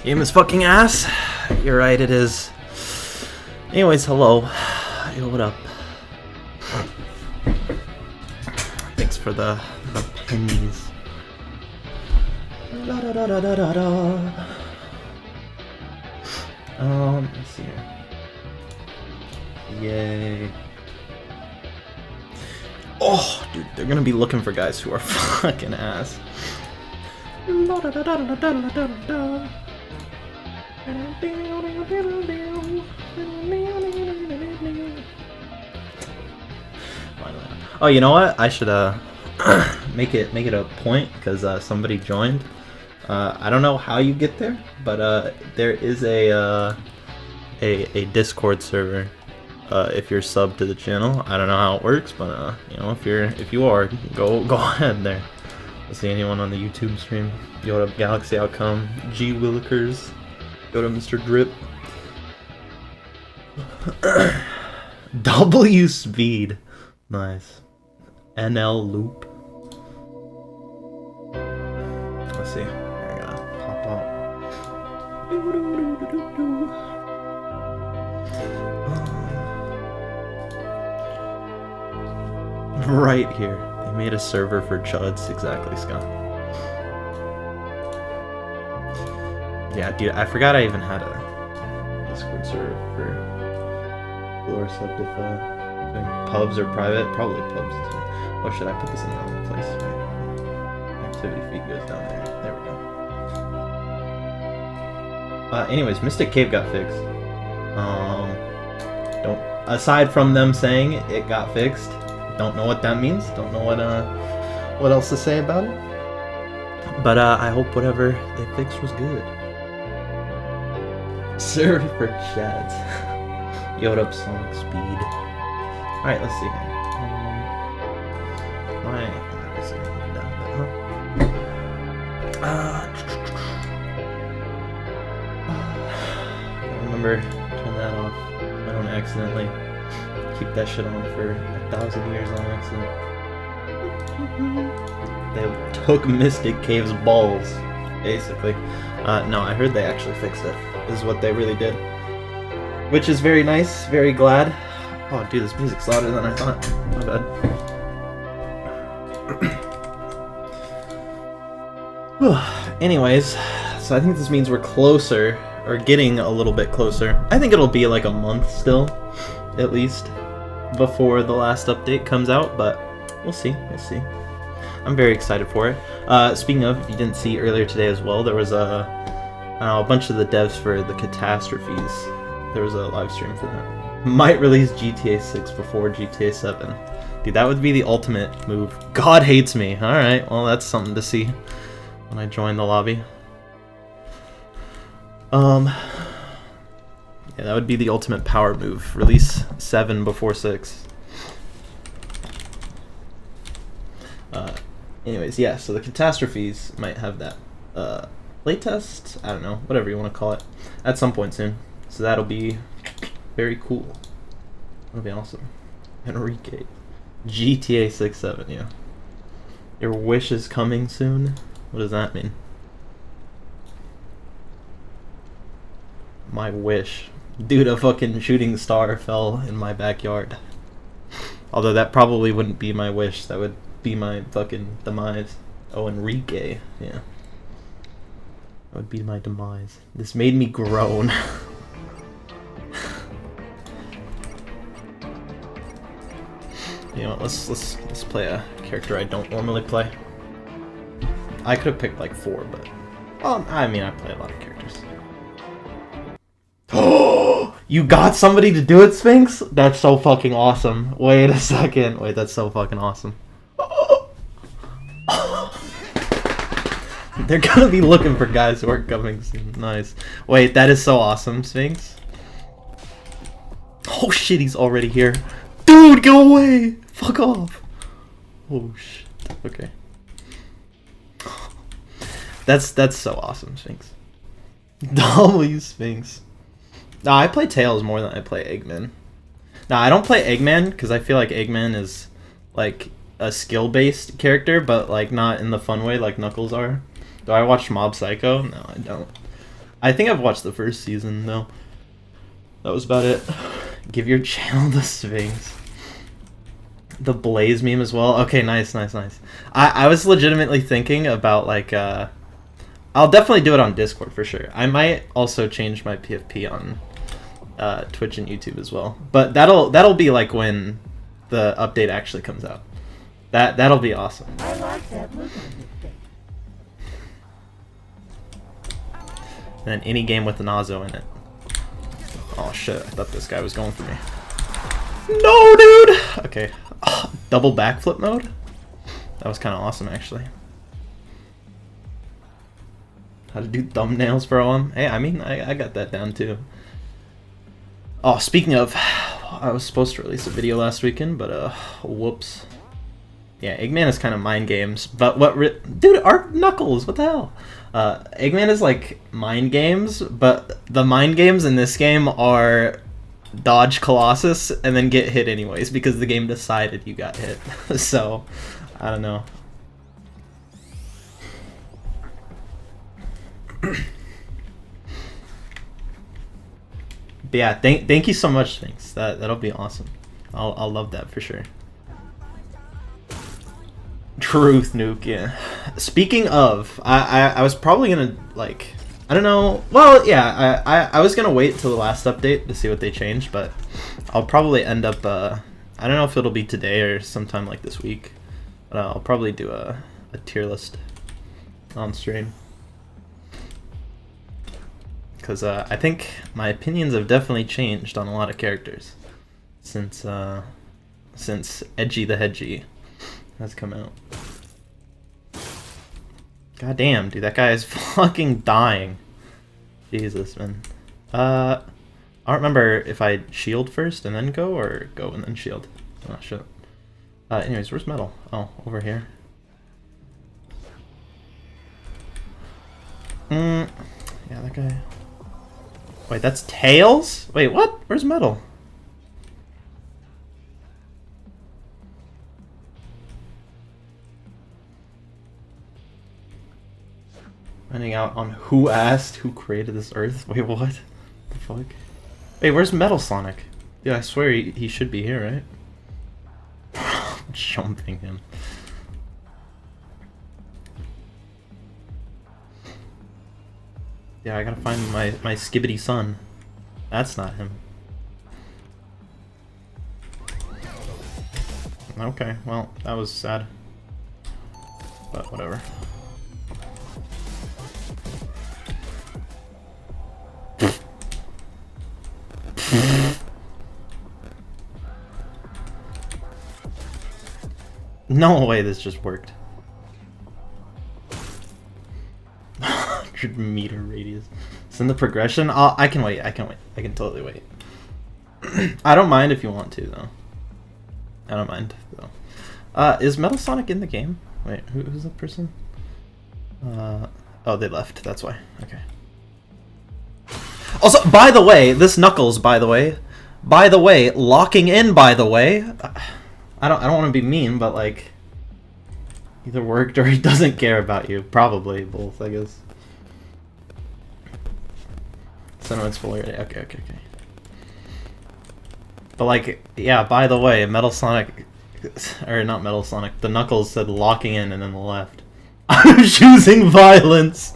Game is fucking ass. You're right, it is. Anyways, hello. Yo, what up? Thanks for the pennies. La, da, da, da, da, da, da. Let's see here. Yay. Oh, dude, they're gonna be looking for guys who are fucking ass. La, da, da, da, da, da, da, da, da. Oh, you know what? I should make it a point because somebody joined. I don't know how you get there, but there is a Discord server. If you're subbed to the channel, I don't know how it works, but you know, if you are, go ahead there. Let's see anyone on the YouTube stream. Yo, what up, Galaxy Outcome, G Willikers. Go to Mr. Drip. W speed. Nice. NL loop. Let's see. Here I gotta pop out. Right here. They made a server for chuds. Exactly, Scott. Yeah, dude, I forgot I even had a Discord server for or subbed if pubs or private. Probably pubs. Oh shit, I put this in the wrong place. Right. Activity feed goes down there. There we go. Anyways, Mystic Cave got fixed. Aside from them saying it got fixed, don't know what that means. Don't know what else to say about it. But I hope whatever they fixed was good. Serve for chads. Yo, what up, Sonic Speed? Alright, let's see here. Remember, turn that off. I don't accidentally keep that shit on for 1,000 years on accident. They took Mystic Cave's balls, basically. No, I heard they actually fixed it. Is what they really did. Which is very nice, very glad. Oh, dude, this music's louder than I thought. My bad. Anyways, so I think this means we're closer, or getting a little bit closer. I think it'll be like a month still, at least, before the last update comes out, but we'll see, I'm very excited for it. Speaking of, if you didn't see earlier today as well, there was a bunch of the devs for the Catastrophes. There was a live stream for that. Might release GTA 6 before GTA 7. Dude, that would be the ultimate move. God hates me. Alright, well that's something to see when I join the lobby. Yeah, that would be the ultimate power move. Release 7 before 6. Anyways, yeah, so the Catastrophes might have that playtest? I don't know, whatever you want to call it, at some point soon. So that'll be very cool. That'll be awesome. Enrique. GTA 6-7, yeah. Your wish is coming soon? What does that mean? My wish. Dude, a fucking shooting star fell in my backyard. Although that probably wouldn't be my wish. That would be my fucking demise. Oh, Enrique. Yeah. That would be my demise. This made me groan. You know what, let's play a character I don't normally play. I could have picked like 4, but... Well, I mean, I play a lot of characters. Oh! You got somebody to do it, Sphinx? That's so fucking awesome. Wait a second. Wait, that's so fucking awesome. They're gonna be looking for guys who are coming soon. Nice. Wait, that is so awesome, Sphinx. Oh shit, he's already here. Dude, go away! Fuck off. Oh shit. Okay. That's so awesome, Sphinx. W Sphinx. Nah, I play Tails more than I play Eggman. Nah, I don't play Eggman because I feel like Eggman is like a skill-based character, but like not in the fun way like Knuckles are. Do I watch Mob Psycho? No, I don't. I think I've watched the first season though. That was about it. Give your channel the Sphinx. The Blaze meme as well. Okay, nice. I was legitimately thinking about like I'll definitely do it on Discord for sure. I might also change my PFP on Twitch and YouTube as well. But that'll be like when the update actually comes out. That'll be awesome. I like that look. And then any game with an Nazo in it. Oh shit, I thought this guy was going for me. No, dude! Okay. Double backflip mode? That was kind of awesome, actually. How to do thumbnails for OM? Hey, I mean, I got that down too. Oh, speaking of, I was supposed to release a video last weekend, but whoops. Yeah, Eggman is kind of mind games, but dude, Art Knuckles, what the hell? Eggman is like mind games, but the mind games in this game are dodge Colossus and then get hit anyways because the game decided you got hit. So, I don't know. But yeah, thank you so much. Thanks. That'll be awesome. I'll love that for sure. Truth nuke, yeah. Speaking of, I was probably gonna like, I don't know. Well, yeah, I was gonna wait till the last update to see what they changed, but I'll probably end up. I don't know if it'll be today or sometime like this week, but I'll probably do a tier list on stream. Because I think my opinions have definitely changed on a lot of characters since Edgy the Hedgy has come out. God damn, dude, that guy is fucking dying. Jesus, man. I don't remember if I shield first and then go, or go and then shield. I'm not sure. Anyways, where's Metal? Oh, over here. Yeah, that guy. Wait, that's Tails? Wait, what? Where's Metal? Finding out on who asked who created this Earth. Wait, what? The fuck? Wait, where's Metal Sonic? Dude, I swear he should be here, right? Jumping him. Yeah, I gotta find my skibbity son. That's not him. Okay, well, that was sad. But whatever. No way this just worked. 100-meter radius. Send the progression? I can wait, I can totally wait. I don't mind if you want to, though. I don't mind, though. Is Metal Sonic in the game? Wait, who's that person? Oh, they left, that's why. Okay. Also, by the way, this Knuckles, by the way, locking in, by the way, I don't want to be mean, but like, either worked or he doesn't care about you. Probably both, I guess. Sentiments full already. Okay. But like, yeah, by the way, Metal Sonic, or not Metal Sonic, the Knuckles said locking in and then the left. I'm choosing violence.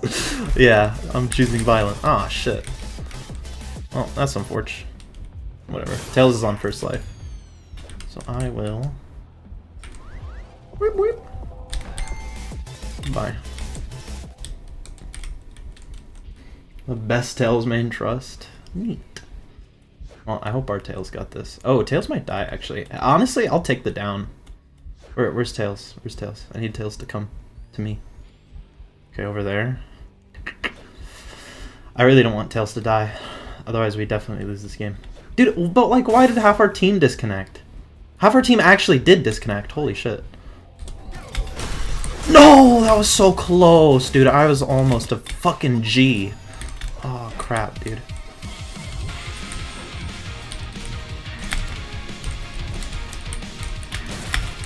Yeah, I'm choosing violence. Ah, shit. Well, that's unfortunate. Whatever. Tails is on first life. So I will... Whip, whip. Bye. The best Tails main trust. Neat. Well, I hope our Tails got this. Oh, Tails might die, actually. Honestly, I'll take the down. Where's Tails? Where's Tails? I need Tails to come to me. Okay, over there. I really don't want Tails to die. Otherwise, we definitely lose this game. Dude, but like, why did half our team disconnect? Half our team actually did disconnect. Holy shit. No, that was so close, dude. I was almost a fucking G. Oh, crap, dude.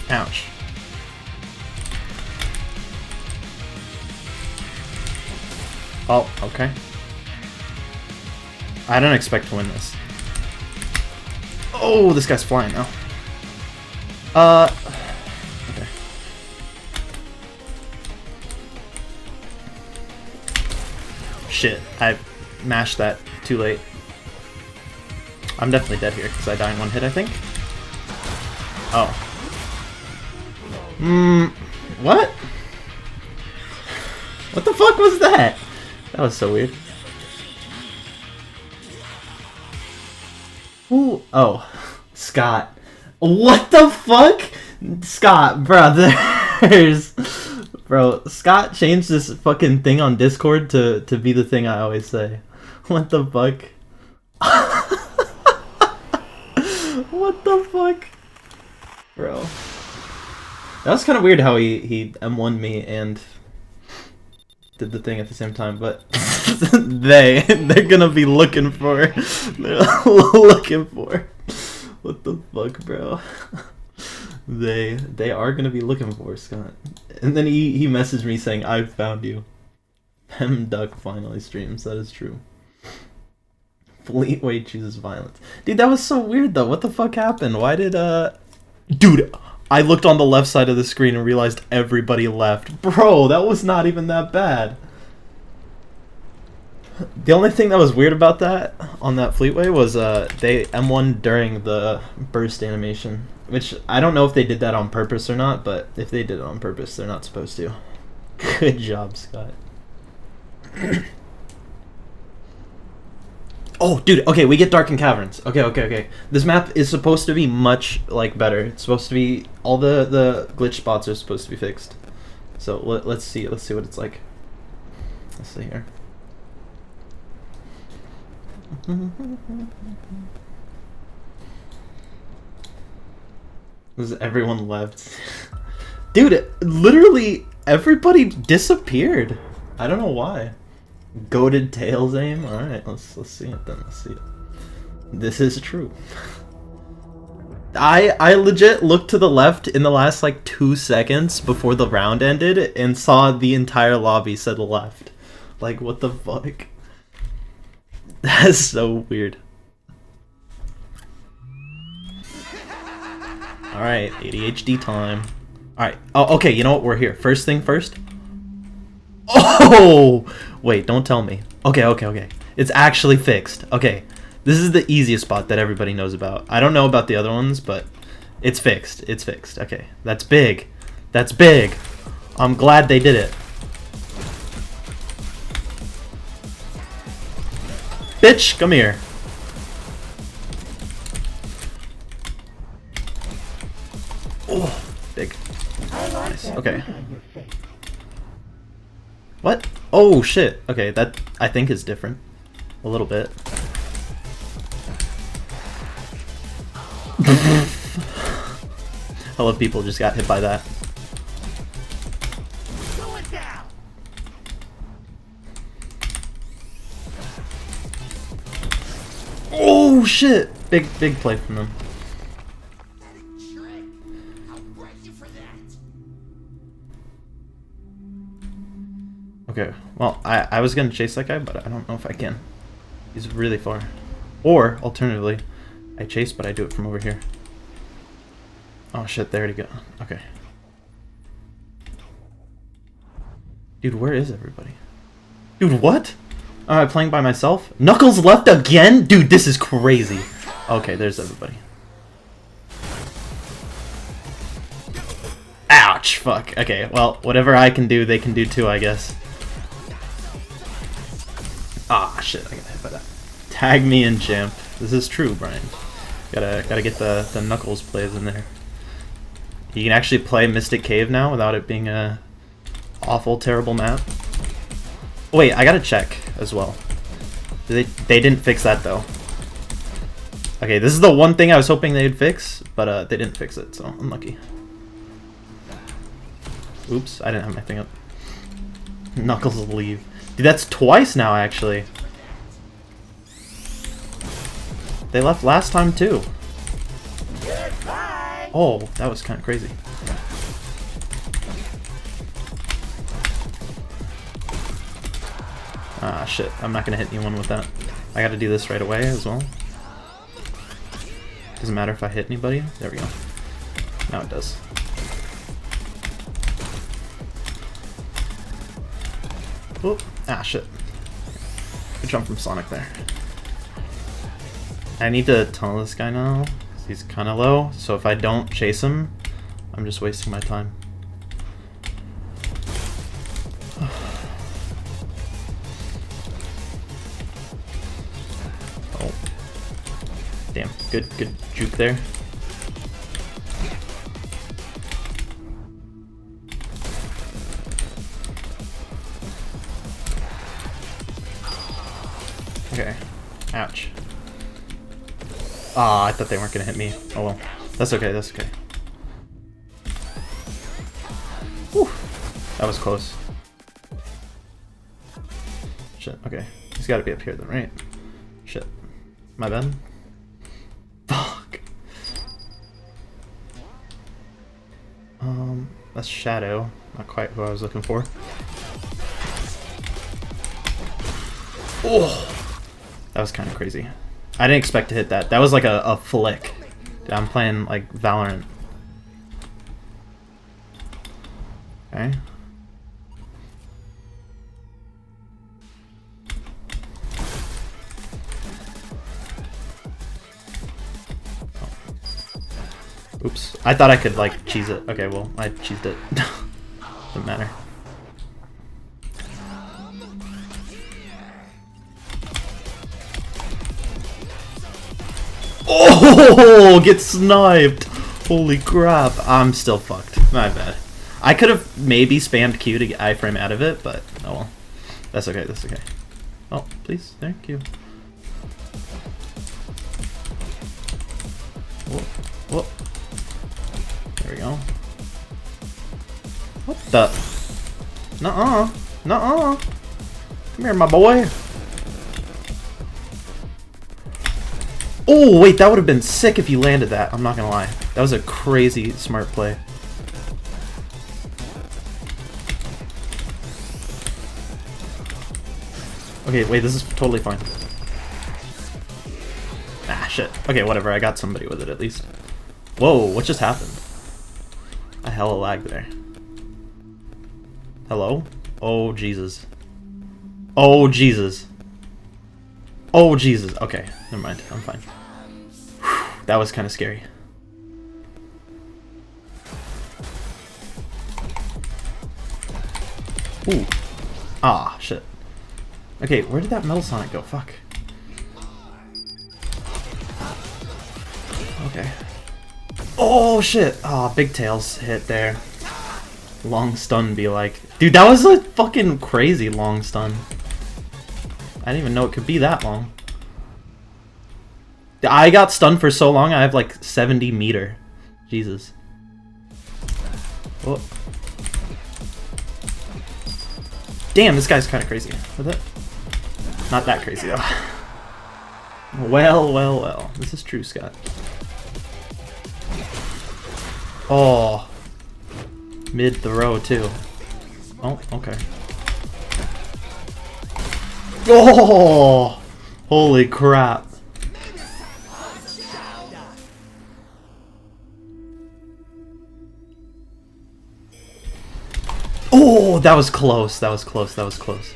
Ouch. Oh, okay. I don't expect to win this. Oh, this guy's flying now. Okay. Shit, I mashed that too late. I'm definitely dead here, because I die in one hit, I think. Oh. What? What the fuck was that? That was so weird. Ooh, oh. Scott. What the fuck? Scott, brothers. Bro, Scott changed this fucking thing on Discord to be the thing I always say. What the fuck? What the fuck? Bro. That was kind of weird how he M1'd me and did the thing at the same time, but they're gonna be looking for what the fuck, bro. They are gonna be looking for Scott. And then he messaged me saying, "I've found you." Duck finally streams. That is true. Fleetway chooses violence. Dude, that was so weird though. What the fuck happened? Why did Dude, I looked on the left side of the screen and realized everybody left. Bro, that was not even that bad. The only thing that was weird about that on that Fleetway was they M1 during the burst animation, which I don't know if they did that on purpose or not, but if they did it on purpose, they're not supposed to. Good job, Scott. Oh, dude, okay, we get Darkened Caverns. Okay. This map is supposed to be much, like, better. It's supposed to be... all the glitch spots are supposed to be fixed. So, let's see what it's like. Let's see here. This is everyone left. Dude, literally everybody disappeared. I don't know why. Goated tails aim? Alright, let's see it then. Let's see it. This is true. I legit looked to the left in the last like 2 seconds before the round ended and saw the entire lobby to the left. Like, what the fuck? That's so weird. Alright, ADHD time. Alright, oh, okay, you know what? We're here. First thing first. Oh! Wait, don't tell me. Okay. It's actually fixed. Okay. This is the easiest spot that everybody knows about. I don't know about the other ones, but it's fixed. It's fixed. Okay. That's big. That's big. I'm glad they did it. Bitch, come here. Oh, big. Nice. Okay. What? Oh shit. Okay, that I think is different. A little bit. I love people just got hit by that. Oh shit! Big play from them. Okay, well, I was gonna chase that guy, but I don't know if I can. He's really far. Or, alternatively, I chase, but I do it from over here. Oh shit, there he go. Okay. Dude, where is everybody? Dude, what? Am I playing by myself? Knuckles left again? Dude, this is crazy. Okay, there's everybody. Ouch, fuck. Okay, well, whatever I can do, they can do too, I guess. Ah, shit, I got hit by that. Tag me in, champ. This is true, Brian. Gotta get the Knuckles plays in there. You can actually play Mystic Cave now without it being a awful, terrible map. Wait, I gotta check as well. They didn't fix that though. Okay, this is the one thing I was hoping they'd fix, but they didn't fix it, so unlucky. Oops, I didn't have my thing up. Knuckles will leave. Dude, that's twice now, actually. They left last time too. Oh, that was kind of crazy. Ah, shit. I'm not gonna hit anyone with that. I gotta do this right away as well. Doesn't matter if I hit anybody. There we go. Now it does. Oh, ah, shit. Good jump from Sonic there. I need to tunnel this guy now, because he's kind of low, so if I don't chase him, I'm just wasting my time. Oh. Damn, good juke there. Okay. Ouch. Ah, I thought they weren't gonna hit me. Oh well. That's okay, that's okay. Whew. That was close. Shit, okay. He's gotta be up here then, right? Shit. My bad. Fuck. That's Shadow. Not quite who I was looking for. Oh! That was kind of crazy. I didn't expect to hit that. That was like a flick. Dude, I'm playing like Valorant. Okay. Oh. Oops. I thought I could like cheese it. Okay, well, I cheesed it. Doesn't matter. Oh, get sniped! Holy crap. I'm still fucked. My bad. I could have maybe spammed Q to get iframe out of it, but oh well. That's okay, that's okay. Oh, please, thank you. Whoa, whoa. There we go. What the? Nuh-uh. Nuh-uh. Come here, my boy. Oh, wait, that would have been sick if you landed that. I'm not gonna lie. That was a crazy smart play. Okay, wait, this is totally fine. Ah, shit. Okay, whatever. I got somebody with it at least. Whoa, what just happened? A hella lag there. Hello? Oh, Jesus. Oh, Jesus. Oh, Jesus. Okay, never mind. I'm fine. Whew, that was kind of scary. Ooh. Ah, shit. Okay, where did that Metal Sonic go? Fuck. Okay. Oh, shit. Ah, Big Tails hit there. Long stun be like. Dude, that was a fucking crazy long stun. I didn't even know it could be that long. I got stunned for so long, I have like 70 meter. Jesus. Oh. Damn, this guy's kind of crazy. With it? Not that crazy though. Well, well, well. This is true, Scott. Oh. Mid throw too. Oh, okay. Oh! Holy crap. Oh, that was close. That was close. That was close.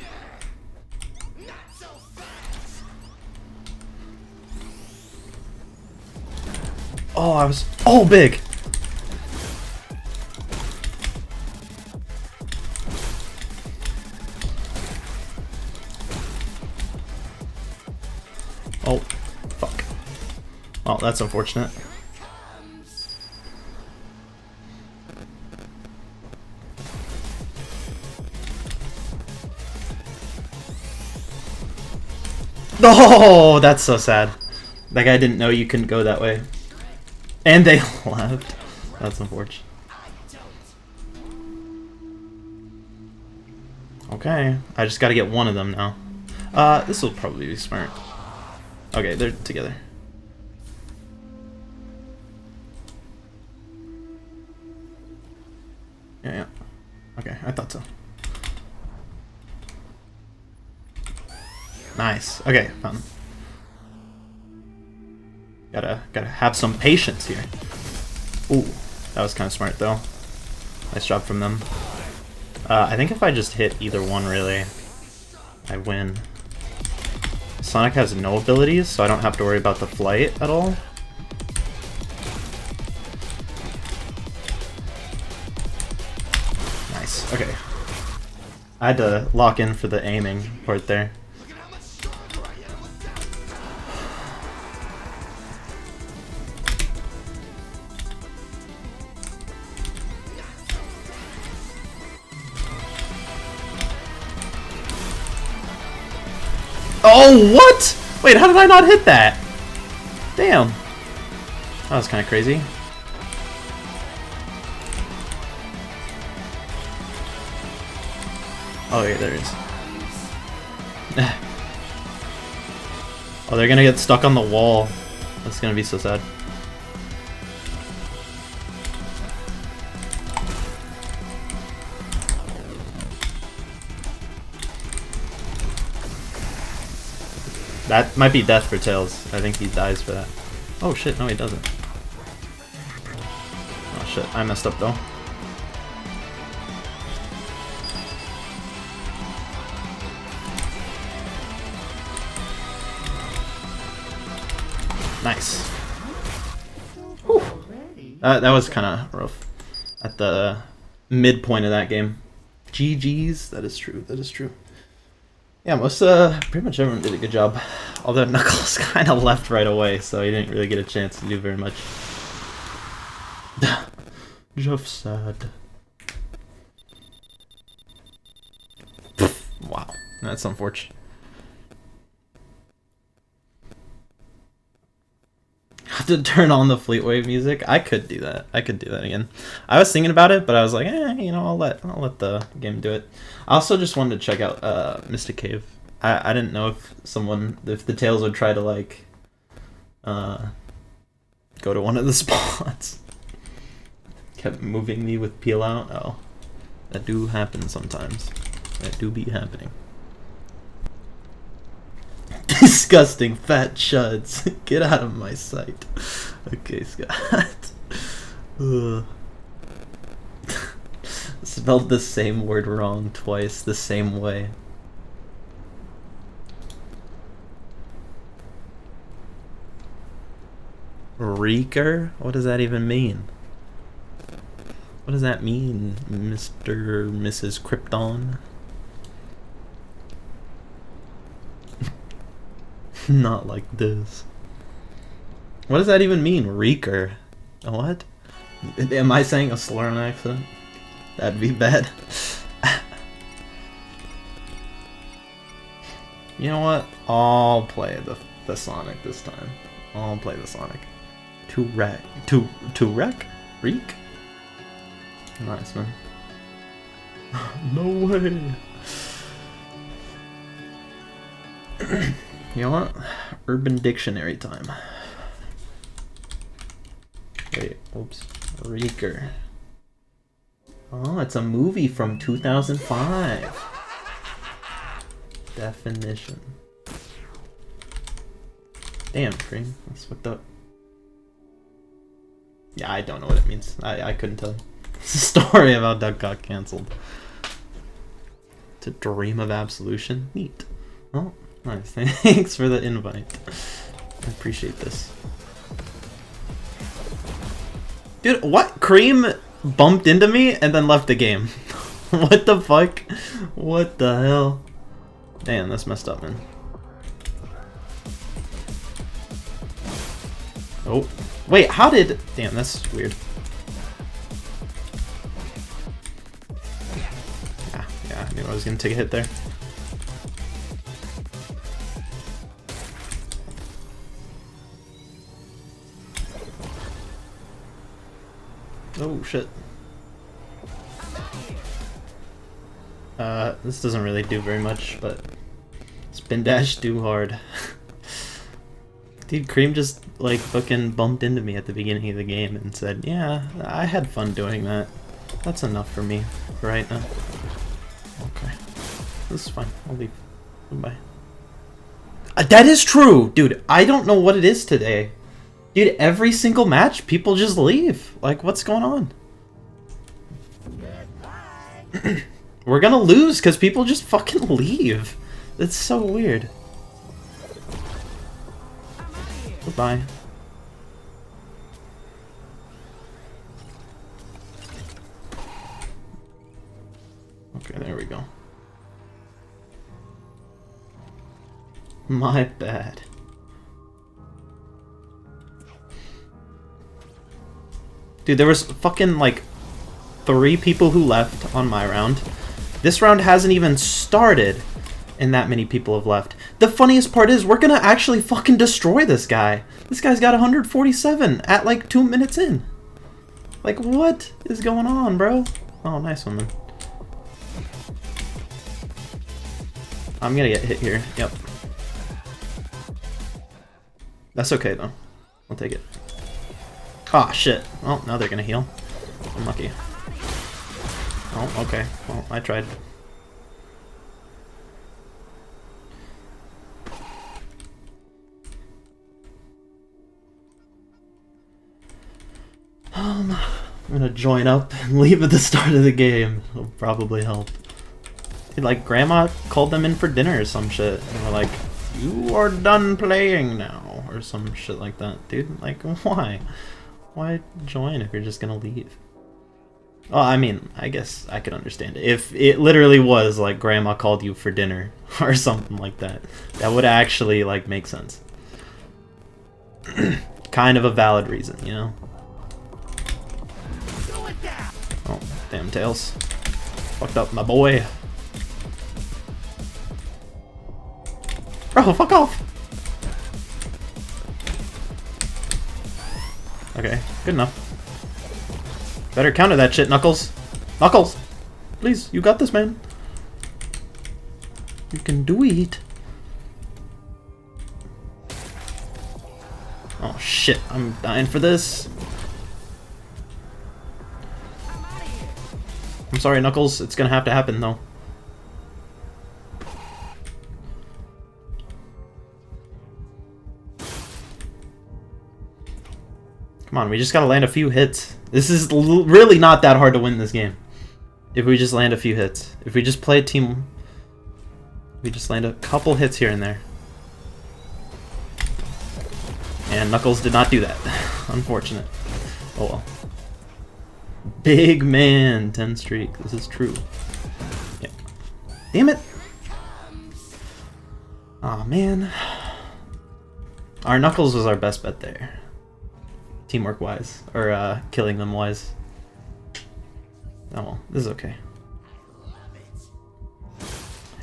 Oh, I was... Oh, big! Oh, fuck. Oh, that's unfortunate. Oh, that's so sad. That guy didn't know you couldn't go that way. And they left. That's unfortunate. Okay, I just gotta get one of them now. This will probably be smart. Okay, they're together. Yeah. Okay, I thought so. Nice. Okay, found him. Gotta have some patience here. Ooh, that was kind of smart though. Nice job from them. I think if I just hit either one, really, I win. Sonic has no abilities, so I don't have to worry about the flight at all. Nice. Okay. I had to lock in for the aiming part there. Oh, what? Wait, how did I not hit that? Damn. That was kind of crazy. Oh, yeah, there it is. Oh, they're gonna get stuck on the wall. That's gonna be so sad. That might be death for Tails. I think he dies for that. Oh shit, no he doesn't. Oh shit, I messed up though. Nice. Whew. That was kind of rough at the midpoint of that game. GG's, that is true, that is true. Yeah, pretty much everyone did a good job. Although Knuckles kind of left right away, so he didn't really get a chance to do very much. Just sad. Wow, that's unfortunate. Have to turn on the Fleet Wave music. I could do that. I could do that again. I was thinking about it, but I was like, you know, I'll let the game do it. I also just wanted to check out Mystic Cave. I didn't know if the Tails would try to like go to one of the spots. Kept moving me with peel out. Oh, that do happen sometimes. That do be happening. Disgusting fat chuds. Get out of my sight. Okay, Scott. Spelled the same word wrong twice the same way. Reeker? What does that even mean? What does that mean, Mr. or Mrs. Krypton? Not like this. What does that even mean, Reeker? What? Am I saying a slur on accident? That'd be bad. You know what? I'll play the Sonic this time. I'll play the Sonic. To wreck? Reek? Nice, man. No way. You know what? Urban Dictionary time. Wait, oops. Reeker. Oh, it's a movie from 2005. Definition. Damn, Cream. That's fucked up. Yeah, I don't know what it means. I couldn't tell you. It's a story about Duck got cancelled. To dream of absolution? Neat. Oh, nice. Thanks for the invite. I appreciate this. Dude, what? Cream bumped into me and then left the game. What the fuck? What the hell? Damn, that's messed up, man. Oh. Wait, how did... Damn, that's weird. Yeah, I knew I was gonna take a hit there. Oh, shit. This doesn't really do very much, but spin dash do hard. Dude, Cream just, like, fucking bumped into me at the beginning of the game and said, yeah, I had fun doing that. That's enough for me right now. Okay. This is fine. I'll leave. Goodbye. That is true, dude. I don't know what it is today. Dude, every single match, people just leave. Like, what's going on? We're gonna lose because people just fucking leave. It's so weird. Goodbye. Okay, there we go. My bad. Dude, there was fucking like 3 people who left on my round. This round hasn't even started, and that many people have left. The funniest part is we're gonna actually fucking destroy this guy. This guy's got 147 at like 2 minutes in. Like, what is going on, bro? Oh, nice one, then. I'm gonna get hit here. Yep. That's okay, though. I'll take it. Ah, shit. Oh, now they're gonna heal. Unlucky. Oh, okay. Well, I tried. I'm gonna join up and leave at the start of the game. It'll probably help. Dude, like, Grandma called them in for dinner or some shit. And we're like, you are done playing now. Or some shit like that. Dude, like, why? Why join if you're just gonna leave? Well, I mean, I guess I could understand it. If it literally was, like, Grandma called you for dinner or something like that, that would actually, like, make sense. Kind of a valid reason, you know? Oh, damn, Tails. Fucked up my boy. Bro, fuck off! Okay, good enough. Better counter that shit, Knuckles. Knuckles! Please, you got this, man. You can do it. Oh shit, I'm dying for this. I'm sorry, Knuckles. It's gonna have to happen, though. Come on, we just gotta land a few hits. This is really not that hard to win this game. If we just land a few hits. If we just play team... We just land a couple hits here and there. And Knuckles did not do that. Unfortunate. Oh well. Big man, 10 streak. This is true. Yeah. Damn it! Aw, man. Our Knuckles was our best bet there. Teamwork wise. Or, killing them wise. Oh well, this is okay.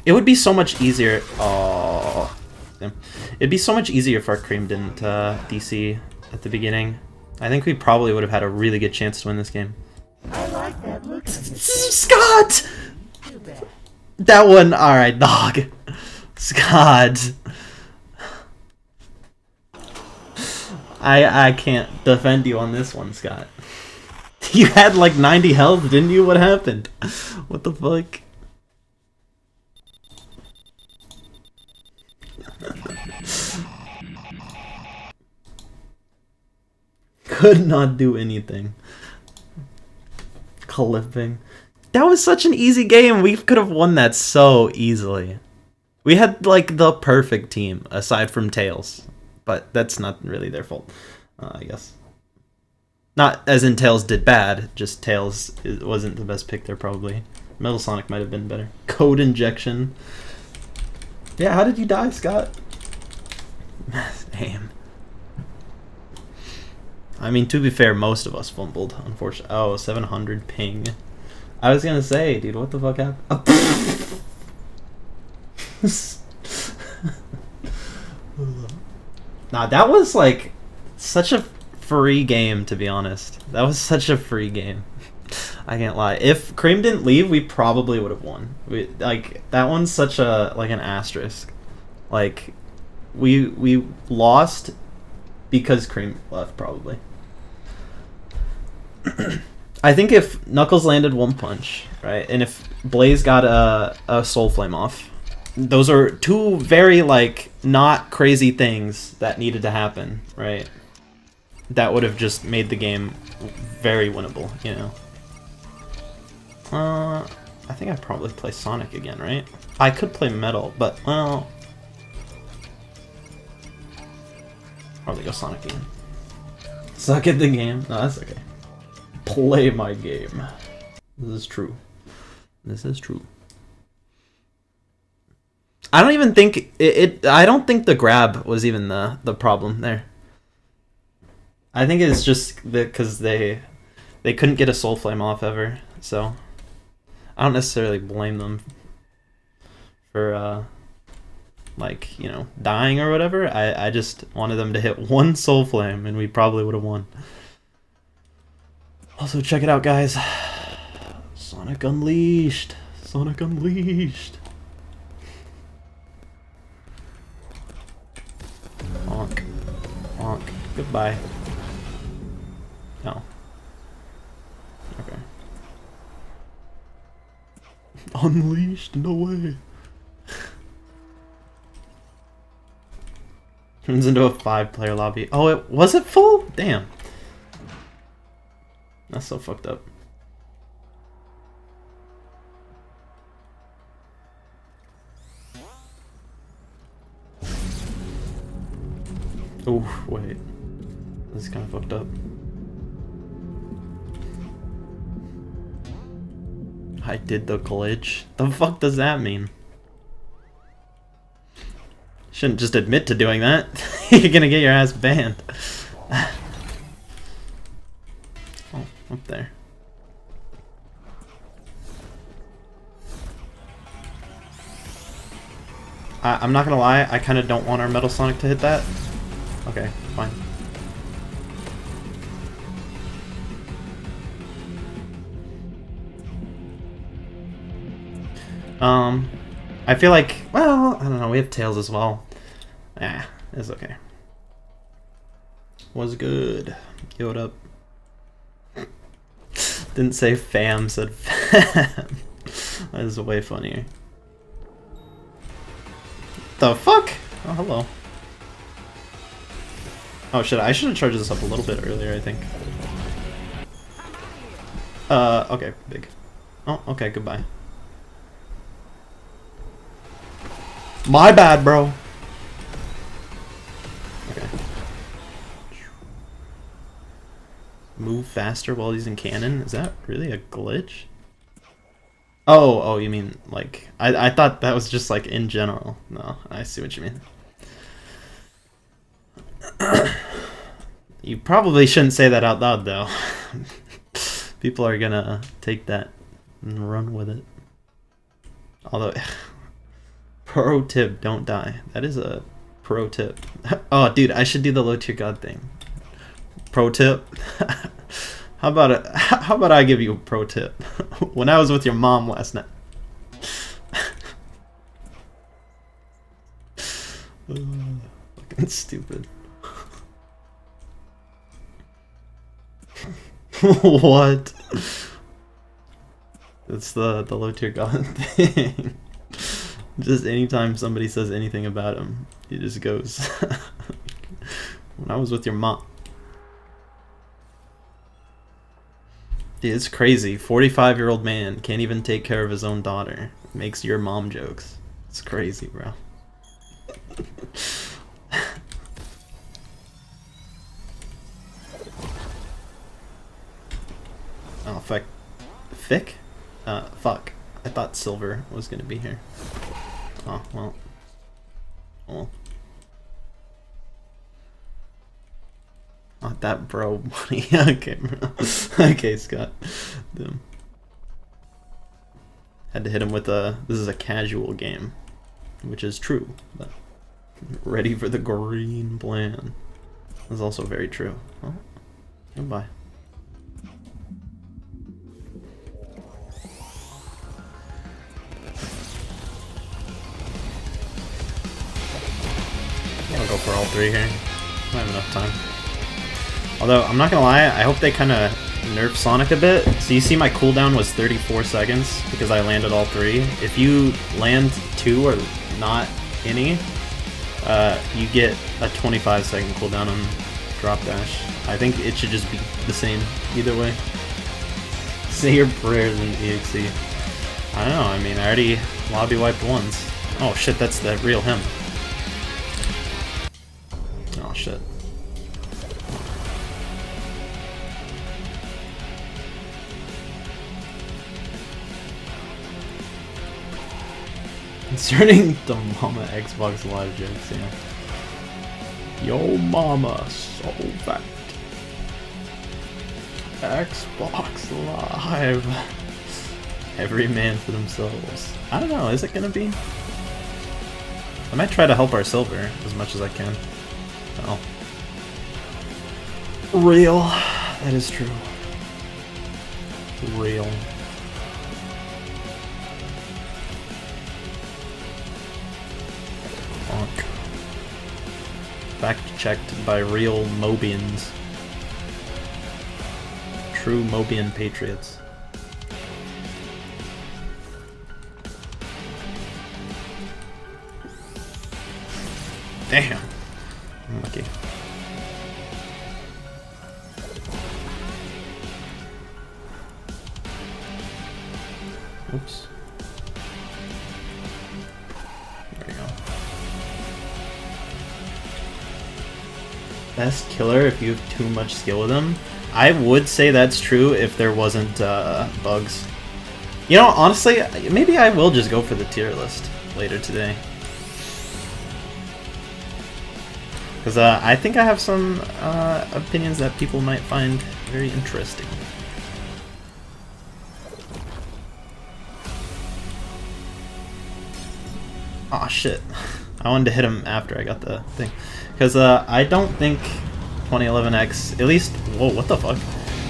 It would be so much easier. Oh, damn. It'd be so much easier if our Cream didn't DC at the beginning. I think we probably would have had a really good chance to win this game. I like that look. Scott! That one, alright, dog. Scott. I can't defend you on this one, Scott. You had like 90 health, didn't you? What happened? What the fuck? Could not do anything. Clipping. That was such an easy game. We could have won that so easily. We had like the perfect team aside from Tails, but that's not really their fault, I guess. Not as in Tails did bad, just Tails wasn't the best pick there probably. Metal Sonic might have been better. Code injection. Yeah, how did you die, Scott? Damn. I mean, to be fair, most of us fumbled, unfortunately. Oh, 700 ping. I was gonna say, dude, what the fuck happened? Nah, that was like such a free game, to be honest. That was such a free game. I can't lie. If Cream didn't leave, we probably would have won. Like, that one's such a like an asterisk. Like, we lost because Cream left, probably. I think if Knuckles landed one punch, right, and if Blaze got a Soul Flame off, those are two very, like, not crazy things that needed to happen, right? That would have just made the game very winnable, you know? I think I'd probably play Sonic again, right? I could play Metal, but, well... Probably go Sonic again. Suck at the game? No, that's okay. Play my game. This is true. This is true. I don't even think I don't think the grab was even the problem there. I think it's just because they couldn't get a soul flame off ever, so I don't necessarily blame them for like, you know, dying or whatever. I just wanted them to hit one soul flame and we probably would have won. Also, check it out, guys. Sonic Unleashed. Sonic Unleashed. Honk. Honk. Goodbye. No. Okay. Unleashed? No way. Turns into a 5-player lobby. Oh, was it full? Damn. That's so fucked up. Oh, wait. This is kind of fucked up. I did the glitch? The fuck does that mean? Shouldn't just admit to doing that. You're gonna get your ass banned. Oh, up there. I'm not gonna lie, I kinda don't want our Metal Sonic to hit that. Okay, fine. I feel like, well, I don't know, we have Tails as well. Ah, it's okay. Was good. Yo, what up? Didn't say fam, said fam. That is way funnier. The fuck? Oh, hello. Oh shit, I should have charged this up a little bit earlier, I think. Okay, big. Oh, okay, goodbye. My bad, bro. Okay. Move faster while he's in cannon? Is that really a glitch? Oh, you mean, like... I thought that was just, like, in general. No, I see what you mean. You probably shouldn't say that out loud, though. People are gonna take that and run with it. Although... Pro tip, don't die. That is a pro tip. Oh, dude, I should do the low tier god thing. Pro tip. How about I give you a pro tip? When I was with your mom last night. Fucking stupid. What? It's the low tier god thing. Just anytime somebody says anything about him, he just goes. When I was with your mom. Dude, it's crazy. 45-year-old man can't even take care of his own daughter. Makes your mom jokes. It's crazy, bro. Oh, fuck. Fick? Fuck. I thought Silver was gonna be here. Oh, well. Oh. Not that bro money. Okay, bro. Okay, Scott. Damn. Had to hit him with a... This is a casual game. Which is true, but... Ready for the green plan. That's also very true. Oh, goodbye. I'll go for all three here. I don't have enough time. Although, I'm not gonna lie, I hope they kind of nerf Sonic a bit. So you see my cooldown was 34 seconds because I landed all 3. If you land 2 or not any, you get a 25-second cooldown on drop dash. I think it should just be the same either way. Say your prayers in EXE. I don't know, I mean, I already lobby wiped once. Oh shit, that's the real him. Oh shit. Concerning the mama Xbox Live jokes, yeah. Yo mama, so fat. Xbox Live. Every man for themselves. I don't know, is it gonna be? I might try to help our silver as much as I can. Oh. Real. That is true. Real. Fact checked by real Mobians. True Mobian patriots. Damn. I'm lucky. Oops. There we go. Best killer if you have too much skill with him. I would say that's true if there wasn't bugs. You know, honestly, maybe I will just go for the tier list later today. Because I think I have some opinions that people might find very interesting. Aw, shit. I wanted to hit him after I got the thing. Because I don't think 2011X, at least, whoa, what the fuck?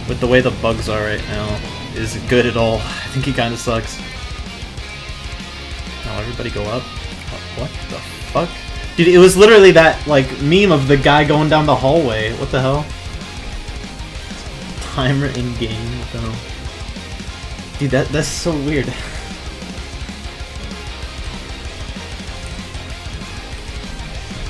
With the way the bugs are right now, is good at all. I think he kind of sucks. Now everybody go up. What the fuck? Dude, it was literally that, like, meme of the guy going down the hallway. What the hell? Timer in-game, what the hell? Dude, that's so weird.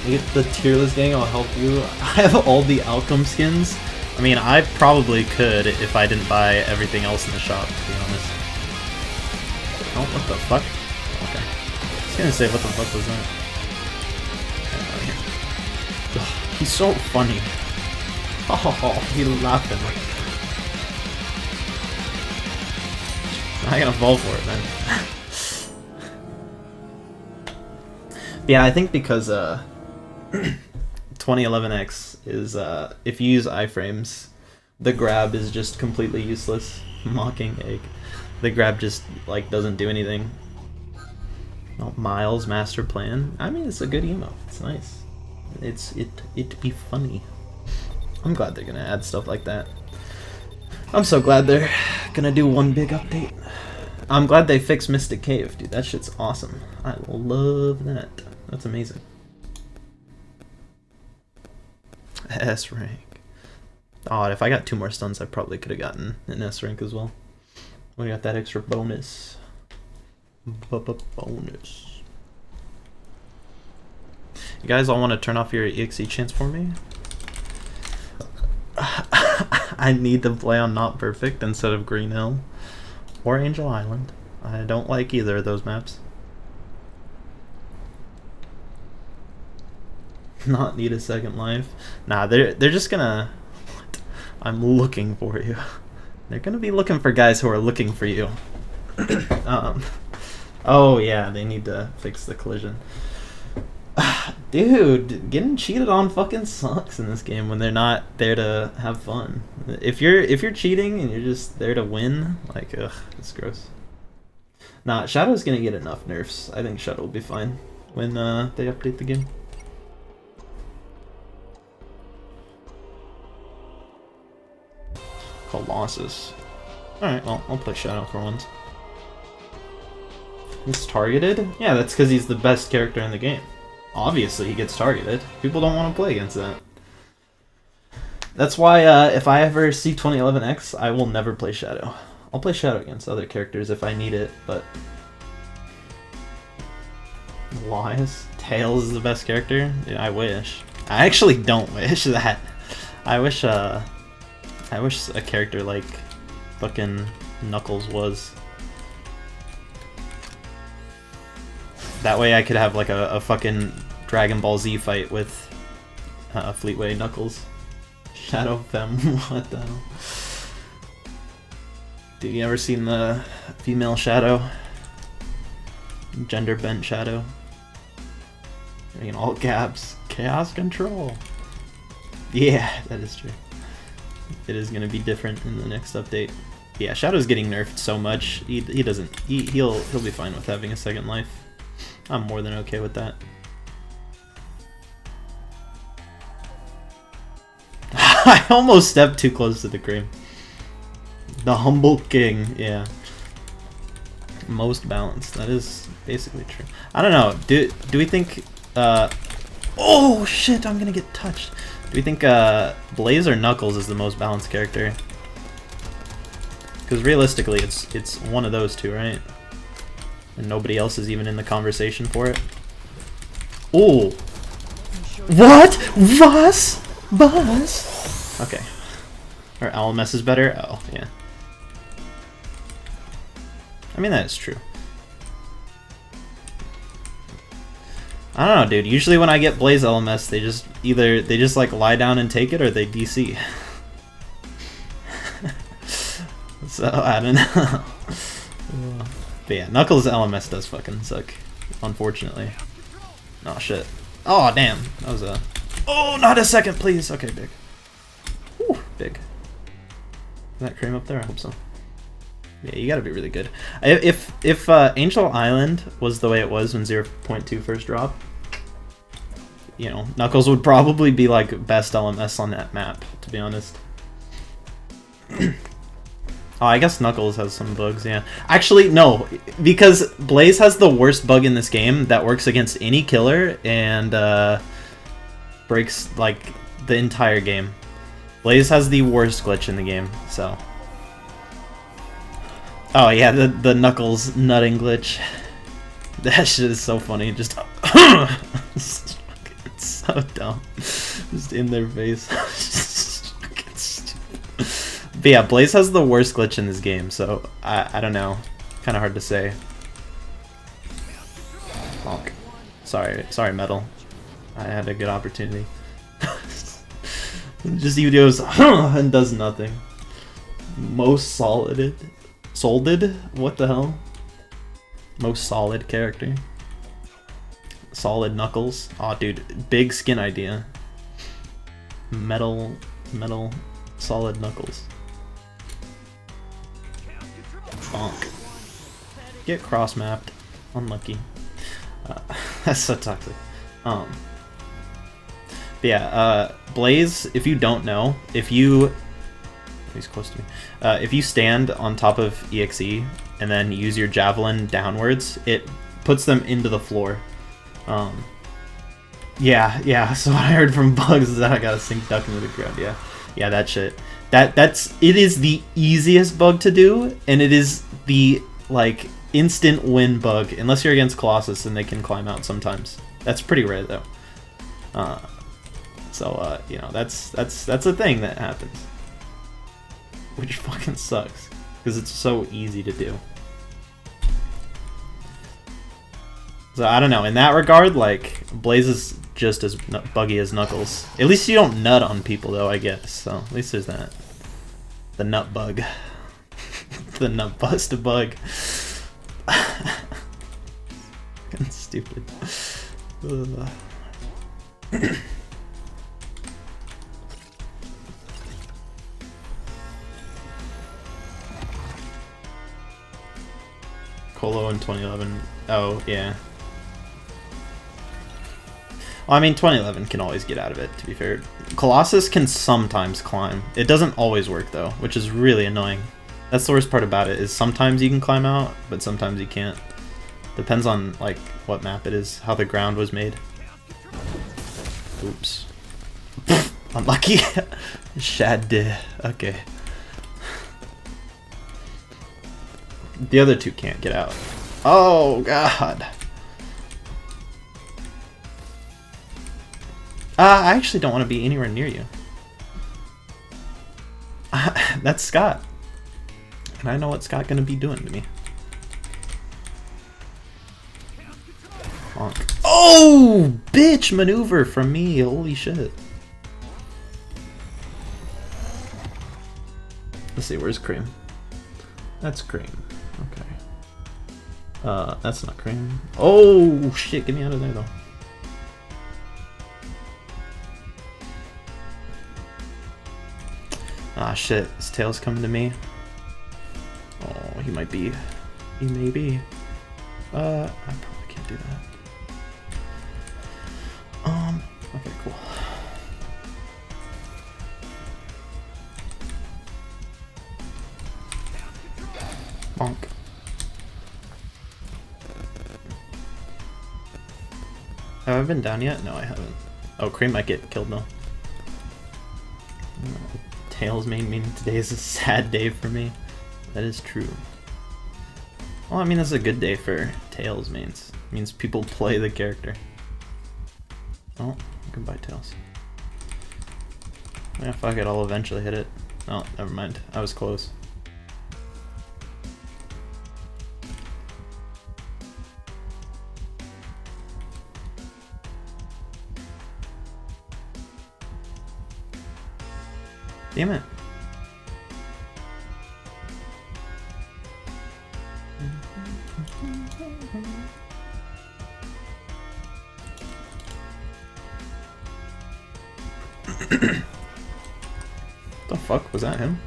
Get the tier list gang, I'll help you. I have all the outcome skins. I mean, I probably could if I didn't buy everything else in the shop, to be honest. Oh, what the fuck? Okay. I was gonna say, what the fuck was that? Ugh, he's so funny. Oh, he's laughing. I gotta fall for it, man. Yeah, I think because 2011X is if you use iframes, the grab is just completely useless. Mocking egg. The grab just like doesn't do anything. Oh, Miles master plan. I mean, it's a good emo. It's nice. It'd be funny. I'm glad they're gonna add stuff like that. I'm so glad they're gonna do one big update. I'm glad they fixed Mystic Cave, dude. That shit's awesome. I love that. That's amazing. S rank. Oh, if I got 2 more stuns, I probably could have gotten an S rank as well. We got that extra bonus. Bonus. You guys all want to turn off your EXE chants for me? I need to play on Not Perfect instead of Green Hill or Angel Island. I don't like either of those maps. Not need a second life. Nah, they're just gonna... What? I'm looking for you. They're gonna be looking for guys who are looking for you. Oh yeah, they need to fix the collision. Dude, getting cheated on fucking sucks in this game when they're not there to have fun. If you're cheating and you're just there to win, like, ugh, it's gross. Nah, Shadow's gonna get enough nerfs. I think Shadow will be fine when they update the game. Colossus. Alright, well, I'll play Shadow for once. He's targeted? Yeah, that's because he's the best character in the game. Obviously he gets targeted. People don't want to play against that. That's why if I ever see 2011X, I will never play Shadow. I'll play Shadow against other characters if I need it, but... Lies? Tails is the best character? Yeah, I wish. I actually don't wish that. I wish a character like fucking Knuckles was. That way I could have like a fucking Dragon Ball Z fight with Fleetway Knuckles. Shadow Femme, what the hell? Dude, you ever seen the female Shadow? Gender bent Shadow? In all caps. Chaos Control. Yeah, that is true. It is gonna be different in the next update. Yeah, Shadow's getting nerfed so much. He'll be fine with having a second life. I'm more than okay with that. I almost stepped too close to the cream. The humble king, yeah. Most balanced. That is basically true. I don't know. Do we think? Oh shit! I'm gonna get touched. Do we think Blaze or Knuckles is the most balanced character? Because realistically, it's one of those two, right? And nobody else is even in the conversation for it. Oh! What? Was? Okay. Or LMS is better? Oh, yeah. I mean, that is true. I don't know, dude. Usually when I get Blaze LMS, they just like lie down and take it, or they DC. So, I don't know. But yeah, Knuckles LMS does fucking suck, unfortunately. Oh shit. Oh damn. That was a... Oh, not a second, please. Okay, big. Whew, big. Is that cream up there? I hope so. Yeah, you gotta be really good. If Angel Island was the way it was when 0.2 first dropped, you know, Knuckles would probably be like best LMS on that map, to be honest. Oh, I guess Knuckles has some bugs, yeah. Actually, no, because Blaze has the worst bug in this game that works against any killer and breaks, like, the entire game. Blaze has the worst glitch in the game, so... Oh, yeah, the Knuckles nutting glitch. That shit is so funny, just... It's so dumb. Just in their face. But yeah, Blaze has the worst glitch in this game, so I don't know. Kind of hard to say. Bonk. Sorry, Metal. I had a good opportunity. Just he goes and does nothing. Most solid. What the hell? Most solid character. Solid Knuckles. Aw, dude, big skin idea. Metal, solid Knuckles. Bonk. Get cross-mapped. Unlucky. That's so toxic. But yeah, Blaze, if you don't know, he's close to me. If you stand on top of EXE and then use your javelin downwards, it puts them into the floor. Yeah, so what I heard from Bugs is that I gotta sink duck into the ground, yeah, that shit. It is the easiest bug to do, and it is the, like, instant win bug, unless you're against Colossus and they can climb out sometimes. That's pretty rare, though. You know, that's a thing that happens. Which fucking sucks, because it's so easy to do. So, I don't know, in that regard, like, Blaze is just as buggy as Knuckles. At least you don't nut on people, though, I guess, so at least there's that. The nut bug. The nut bust bug. Fucking stupid. Colo in 2011. Oh, yeah. Well, I mean, 2011 can always get out of it, to be fair. Colossus can sometimes climb. It doesn't always work, though, which is really annoying. That's the worst part about it, is sometimes you can climb out, but sometimes you can't. Depends on, like, what map it is, how the ground was made. Oops. Unlucky. Shad. Okay. The other two can't get out. Oh god. I actually don't want to be anywhere near you. That's Scott. And I know what Scott gonna be doing to me. Honk. Oh, bitch maneuver from me. Holy shit. Let's see, where's Cream? That's Cream. Okay. That's not Cream. Oh shit, get me out of there though. Ah shit, his tail's coming to me. Oh, he might be. He may be. I probably can't do that. Okay, cool. Bonk. Have I been down yet? No, I haven't. Oh, Cream might get killed though. Tails main meaning today is a sad day for me. That is true. Well, I mean, that's a good day for Tails mains. It means people play the character. Oh, goodbye Tails. Yeah, fuck it, I'll eventually hit it. Oh, never mind. I was close. Damn it. The fuck was that him?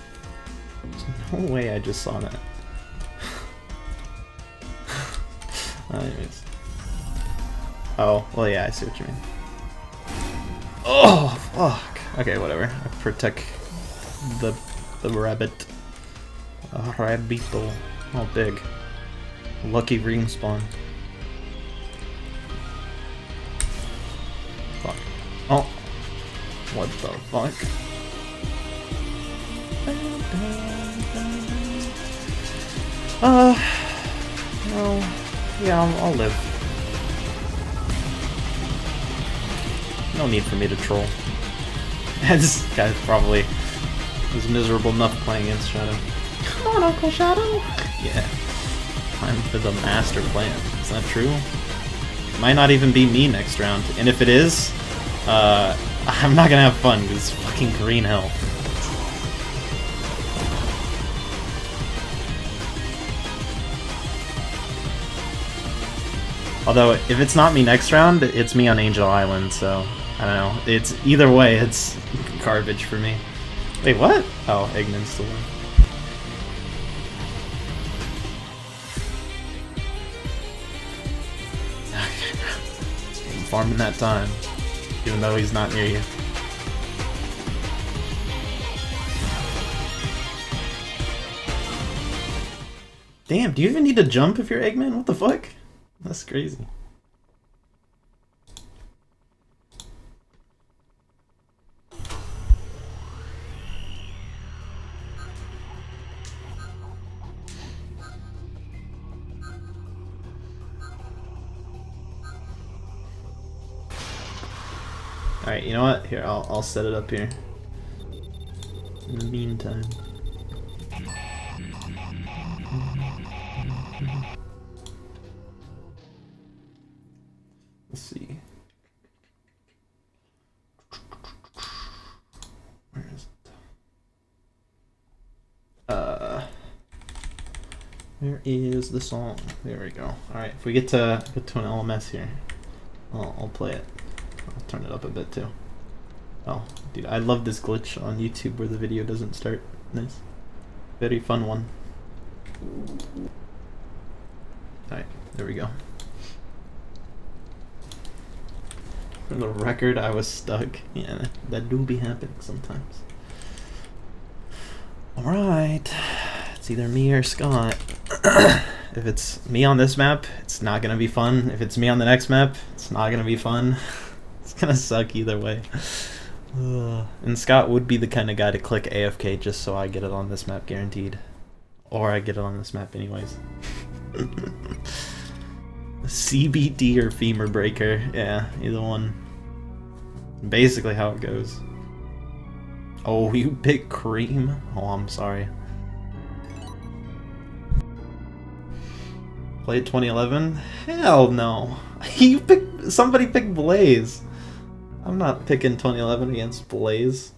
There's no way I just saw that. Anyways. Oh, well yeah, I see what you mean. Oh fuck. Okay, whatever. I protect the rabbit. A rabbito. Oh, big. Lucky ring spawn. Fuck. Oh. What the fuck? No. Yeah, I'll live. No need for me to troll. This guy's probably was miserable enough playing against Shadow. Come on, Uncle Shadow! Yeah. Time for the master plan. Is that true? Might not even be me next round. And if it is, I'm not gonna have fun because it's fucking green hell. Although, if it's not me next round, it's me on Angel Island, so I don't know. It's either way, it's garbage for me. Wait, what? Oh, Ignin's still in. I'm farming that time, even though he's not near you. Damn, do you even need to jump if you're Eggman? What the fuck? That's crazy. Alright, you know what? Here, I'll set it up here. In the meantime. Let's see. Where is it? Where is the song? There we go. Alright, if we get to an LMS here, I'll play it. I'll turn it up a bit too. Oh, dude, I love this glitch on YouTube where the video doesn't start. Nice. Very fun one. Alright, there we go. For the record, I was stuck. Yeah, that do be happening sometimes. Alright. It's either me or Scott. If it's me on this map, it's not gonna be fun. If it's me on the next map, it's not gonna be fun. It's gonna suck either way. Ugh. And Scott would be the kind of guy to click AFK just so I get it on this map guaranteed. Or I get it on this map anyways. CBD or femur breaker. Yeah, either one. Basically how it goes. Oh, you pick cream? Oh, I'm sorry. Played 2011? Hell no. You picked, somebody picked Blaze. I'm not picking 2011 against Blaze.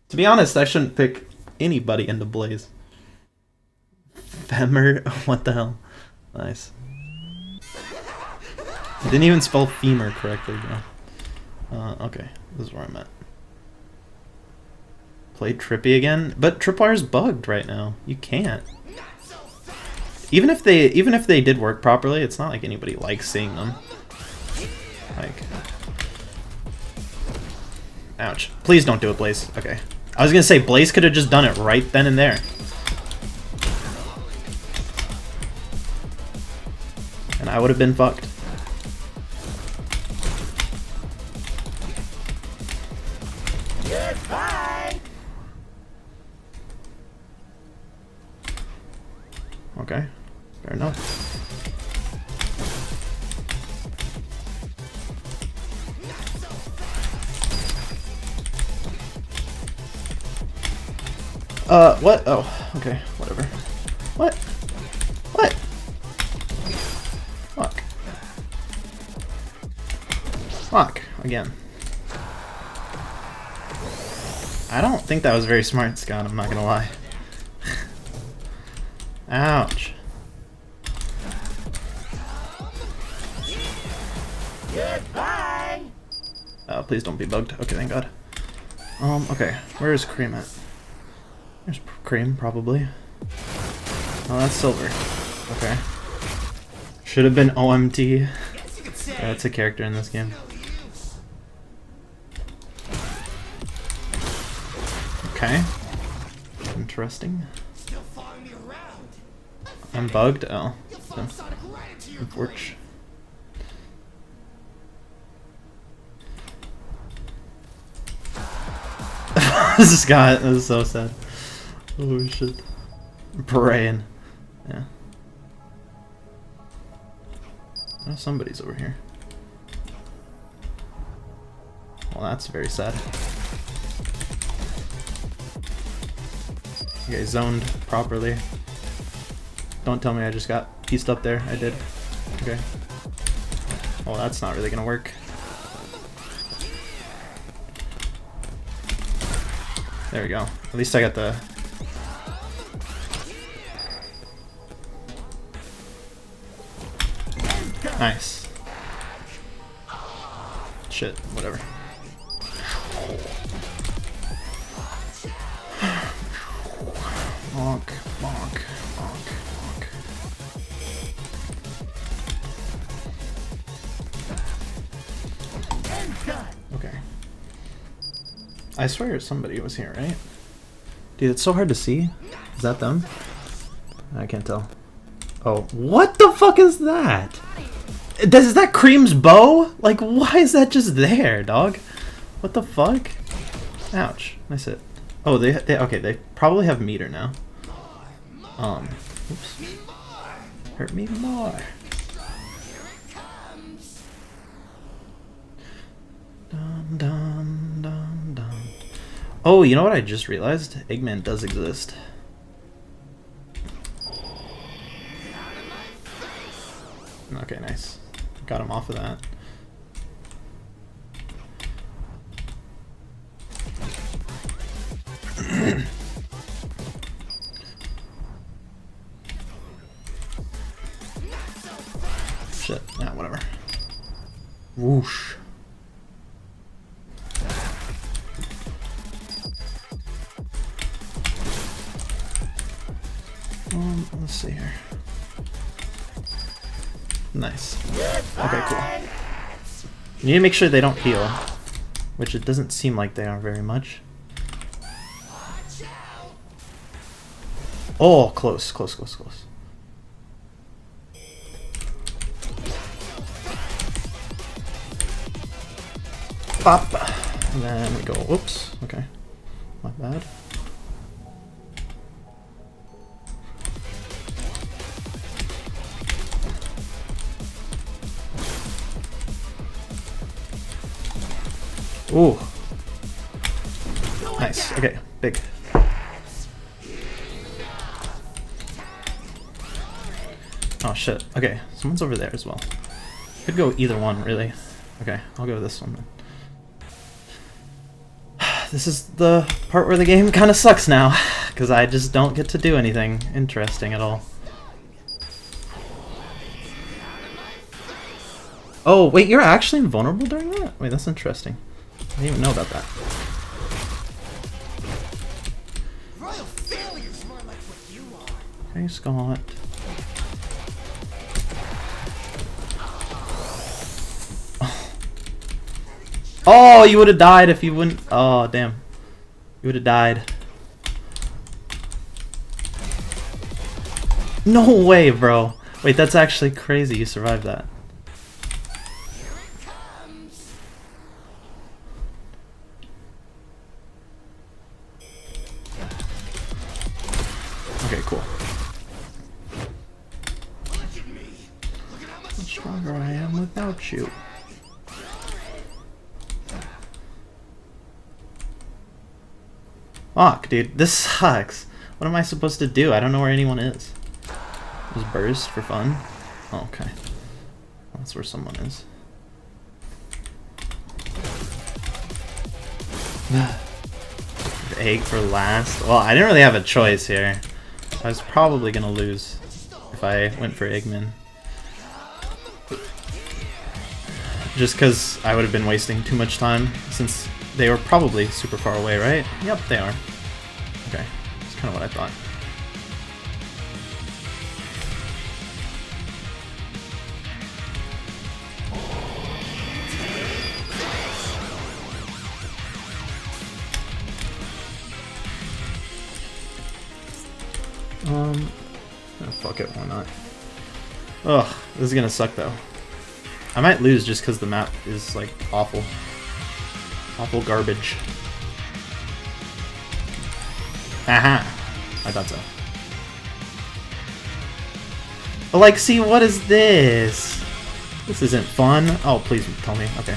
To be honest, I shouldn't pick anybody into Blaze. Femur? What the hell? Nice. I didn't even spell femur correctly, bro. Okay, this is where I'm at. Played Trippy again? But Tripwire's bugged right now. You can't. Even if they did work properly, it's not like anybody likes seeing them. Like, ouch. Please don't do it, Blaze. Okay. I was gonna say, Blaze could have just done it right then and there. And I would have been fucked. Goodbye. Okay. Fair enough. What? Oh, okay, whatever. What? What? Fuck. Fuck, again. I don't think that was very smart, Scott, I'm not gonna lie. Ouch. Goodbye. Please don't be bugged. Okay, thank God. Okay, where is Cream at? There's Cream, probably. Oh, that's Silver. Okay. Should have been OMT. Yeah, that's a character in this game. Okay. Interesting. I'm bugged? Oh. So. Unfortunate. This is Scott. This is so sad. Oh shit. Praying. Yeah. Oh, somebody's over here. Well, that's very sad. Okay, zoned properly. Don't tell me I just got pieced up there. I did. Okay. Well, that's not really gonna work. There we go. At least I got the... Nice. Shit, whatever. Bonk, bonk, bonk, bonk. Okay. I swear somebody was here, right? Dude, it's so hard to see. Is that them? I can't tell. Oh, what the fuck is that? Is that Cream's bow? Like, why is that just there, dog? What the fuck? Ouch. Nice hit. Oh, they okay, they probably have meter now. Oops. Hurt me more. Dun, dun, dun, dun. Oh, you know what I just realized? Eggman does exist. Okay, nice. Got him off of that. Shit. Yeah, whatever. Whoosh. Let's see here. Nice. Okay, cool. You need to make sure they don't heal, which it doesn't seem like they are very much. Oh, close, close, close, close. Pop. And then we go, whoops, okay. My bad. Ooh. Nice, okay, big. Oh shit, okay, someone's over there as well. Could go either one, really. Okay, I'll go this one then. This is the part where the game kind of sucks now, because I just don't get to do anything interesting at all. Oh, wait, you're actually invulnerable during that? Wait, that's interesting. I didn't even know about that. Okay, Scott. Oh, you would have died if you wouldn't. Oh, damn. You would have died. No way, bro. Wait, that's actually crazy you survived that. Okay, cool. How stronger I am without you. Fuck, dude, this sucks. What am I supposed to do? I don't know where anyone is. Just burst for fun? Oh, okay. That's where someone is. Egg for last. Well, I didn't really have a choice here. I was probably gonna lose if I went for Eggman. Just because I would have been wasting too much time since they were probably super far away, right? Yep, they are. Okay, that's kind of what I thought. Oh, fuck it, why not? Ugh, this is gonna suck though. I might lose just because the map is like awful. Awful garbage. Aha! I thought so. But like, see, what is this? This isn't fun. Oh, please tell me. Okay.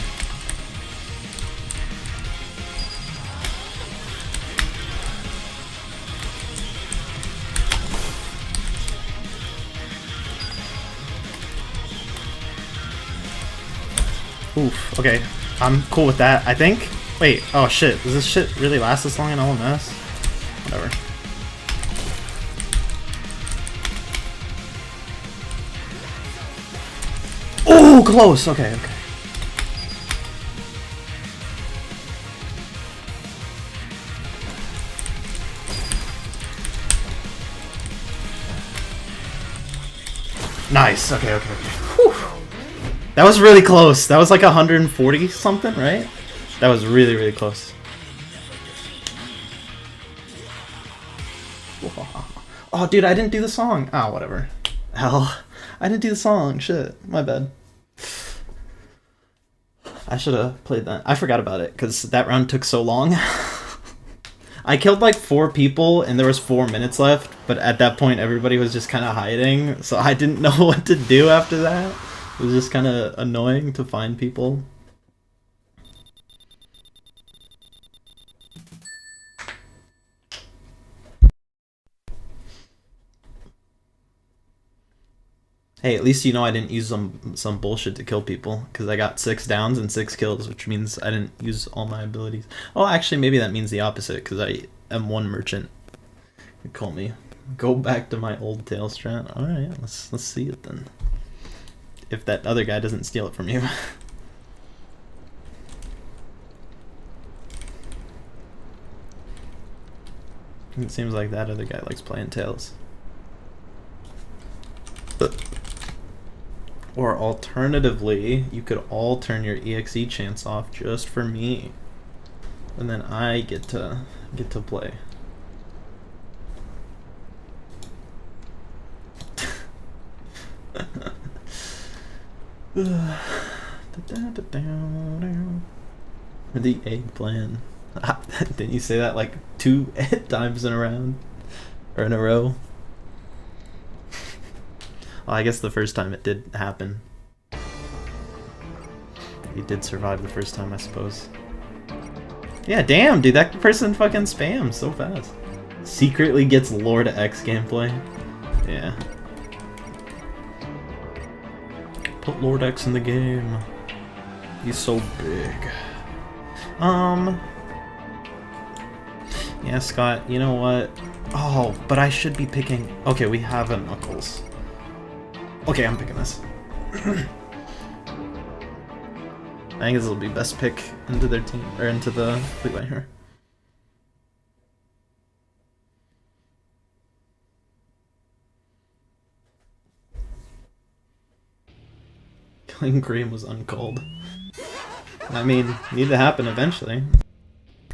Oof, okay. I'm cool with that, I think. Wait, oh shit. Does this shit really last this long in LMS? Whatever. Oh, close! Okay, okay. Nice, okay, okay, okay. Whew. That was really close. That was like 140 something, right? That was really, really close. Oh, dude, I didn't do the song. Ah, oh, whatever. Hell, I didn't do the song. Shit, my bad. I should have played that. I forgot about it because that round took so long. I killed like 4 people and there was 4 minutes left, but at that point everybody was just kind of hiding, so I didn't know what to do after that. It was just kind of annoying to find people. Hey, at least you know I didn't use some bullshit to kill people, because I got 6 downs and 6 kills, which means I didn't use all my abilities. Oh, actually, maybe that means the opposite, because I am 1 merchant. You call me. Go back to my old tail strat. All right, let's see it then. If that other guy doesn't steal it from you. It seems like that other guy likes playing tails. Or alternatively, you could all turn your EXE chance off just for me. And then I get to play. The egg plan. Didn't you say that like 2 times in a round? Or in a row? Well, I guess the first time it did happen. He did survive the first time, I suppose. Yeah, damn, dude, that person fucking spams so fast. Secretly gets Sonic.exe gameplay. Yeah. Put Sonic.exe in the game. He's so big. Yeah, Scott, you know what? Oh, but I should be picking... Okay, we have a Knuckles. Okay, I'm picking this. I think this will be best pick into their team, or into the fleet line here. Killing Graham was uncalled. I mean, need to happen eventually.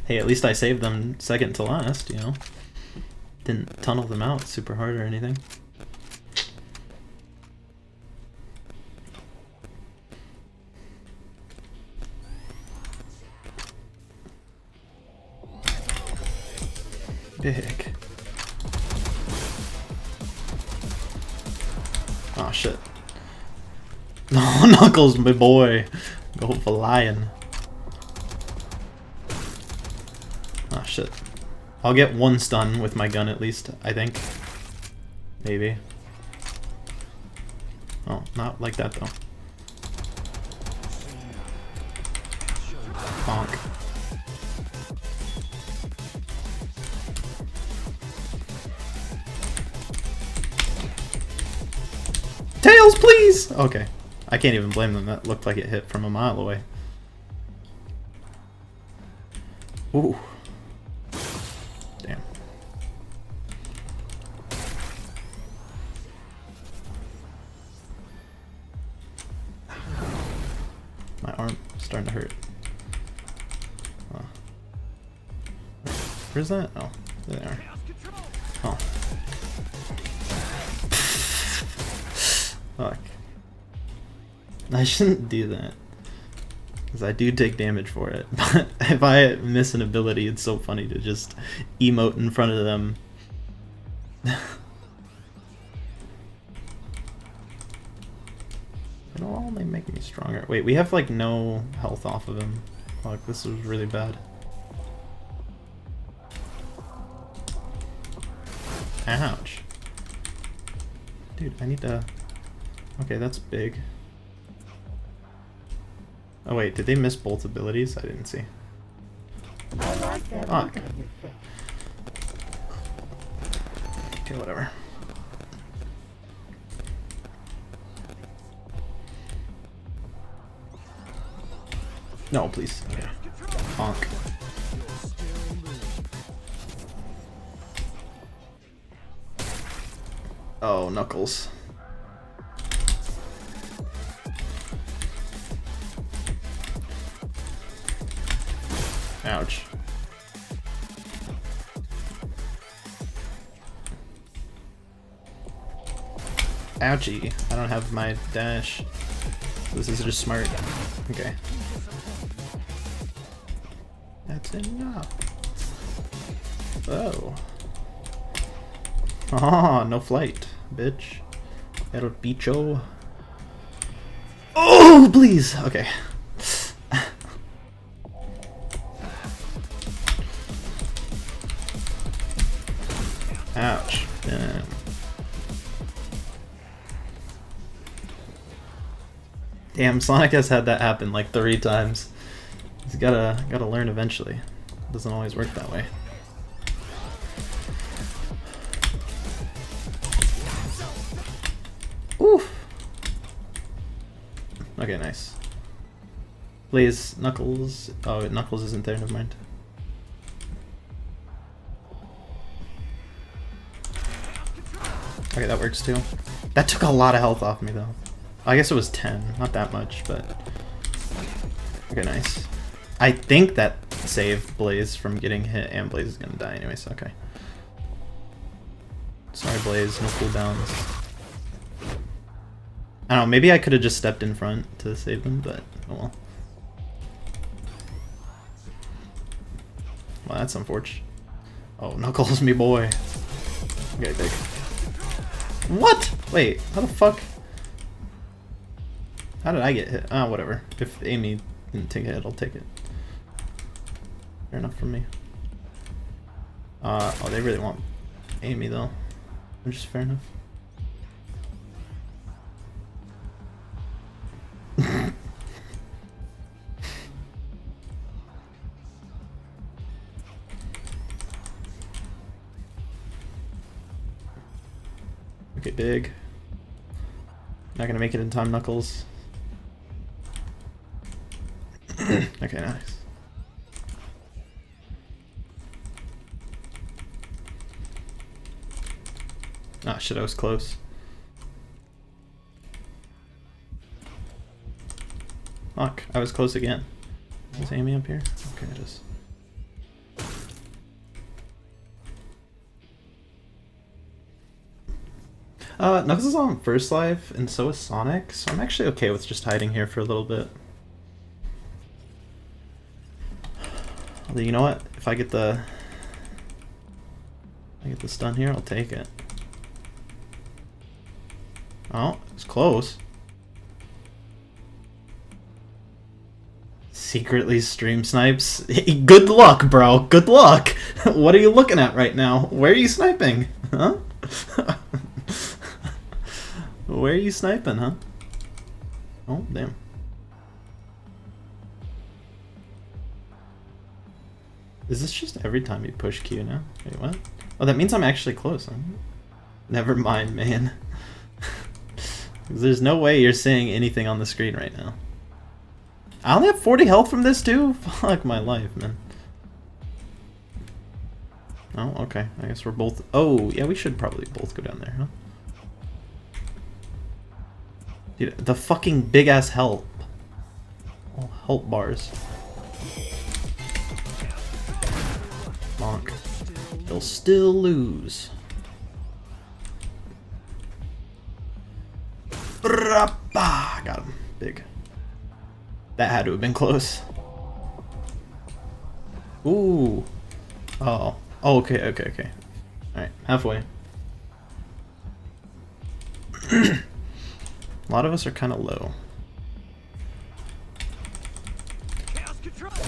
Hey, at least I saved them second to last, you know? Didn't tunnel them out super hard or anything. Big. Oh shit. No, Knuckles, my boy. Go flying. Oh shit. I'll get 1 stun with my gun at least, I think. Maybe. Oh, not like that though. Bonk. Tails, please! Okay. I can't even blame them. That looked like it hit from a mile away. Ooh. Damn. My arm is starting to hurt. Oh. Where's that? Oh, there they are. Oh. Fuck. I shouldn't do that. Because I do take damage for it. But if I miss an ability, it's so funny to just emote in front of them. It'll only make me stronger. Wait, we have like no health off of him. Fuck, this was really bad. Ouch. Dude, I need to... Okay, that's big. Oh wait, did they miss both abilities? I didn't see. Fuck. Okay, whatever. No, please. Okay. Bonk. Oh, Knuckles. Ouch. Ouchie. I don't have my dash. This is just smart. Okay. That's enough. Oh. Ah, no flight, bitch. El bicho. Oh, please. Okay. Ouch. Damn. Damn, Sonic has had that happen like 3 times. He's gotta learn eventually. It doesn't always work that way. Oof. Okay, nice. Please, Knuckles. Oh, Knuckles isn't there, never mind. Okay, that works too. That took a lot of health off me though. I guess it was 10, not that much, but... Okay, nice. I think that saved Blaze from getting hit, and Blaze is gonna die anyways, okay. Sorry Blaze, no cooldowns. I don't know, maybe I could have just stepped in front to save them, but oh well. Well, that's unfortunate. Oh, Knuckles, me boy. Okay, big. What? Wait, how the fuck? How did I get hit? Ah, whatever. If Amy didn't take a hit, I'll take it. Fair enough for me. Oh, they really want Amy though. Which is fair enough. Okay, big. Not gonna make it in time, Knuckles. Okay, nice. Ah, shit, I was close. Fuck, I was close again. Is Amy up here? Okay, it is. Knuckles is on first life, and so is Sonic, so I'm actually okay with just hiding here for a little bit. Although, you know what? If I get the stun here, I'll take it. Oh, it's close. Secretly stream snipes? Good luck, bro. Good luck. What are you looking at right now? Where are you sniping? Huh? Where are you sniping, huh? Oh, damn. Is this just every time you push Q now? Wait, what? Oh, that means I'm actually close. Huh? Never mind, man. There's no way you're seeing anything on the screen right now. I only have 40 health from this too? Fuck my life, man. Oh, okay. I guess we're both... Oh, yeah, we should probably both go down there, huh? Dude, the fucking big-ass help. Oh, help bars. Bonk. They'll still lose. Got him. Big. That had to have been close. Ooh. Oh. Oh, okay. Alright, halfway. A lot of us are kind of low.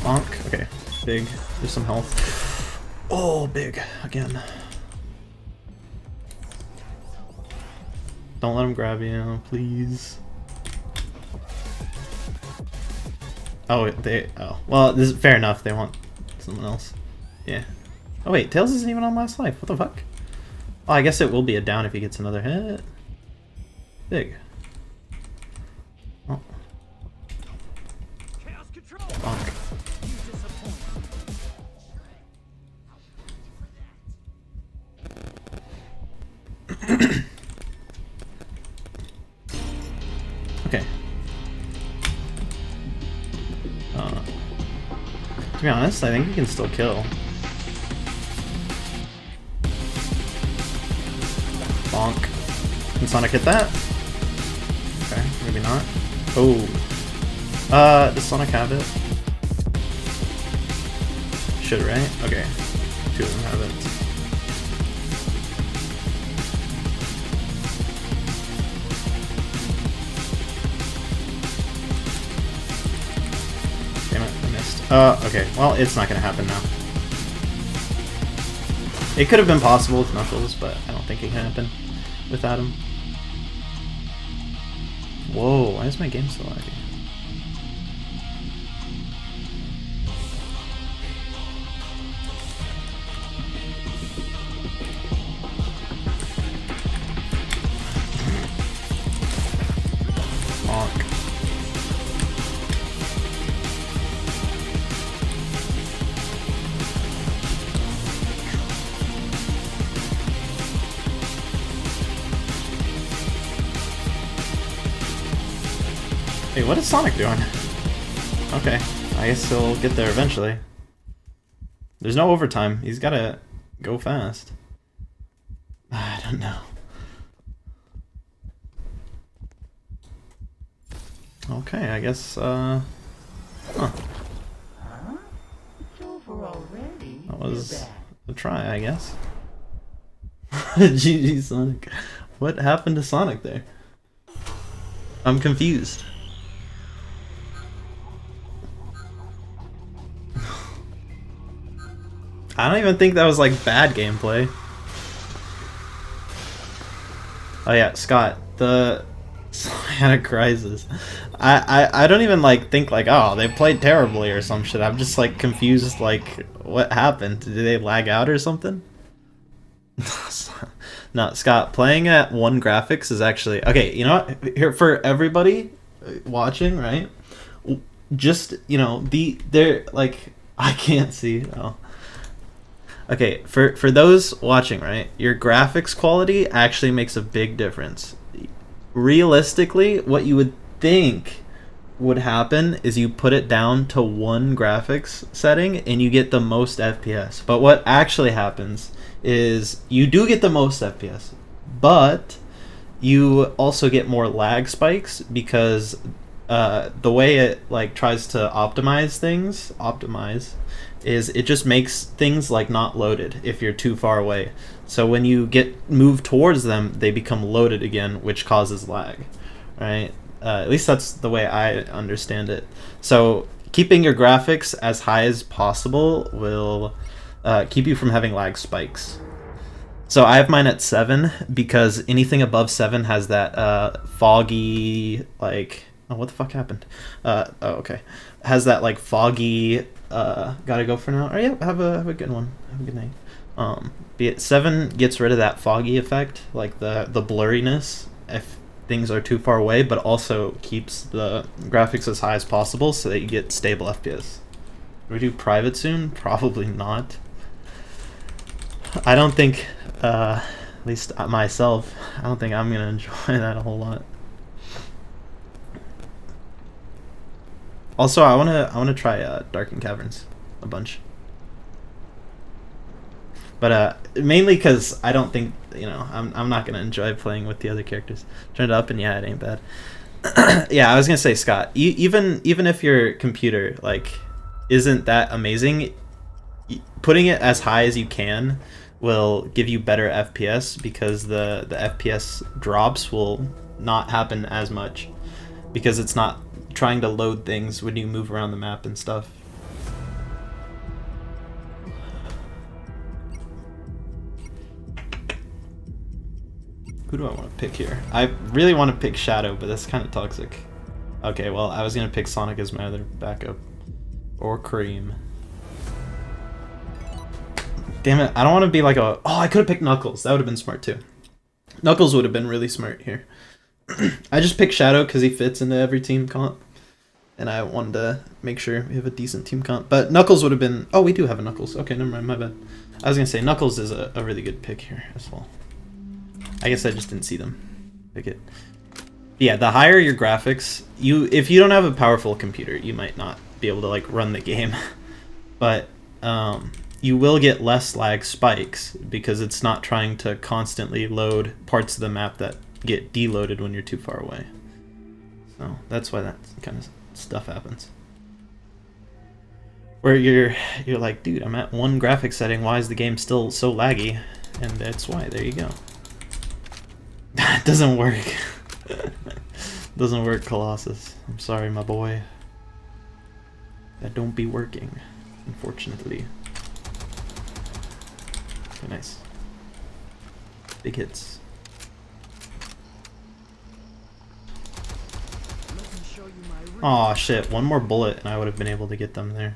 Bonk. Okay. Big. There's some health. Oh, big. Again. Don't let him grab you, please. Oh, oh. Well, this is fair enough. They want someone else. Yeah. Oh, wait. Tails isn't even on last life. What the fuck? Oh, I guess it will be a down if he gets another hit. Big. Oh. Bonk. Okay. To be honest, I think he can still kill. Bonk. Can Sonic hit that? Okay, maybe not. Oh. Does Sonic have it? Should, right? Okay. Two of them have it. Damn it, I missed. Okay. Well, it's not gonna happen now. It could have been possible with Knuckles, but I don't think it can happen without him. Whoa, why is my game so laggy? Bonk. Hey, what is Sonic doing? Okay, I guess he'll get there eventually. There's no overtime. He's gotta go fast. I don't know. Okay, I guess, Huh. It's over already. That was a try, I guess. GG Sonic. What happened to Sonic there? I'm confused. I don't even think that was like bad gameplay. Oh yeah, Scott, the Sonic Crisis. I don't even like think like, oh, they played terribly or some shit. I'm just like confused, like what happened? Did they lag out or something? No, Scott, playing at 1 graphics is actually okay. You know what? Here for everybody watching, right? Just they're like I can't see. Oh. Okay, for those watching, right? Your graphics quality actually makes a big difference. Realistically, what you would think would happen is you put it down to 1 graphics setting and you get the most FPS. But what actually happens is you do get the most FPS, but you also get more lag spikes because the way it like tries to optimize is it just makes things like not loaded if you're too far away. So when you get moved towards them, they become loaded again, which causes lag, right? At least that's the way I understand it. So keeping your graphics as high as possible will keep you from having lag spikes. So I have mine at 7 because anything above 7 has that foggy, like, oh, what the fuck happened? Oh, okay. Has that like foggy, gotta go for now. Oh yeah, have a good one. Have a good night. Be it 7 gets rid of that foggy effect, like the blurriness if things are too far away, but also keeps the graphics as high as possible so that you get stable FPS. Do we do private soon? Probably not. I don't think, at least myself, I don't think I'm gonna enjoy that a whole lot. Also, I wanna try Darkened Caverns a bunch, but mainly because I don't think I'm not gonna enjoy playing with the other characters. Turn it up and yeah, it ain't bad. Yeah, I was gonna say, Scott, even if your computer like isn't that amazing, putting it as high as you can will give you better FPS because the FPS drops will not happen as much because it's not trying to load things when you move around the map and stuff. Who do I want to pick here? I really want to pick Shadow, but that's kind of toxic. Okay, well, I was going to pick Sonic as my other backup. Or Cream. Damn it, I don't want to be like a... Oh, I could have picked Knuckles. That would have been smart too. Knuckles would have been really smart here. I just picked Shadow because he fits into every team comp. And I wanted to make sure we have a decent team comp. But Knuckles would have been... Oh, we do have a Knuckles. Okay, never mind, my bad. I was going to say, Knuckles is a really good pick here as well. I guess I just didn't see them pick it. Yeah, the higher your graphics, if you don't have a powerful computer, you might not be able to like run the game. But you will get less lag spikes because it's not trying to constantly load parts of the map that get deloaded when you're too far away. So that's why that kind of stuff happens. Where you're like, dude, I'm at 1 graphics setting, why is the game still so laggy? And that's why, there you go. It doesn't work. Doesn't work, Colossus. I'm sorry, my boy. That don't be working, unfortunately. Okay, nice. Big hits. Aw, shit. 1 more bullet and I would have been able to get them there.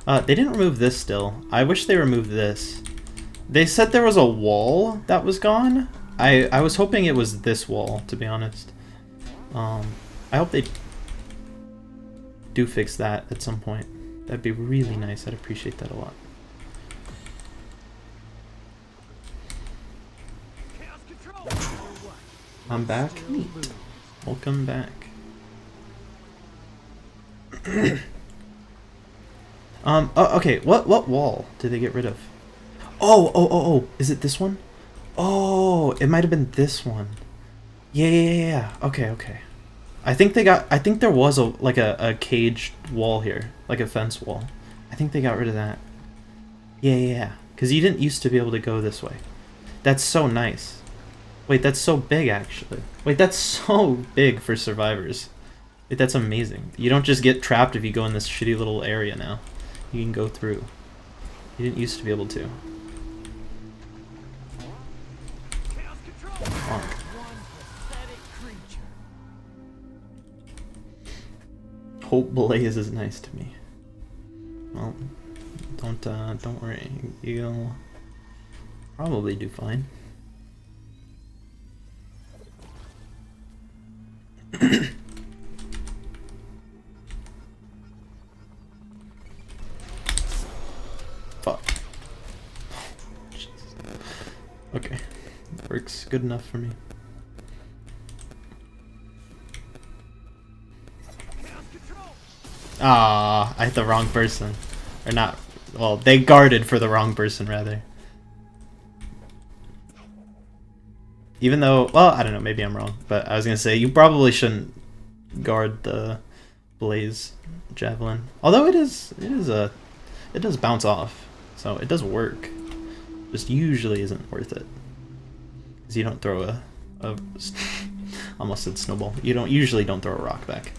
They didn't remove this still. I wish they removed this. They said there was a wall that was gone. I was hoping it was this wall, to be honest. I hope they do fix that at some point. That'd be really nice. I'd appreciate that a lot. I'm back. Neat. Welcome back. Oh, okay. What wall did they get rid of? Oh! Is it this one? Oh, it might have been this one. Yeah. Okay. I think there was a caged wall here, like a fence wall. I think they got rid of that. Yeah. Because you didn't used to be able to go this way. That's so nice. Wait, that's so big, actually. Wait, that's so big for survivors. Wait, that's amazing. You don't just get trapped if you go in this shitty little area now. You can go through. You didn't used to be able to. Bonk. Hope Blaze is nice to me. Well, don't worry. You'll probably do fine. Fuck. Jesus. Okay, that works good enough for me. Ah, I hit the wrong person. Or not, well, they guarded for the wrong person, rather. Even though, well, I don't know, maybe I'm wrong. But I was gonna say, you probably shouldn't guard the Blaze Javelin. Although it does bounce off. So it does work. Just usually isn't worth it. Because you don't throw a almost said snowball. You usually don't throw a rock back.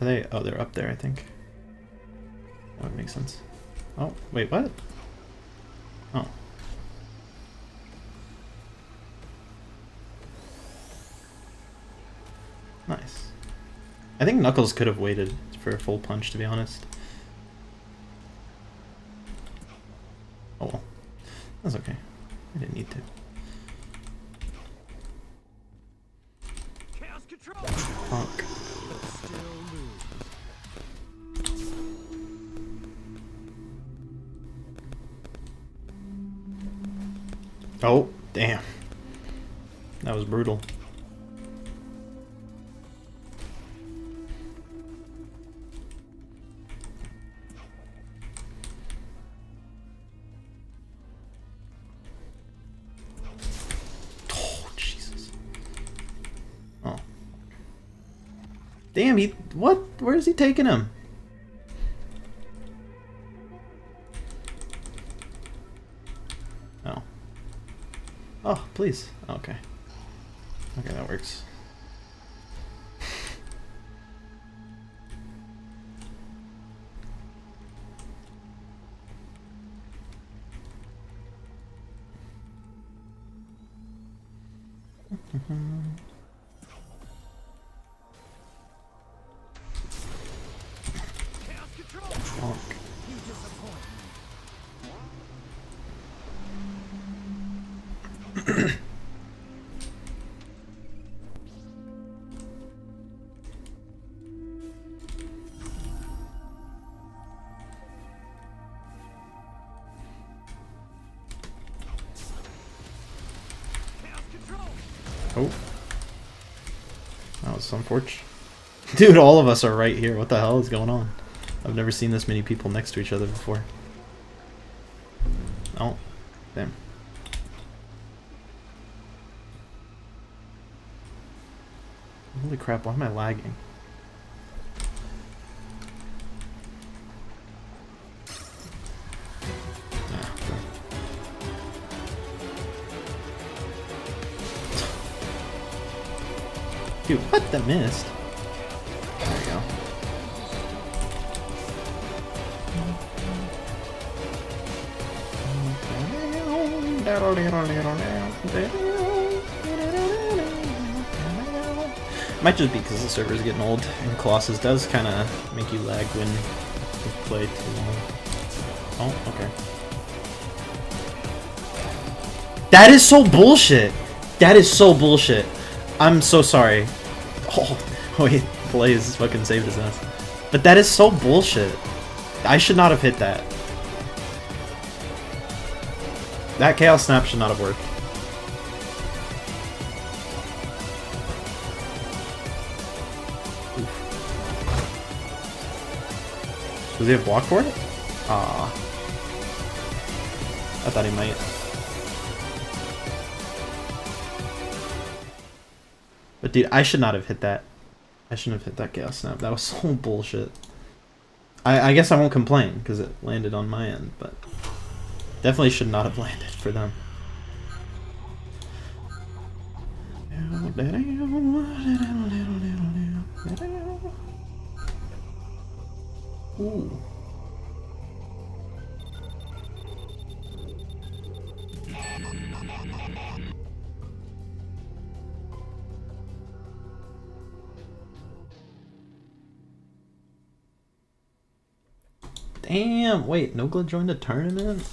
Are they? Oh, they're up there, I think. That would make sense. Oh, wait, what? Oh. Nice. I think Knuckles could have waited for a full punch, to be honest. Oh well. That's okay. I didn't need to. Fuck. Oh, damn. That was brutal. Oh, Jesus. Oh. Damn, what? Where is he taking him? Oh. Oh, please. Okay. Okay, that works. Oh. That was unfortunate. Dude, all of us are right here. What the hell is going on? I've never seen this many people next to each other before. Oh. Damn. Holy crap, why am I lagging? Dude, what? That missed. There we go. Might just be because the server's getting old, and Colossus does kind of make you lag when you play too long. Oh, okay. That is so bullshit! That is so bullshit! I'm so sorry. Oh, wait, Blaze fucking saved his ass. But that is so bullshit. I should not have hit that. That Chaos Snap should not have worked. Oof. Does he have block for it? Ah. I thought he might. But dude, I should not have hit that. I shouldn't have hit that Chaos Snap. That was so bullshit. I guess I won't complain, because it landed on my end, but definitely should not have landed for them. Ooh. Damn, wait, Nogla joined a tournament?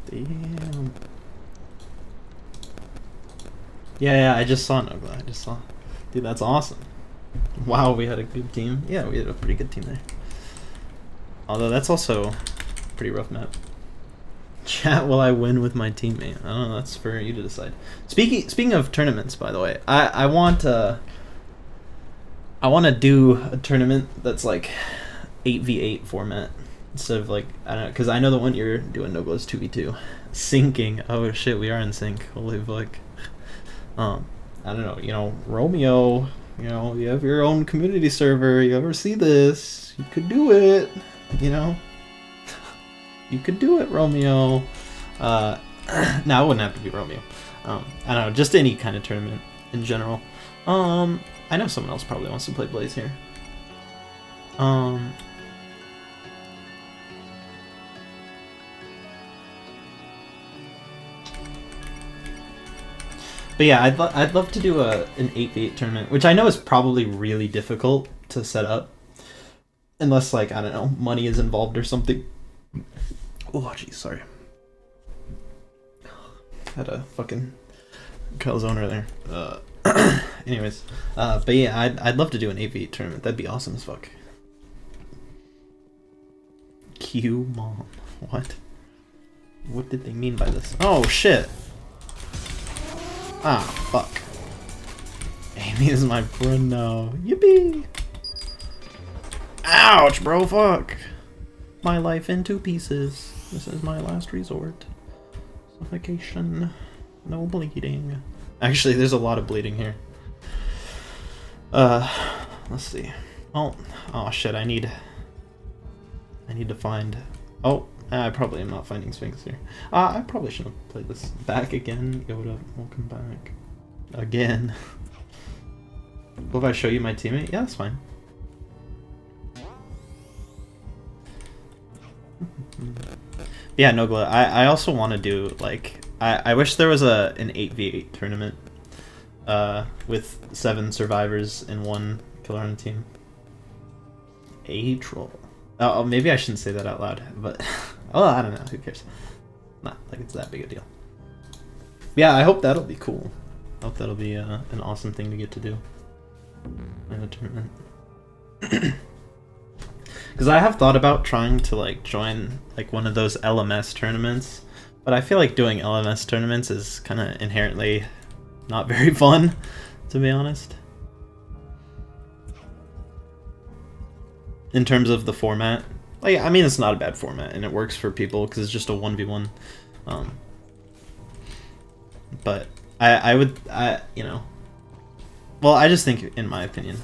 Damn. Yeah, I just saw Nogla. I just saw. Dude, that's awesome. Wow, we had a good team. Yeah, we had a pretty good team there. Although that's also a pretty rough map. Chat, will I win with my teammate? I don't know, that's for you to decide. Speaking of tournaments, by the way, I want to do a tournament that's like 8v8 format instead of like, I don't know, because I know the one you're doing, Nogla's 2v2. Syncing. Oh shit, we are in sync. Holy fuck. I don't know, you know, Romeo, you know, you have your own community server, you ever see this, you could do it, you know? You could do it, Romeo. No, it wouldn't have to be Romeo. I don't know, just any kind of tournament in general. I know someone else probably wants to play Blaze here. But yeah, I'd love to do an 8v8 tournament, which I know is probably really difficult to set up, unless like, I don't know, money is involved or something. Oh, jeez, sorry. Had a fucking calzone there. Anyways, but yeah, I'd love to do an 8v8 tournament. That'd be awesome as fuck. Q mom. What? What did they mean by this? Oh shit. Ah, fuck. Amy is my friend now. Yippee! Ouch, bro, fuck. My life in 2 pieces. This is my last resort. Suffocation. No bleeding. Actually, there's a lot of bleeding here. Let's see. Oh shit, I need to find... Oh, I probably am not finding Sphinx here. I probably should have played this back again. Yoda, welcome back. Again. What if I show you my teammate? Yeah, that's fine. Yeah, Nogla, I also want to do, like, I wish there was an 8v8 tournament with 7 survivors and 1 killer on the team. A troll. Oh, maybe I shouldn't say that out loud, but oh, I don't know, who cares? Not like it's that big a deal. Yeah, I hope that'll be cool. I hope that'll be an awesome thing to get to do in a tournament. Because I have thought about trying to like join like one of those LMS tournaments, but I feel like doing LMS tournaments is kind of inherently not very fun, to be honest. In terms of the format, like, I mean, it's not a bad format and it works for people because it's just a 1v1. But I would, you know, well, I just think, in my opinion,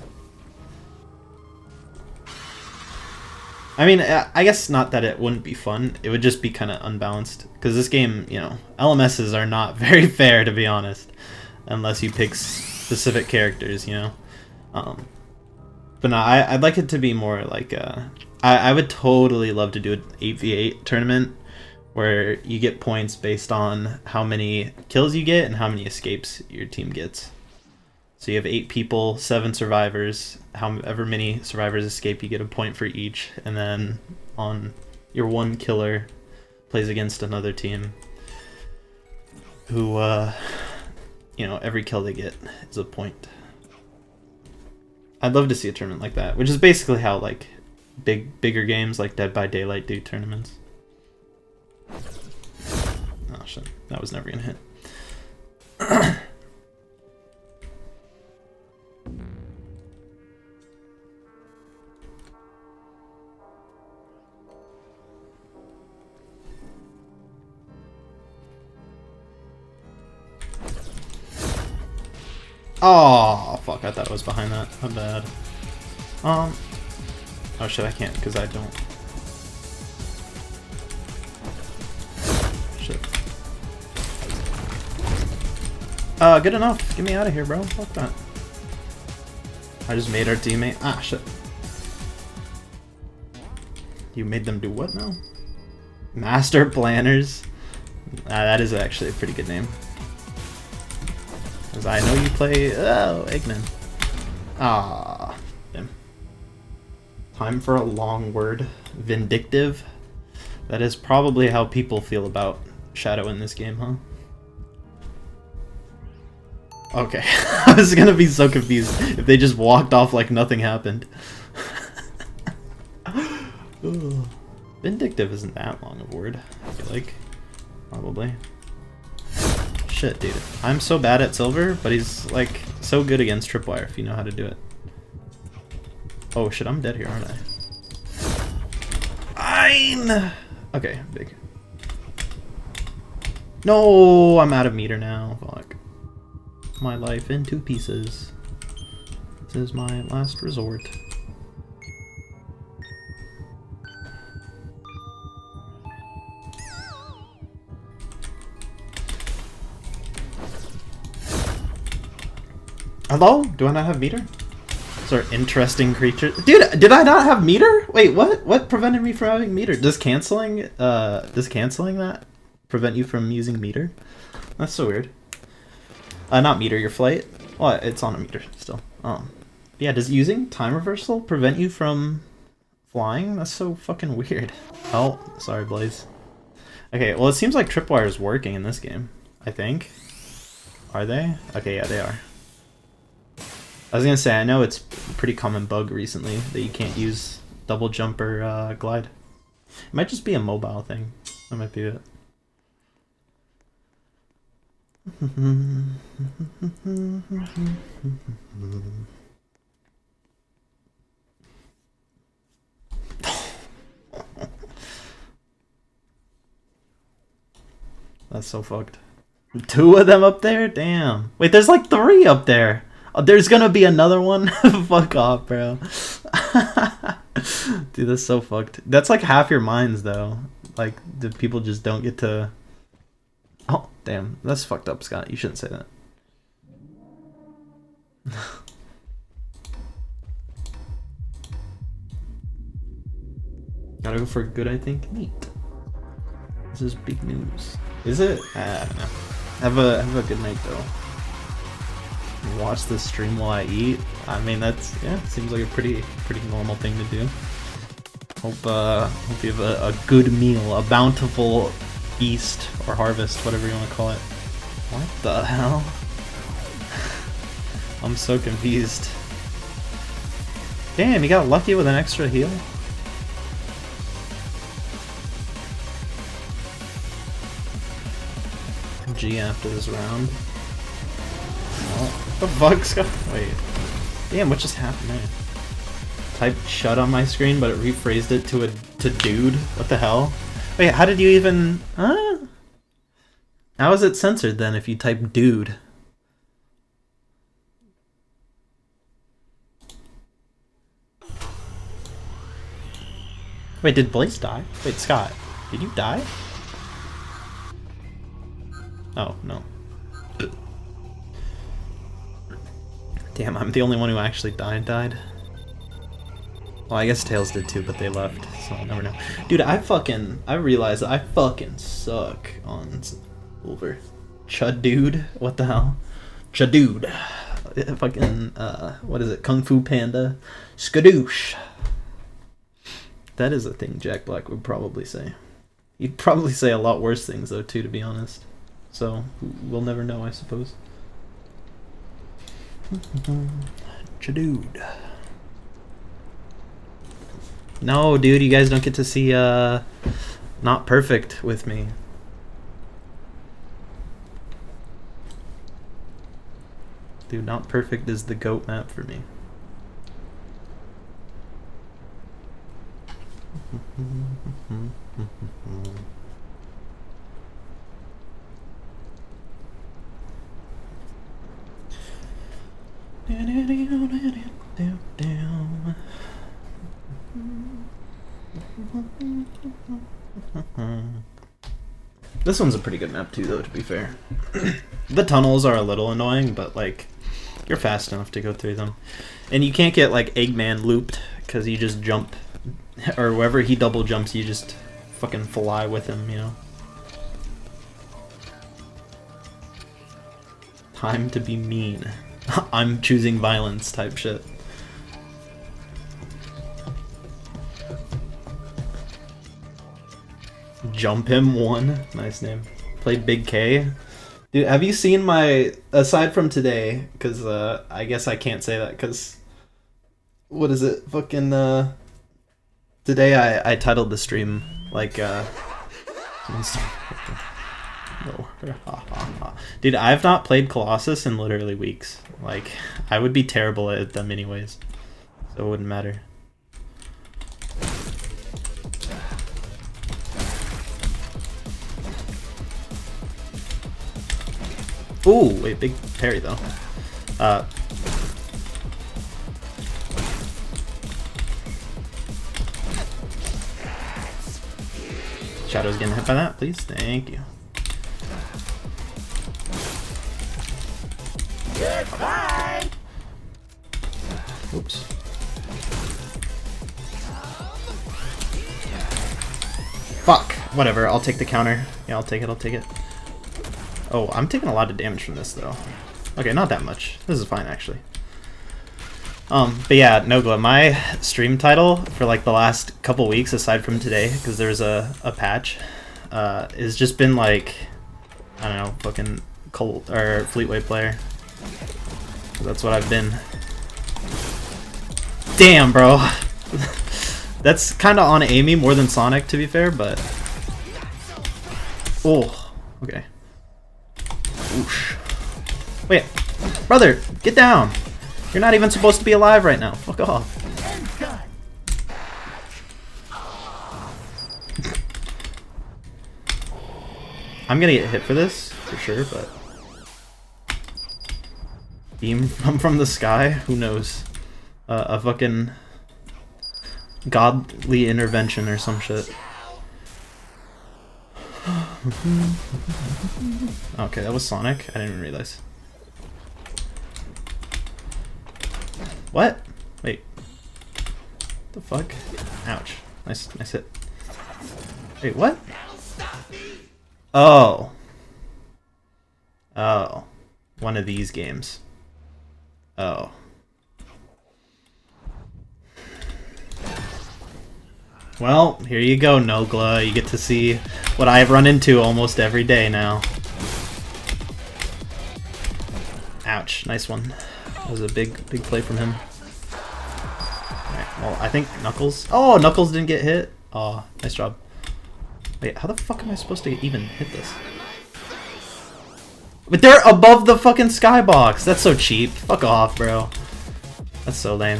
I mean, I guess not that it wouldn't be fun, it would just be kind of unbalanced, because this game, you know, LMSs are not very fair, to be honest, unless you pick specific characters, you know. But no, I'd like it to be more like, I would totally love to do an 8v8 tournament, where you get points based on how many kills you get and how many escapes your team gets. So you have 8 people, 7 survivors. However many survivors escape, you get a point for each. And then on your 1 killer plays against another team who, you know, every kill they get is a point. I'd love to see a tournament like that, which is basically how like bigger games like Dead by Daylight do tournaments. Oh shit. That was never gonna hit. Oh, fuck, I thought it was behind that. My bad. Oh shit, I can't, because I don't. Shit. Good enough. Get me out of here, bro. Fuck that. I just made our teammate. Ah, shit. You made them do what now? Master Planners? That is actually a pretty good name. Because I know you play... Oh, Eggman. Ah, damn. Time for a long word. Vindictive. That is probably how people feel about Shadow in this game, huh? Okay. I was gonna be so confused if they just walked off like nothing happened. Vindictive isn't that long of a word, I feel like. Probably. Shit, dude. I'm so bad at silver, but he's, like, so good against tripwire if you know how to do it. Oh shit, I'm dead here, aren't I? Okay, big. No, I'm out of meter now. Fuck. My life in 2 pieces. This is my last resort. Hello? Do I not have meter? Sort of interesting creature. Dude, did I not have meter? Wait, what? What prevented me from having meter? Does canceling that prevent you from using meter? That's so weird. Not meter, your flight. Well, it's on a meter still. Yeah, does using time reversal prevent you from flying? That's so fucking weird. Oh, sorry, Blaze. Okay, well, it seems like tripwire is working in this game, I think. Are they? Okay, yeah, they are. I was gonna say, I know it's a pretty common bug recently that you can't use double jump or glide. It might just be a mobile thing. That might be it. That's so fucked. 2 of them up there? Damn. Wait, there's like 3 up there. Oh, there's gonna be another one? Fuck off, bro. Dude, that's so fucked. That's like half your mines, though. Like, the people just don't get to... Oh, damn. That's fucked up, Scott. You shouldn't say that. Gotta go for good, I think. Neat. This is big news. Is it? I don't know. Have a good night, though. Watch this stream while I eat. I mean, that's, yeah, seems like a pretty normal thing to do. Hope you have a good meal, a bountiful feast or harvest, whatever you want to call it. What the hell? I'm so confused. Damn, you got lucky with an extra heal? G after this round. What the fuck, Scott? Wait. Damn, what just happened there? Typed shut on my screen, but it rephrased it to dude. What the hell? Wait, how did you even... Huh? How is it censored then if you type dude? Wait, did Blaze die? Wait, Scott, did you die? Oh, no. Damn, I'm the only one who actually died. Well, I guess Tails did too, but they left, so I'll never know. Dude, I realized that I fucking suck on Silver. Chud dude? What the hell? Chud dude. Fucking, what is it? Kung Fu Panda? Skadoosh. That is a thing Jack Black would probably say. He'd probably say a lot worse things, though, too, to be honest. So, we'll never know, I suppose. Chadude. No, dude, you guys don't get to see, Not Perfect with me. Dude, Not Perfect is the GOAT map for me. This one's a pretty good map too, though, to be fair. The tunnels are a little annoying, but like you're fast enough to go through them. And you can't get like Eggman looped because you just jump, or wherever he double jumps, you just fucking fly with him, you know? Time to be mean. I'm choosing violence type shit. Jump him 1. Nice name. Played Big K. Dude, have you seen my... Aside from today, because I guess I can't say that, because... What is it? Fucking... Today I titled the stream, like, Dude, I've not played Colossus in literally weeks. Like, I would be terrible at them anyways. So it wouldn't matter. Ooh, wait, big parry though. Shadow's getting hit by that, please. Thank you. Goodbye. Oops. Fuck. Whatever, I'll take the counter. Yeah, I'll take it, I'll take it. Oh, I'm taking a lot of damage from this, though. Okay, not that much. This is fine, actually. But yeah, Nogla, my stream title for like the last couple weeks, aside from today, because there's a patch, has just been like, I don't know, fucking Colt or Fleetway player. That's what I've been. Damn, bro. That's kind of on Amy more than Sonic, to be fair, but... Oh, okay. Oosh. Wait, brother, get down. You're not even supposed to be alive right now. Fuck off. I'm gonna get hit for this, for sure, but... Beam from the sky? Who knows? A fucking... godly intervention or some shit. Okay, that was Sonic? I didn't even realize. What? Wait. What the fuck? Ouch. Nice hit. Wait, what? Oh. Oh. One of these games. Oh. Well, here you go, Nogla. You get to see what I've run into almost every day now. Ouch. Nice one. That was a big play from him. Alright, well, I think Knuckles... Oh, Knuckles didn't get hit. Oh, nice job. Wait, how the fuck am I supposed to even hit this? But they're above the fucking skybox! That's so cheap. Fuck off, bro. That's so lame.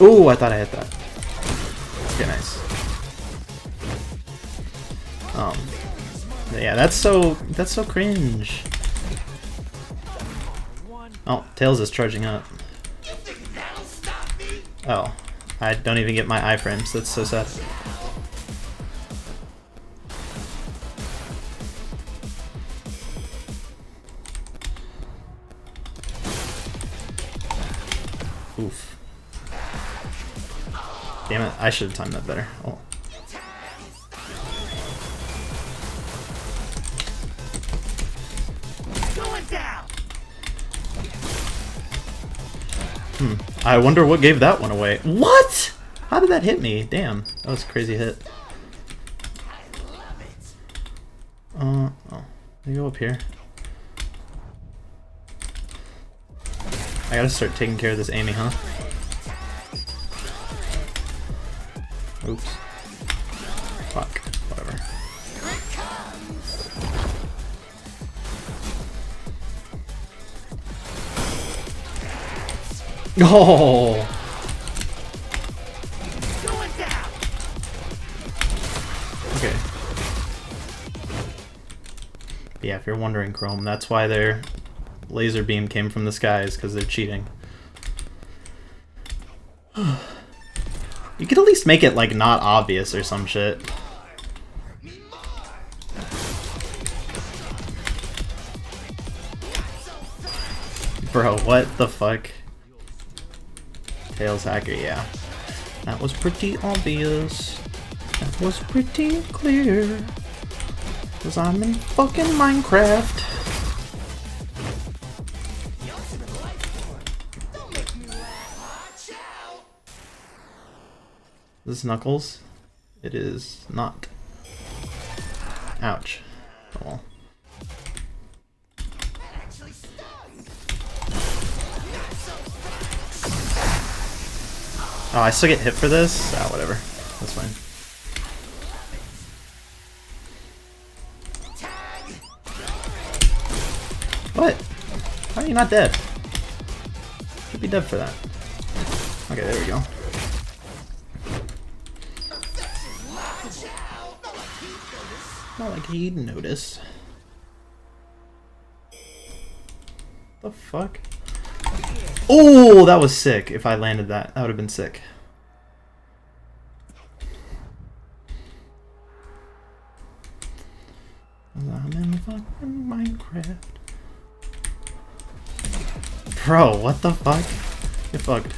Ooh, I thought I hit that. Okay, nice. Yeah, that's so cringe. Oh, Tails is charging up. Oh, I don't even get my iframes. That's so sad. Oof. Damn it, I should have timed that better. Oh. I wonder what gave that one away. What? How did that hit me? Damn, that was a crazy hit. Oh, let me go up here. I gotta start taking care of this Amy, huh? Oops. Fuck. Whatever. Oh! Going down. Okay. Yeah, if you're wondering, Chrome, that's why their laser beam came from the skies, because they're cheating. You could at least make it, like, not obvious or some shit. Bro, what the fuck? Tails hacker, yeah. That was pretty obvious. That was pretty clear. Cause I'm in fucking Minecraft. This is Knuckles. It is not. Ouch. Oh well. Oh, I still get hit for this? Ah, whatever. That's fine. What? How are you not dead? Should be dead for that. Okay, there we go. Not like he'd notice. The fuck? Oh, that was sick. If I landed that, that would have been sick. I'm in fucking Minecraft. Bro, what the fuck? You're fucked.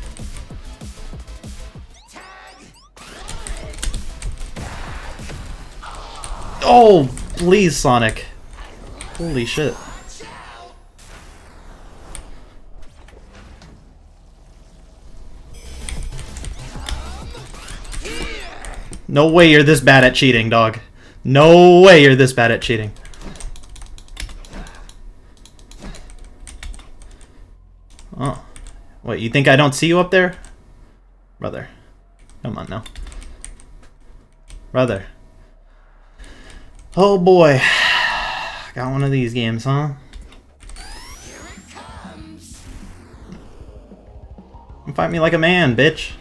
Oh, please, Sonic. Holy shit. No way you're this bad at cheating, dog. No way you're this bad at cheating. Oh. What, you think I don't see you up there? Brother. Come on now. Brother. Oh boy. Got one of these games, huh? Fight me like a man, bitch.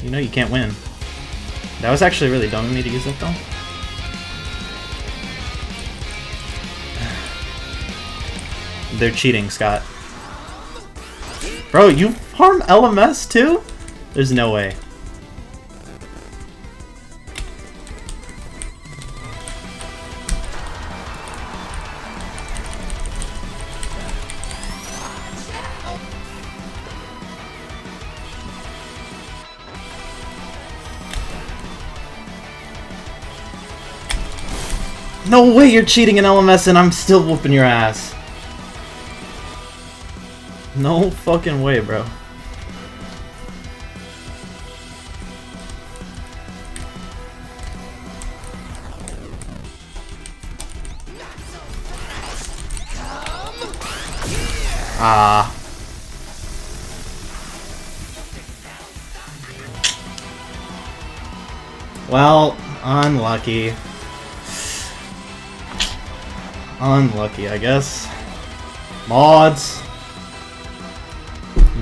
You know you can't win. That was actually really dumb of me to use that though. They're cheating, Scott. Bro, you farm LMS too? There's no way. No way you're cheating in LMS and I'm still whooping your ass. No fucking way, bro. Ah. Well, unlucky. Unlucky, I guess. Mods.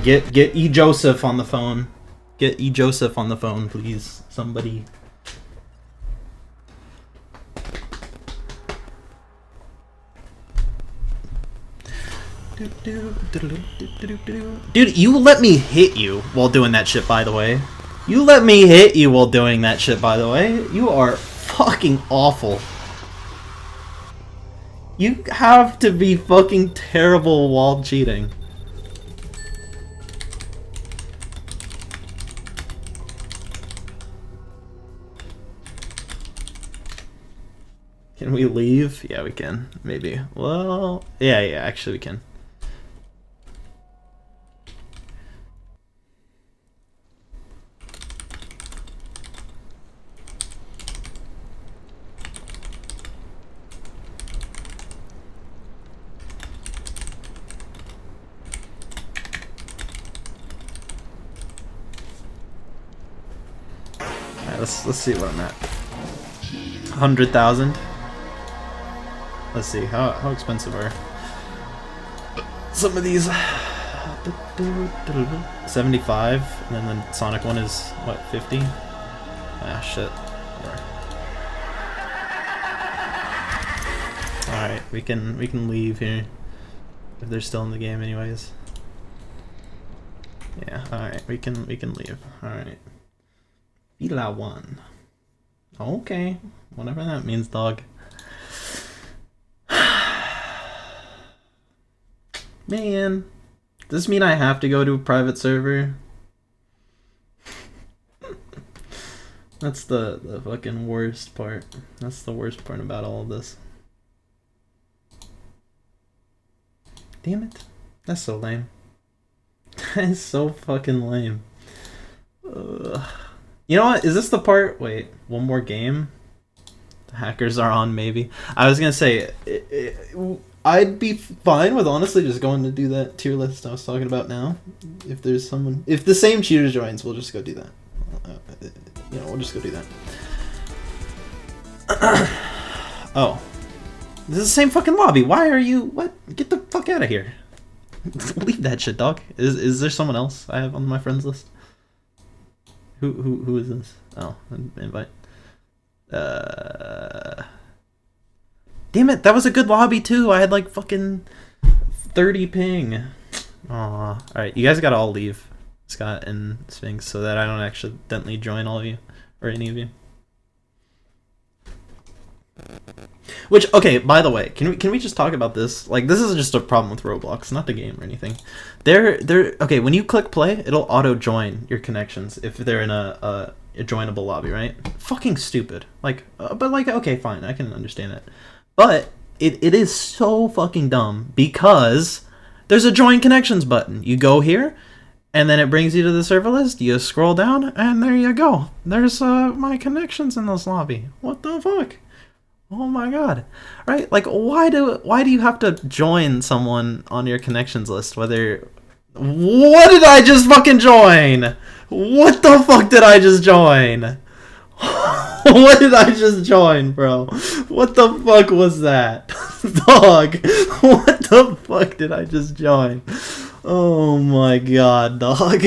Get E Joseph on the phone. Get E Joseph on the phone, please. Somebody. Dude, you let me hit you while doing that shit, by the way. You let me hit you while doing that shit, by the way. You are fucking awful. You have to be fucking terrible while cheating. Can we leave? Yeah, we can. Maybe. Well, yeah, actually we can. Let's see what I'm at. 100,000. Let's see how expensive are some of these. 75, and then the Sonic one is what, 50? Ah, shit. Alright, we can leave here. If they're still in the game anyways. Yeah, alright, we can leave. Alright. Vila 1. Okay. Whatever that means, dog. Man. Does this mean I have to go to a private server? That's the fucking worst part. That's the worst part about all of this. Damn it. That's so lame. That is so fucking lame. You know what? Is this the part? Wait, one more game? The hackers are on, maybe. I was gonna say, I'd be fine with honestly just going to do that tier list I was talking about now. If there's someone, if the same cheaters joins, we'll just go do that. You know, we'll just go do that. Oh. This is the same fucking lobby. Why are you... What? Get the fuck out of here. Leave that shit, dog. Is there someone else I have on my friends list? Who is this? Oh, invite. Damn it, that was a good lobby too. I had like fucking 30 ping. Aw. Alright, you guys gotta all leave. Scott and Sphinx, so that I don't accidentally join all of you. Or any of you. Which, okay, by the way, can we just talk about this? Like, this is just a problem with Roblox, not the game or anything. Okay, when you click play, it'll auto-join your connections if they're in a joinable lobby, right? Fucking stupid. Like, but like, okay, fine, I can understand it. But it is so fucking dumb because there's a join connections button. You go here, and then it brings you to the server list. You scroll down, and there you go. There's my connections in this lobby. What the fuck? Oh my god. Right? Like, why do you have to join someone on your connections list? Whether... What did I just fucking join? What the fuck did I just join? What did I just join, bro? What the fuck was that? Dog. What the fuck did I just join? Oh my god, dog.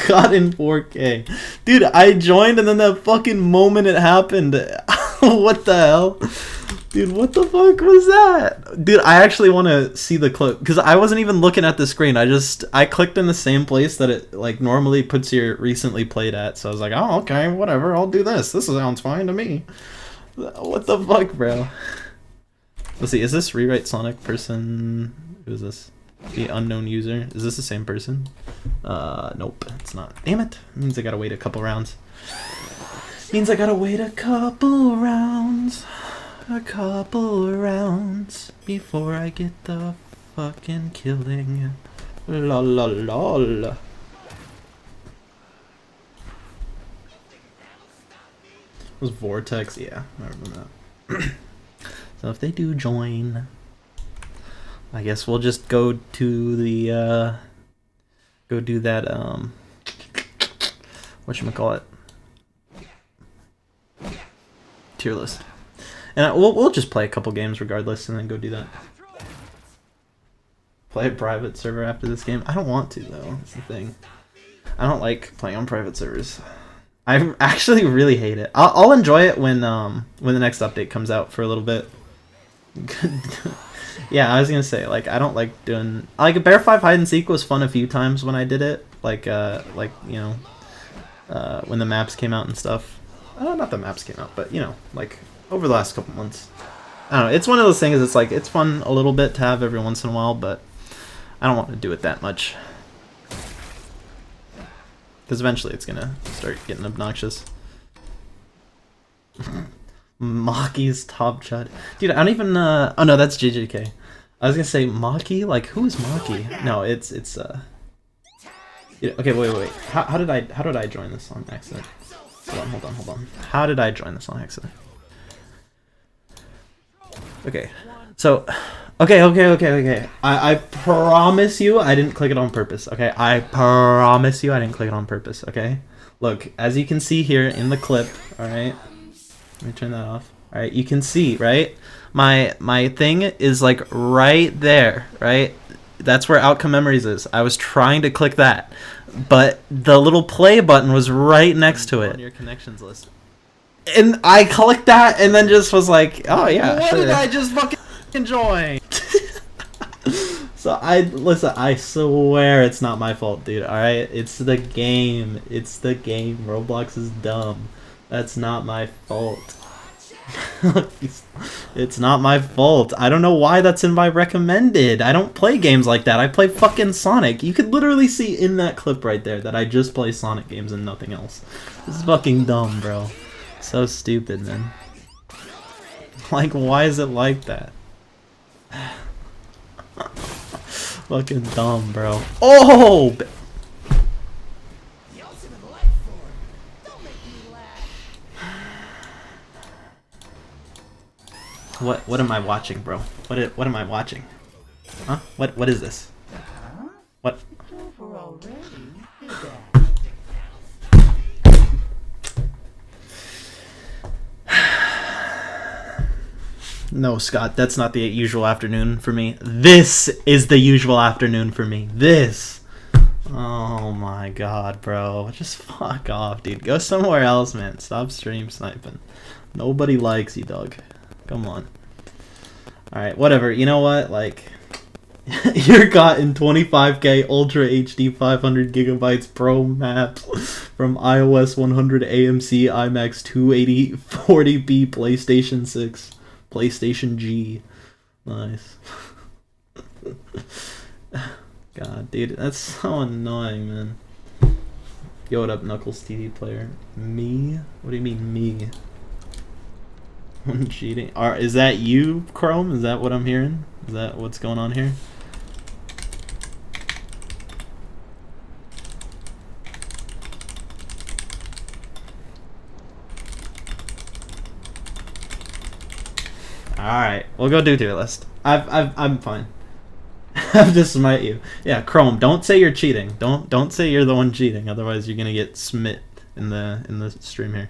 God in 4K. Dude, I joined and then the fucking moment it happened... What the hell? Dude, what the fuck was that? Dude, I actually want to see the clip because I wasn't even looking at the screen. I clicked in the same place that it like normally puts your recently played at. So I was like, oh, okay, whatever. I'll do this. This sounds fine to me. What the fuck, bro? Let's see. Is this rewrite Sonic person? Who is this? The unknown user. Is this the same person? Nope, it's not. Damn it. It means I gotta wait a couple rounds. Means I gotta wait a couple rounds. A couple rounds before I get the fucking killing. Lol lol lol. Was Vortex? Yeah, I remember that. So if they do join, I guess we'll just go to the go do that whatchamacallit? Tier list. And we'll just play a couple games regardless and then go do that. Play a private server after this game? I don't want to though, that's the thing. I don't like playing on private servers. I actually really hate it. I'll enjoy it when the next update comes out for a little bit. Yeah, I was gonna say, like, I don't like doing... Like, Bear 5 Hide and Seek was fun a few times when I did it. Like you know, when the maps came out and stuff. Not the maps came out, but, you know, like, over the last couple months. I don't know, it's one of those things, it's like, it's fun a little bit to have every once in a while, but I don't want to do it that much. Because eventually it's gonna start getting obnoxious. Maki's top chud. Dude, I don't even, oh no, that's JJK. I was gonna say Maki? Like, who is Maki? No, it's yeah, okay, wait. How did I join this on accident? Hold on. How did I join this on accident? Okay, so, okay. I promise you I didn't click it on purpose, okay? I promise you I didn't click it on purpose, okay? Look, as you can see here in the clip, alright? Let me turn that off. Alright, you can see, right? My thing is like right there, right? That's where Outcome Memories is. I was trying to click that, but the little play button was right next to it. On your connections list. And I clicked that and then just was like, oh yeah, what sure. Did I just fucking join? So listen, I swear it's not my fault, dude. Alright? It's the game. It's the game. Roblox is dumb. That's not my fault. It's not my fault. I don't know why that's in my recommended. I don't play games like that. I play fucking Sonic. You could literally see in that clip right there that I just play Sonic games and nothing else. This is fucking dumb, bro. So stupid, man. Like, why is it like that? Fucking dumb, bro. Oh! What am I watching, bro? What am I watching? Huh? What is this? What? No, Scott, that's not the usual afternoon for me. This is the usual afternoon for me. This. Oh my god, bro. Just fuck off, dude. Go somewhere else, man. Stop stream sniping. Nobody likes you, dog. Come on. Alright, whatever. You know what? Like, you're caught in 25K Ultra HD 500 gigabytes Pro maps from iOS 100 AMC IMAX 280 40p PlayStation 6. PlayStation G. Nice. God, dude, that's so annoying, man. Yo, what up, Knuckles TV player? Me? What do you mean, me? I'm cheating. Is that you, Chrome? Is that what I'm hearing? Is that what's going on here? Alright, we'll go do tier list. I'm fine. I've just smite you. Yeah, Chrome, don't say you're cheating. Don't say you're the one cheating, otherwise you're gonna get smit in the stream here.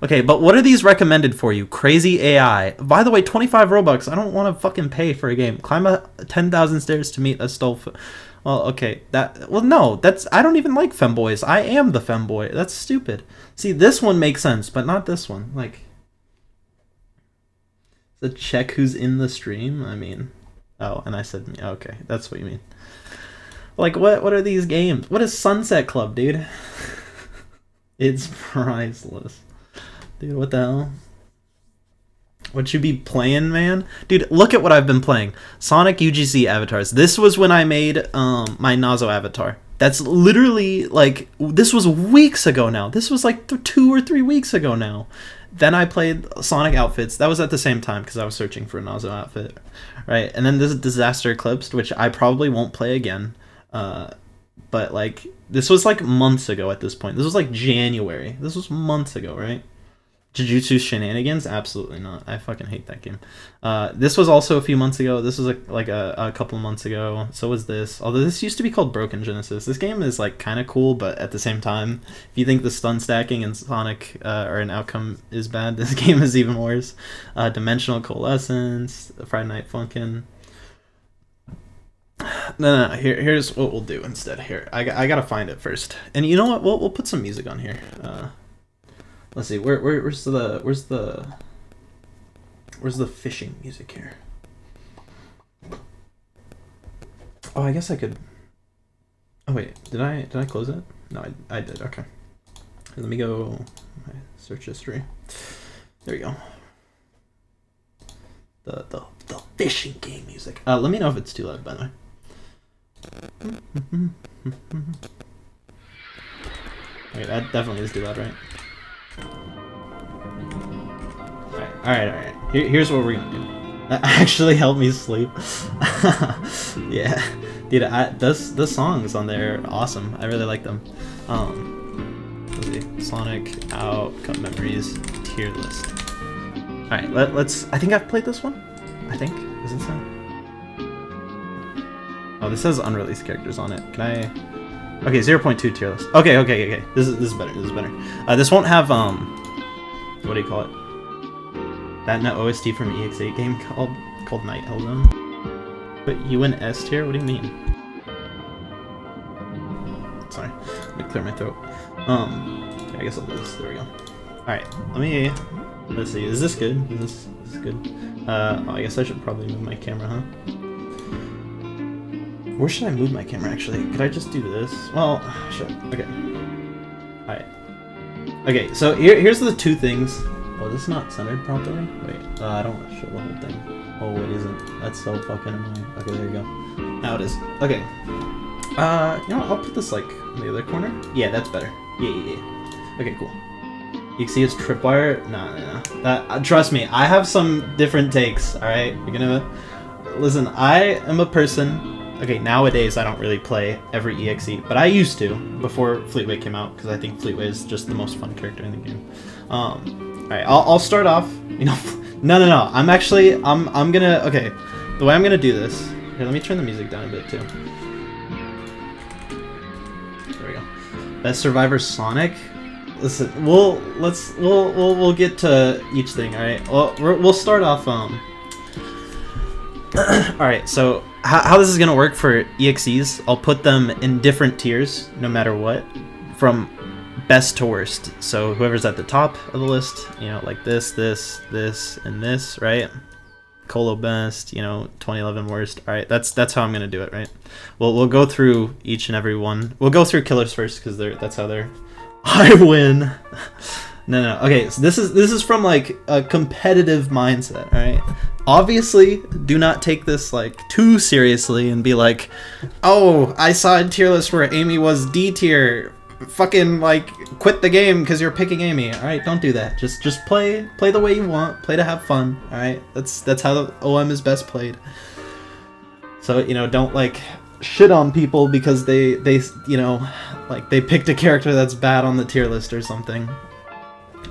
Okay, but what are these recommended for you? Crazy AI. By the way, 25 Robux. I don't want to fucking pay for a game. Climb 10,000 stairs to meet a stolf. Well, okay. No, I don't even like femboys. I am the femboy. That's stupid. See, this one makes sense, but not this one. Like, the check who's in the stream? I mean, oh, and I said, okay, that's what you mean. Like, what are these games? What is Sunset Club, dude? It's priceless. Dude, what the hell? What you be playing, man? Dude, look at what I've been playing. Sonic UGC avatars. This was when I made my Nazo avatar. That's literally, like, this was weeks ago now. This was like 2 or 3 weeks ago now. Then I played Sonic outfits. That was at the same time because I was searching for a Nazo outfit. Right? And then this is Disaster Eclipsed, which I probably won't play again. But, like, this was like months ago at this point. This was like January. This was months ago, right? Jujutsu Shenanigans? Absolutely not. I fucking hate that game. This was also a few months ago. This was like a couple months ago. So was this. Although this used to be called Broken Genesis. This game is like kind of cool, but at the same time, if you think the stun stacking in Sonic or an outcome is bad, this game is even worse. Dimensional Coalescence, Friday Night Funkin'. No. Here's what we'll do instead. Here, I gotta find it first. And you know what? We'll put some music on here. Let's see. Where's the fishing music here? Oh, I guess I could. Oh wait, did I close it? No, I did. Okay. Let me go my search history. There we go. The fishing game music. Let me know if it's too loud, by the way. Okay, that definitely is too loud, right? Alright. Here's what we're gonna do. That actually helped me sleep. Yeah. Dude, the songs on there are awesome. I really like them. Let's see. Sonic Outcome Memories tier list. Alright, let's... I think I've played this one. I think. Is this one? Oh, this has unreleased characters on it. Can I... Okay, 0.2 tier list. Okay. This is better. This won't have, what do you call it? That net OST from EX8 game called Night Hell Zone. But you in S tier? What do you mean? Let me clear my throat. I guess I'll do this. There we go. Alright, let's see. Is this good? Is this good? I guess I should probably move my camera, huh? Where should I move my camera, actually? Could I just do this? Well, shit. Okay. Alright. Okay, so here's the two things. Oh, this is not centered properly? Wait, I don't want to show the whole thing. Oh, it isn't. That's so fucking annoying. Okay, there you go. Now it is. Okay. You know what? I'll put this, like, in the other corner. Yeah, that's better. Yeah. Okay, cool. You can see it's tripwire. No. That trust me, I have some different takes. All right, you're gonna listen. I am a person. Okay, nowadays I don't really play every EXE, but I used to before Fleetway came out because I think Fleetway is just the most fun character in the game. All right, I'll start off. You know, no. I'm gonna. Okay, the way I'm gonna do this. Here, let me turn the music down a bit too. There we go. Best Survivor Sonic. Listen, we'll get to each thing. All right. Well, we'll start off. All right. So how this is gonna work for EXEs? I'll put them in different tiers, no matter what, from best to worst. So whoever's at the top of the list, you know, like this, and this, right? Colo best, you know, 2011 worst. All right, that's how I'm gonna do it, right? We'll go through each and every one. We'll go through killers first because that's how they're. I win. No. Okay, so this is from like a competitive mindset, all right? Obviously, do not take this like too seriously and be like, "Oh, I saw a tier list where Amy was D tier. Fucking like quit the game because you're picking Amy." All right, don't do that. Just play the way you want. Play to have fun. All right, that's how the OM is best played. So you know, don't like shit on people because they you know, like they picked a character that's bad on the tier list or something.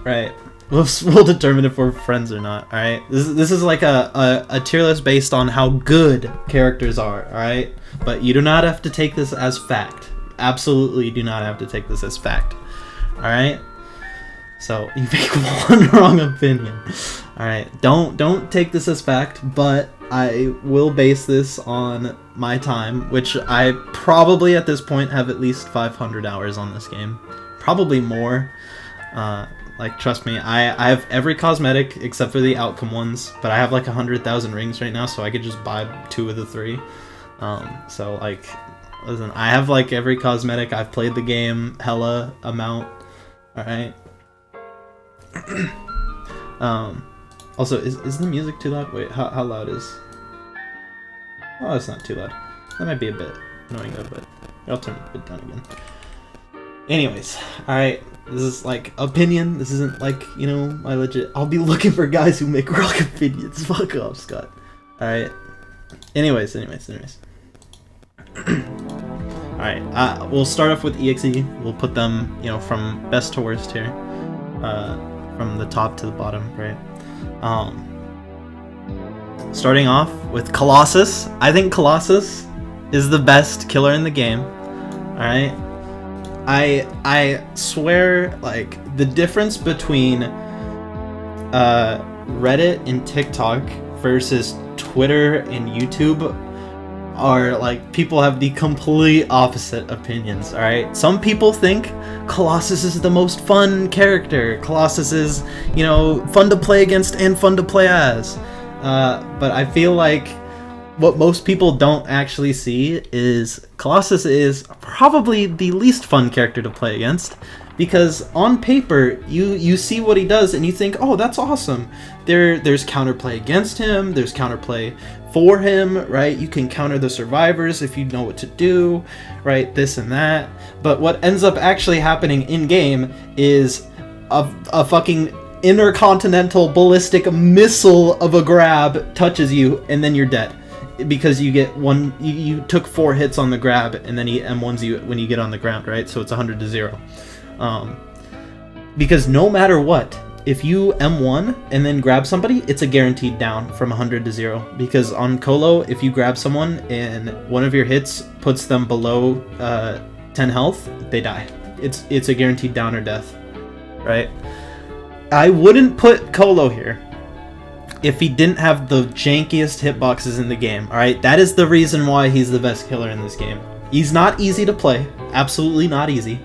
Right. We'll determine if we're friends or not. All right. This is like a tier list based on how good characters are. All right. But you do not have to take this as fact. Absolutely do not have to take this as fact. All right. So you make one wrong opinion. All right. Don't take this as fact. But I will base this on my time, which I probably at this point have at least 500 hours on this game, probably more. Like, trust me, I have every cosmetic except for the outcome ones, but I have like 100,000 rings right now, so I could just buy 2 of the 3. So like, listen, I have like every cosmetic. I've played the game hella amount. All right. Also, is the music too loud? Wait, how loud is? Oh, it's not too loud. That might be a bit annoying though, but I'll turn it a bit down again. Anyways, alright, this is like opinion. This isn't like, you know, my legit. I'll be looking for guys who make wrong opinions. Fuck off, Scott. Alright. Anyways. Alright, we'll start off with EXE. We'll put them, you know, from best to worst here. From the top to the bottom, right? Starting off with Colossus. I think Colossus is the best killer in the game. Alright? I swear, like, the difference between Reddit and TikTok versus Twitter and YouTube are like, people have the complete opposite opinions. All right, some people think Colossus is the most fun character. Colossus is, you know, fun to play against and fun to play as. But I feel like what most people don't actually see is Colossus is probably the least fun character to play against, because on paper you see what he does and you think, oh, that's awesome. There's counterplay against him, there's counterplay for him, right? You can counter the survivors if you know what to do, right? This and that. But what ends up actually happening in game is a fucking intercontinental ballistic missile of a grab touches you and then you're dead. Because you get one, you took 4 hits on the grab, and then he M1s you when you get on the ground, right? So it's 100-0. Because no matter what, if you M1 and then grab somebody, it's a guaranteed down from 100-0. Because on Colo, if you grab someone and one of your hits puts them below 10 health, they die. It's a guaranteed down or death, right? I wouldn't put Colo here if he didn't have the jankiest hitboxes in the game. Alright, that is the reason why he's the best killer in this game. He's not easy to play. Absolutely not easy.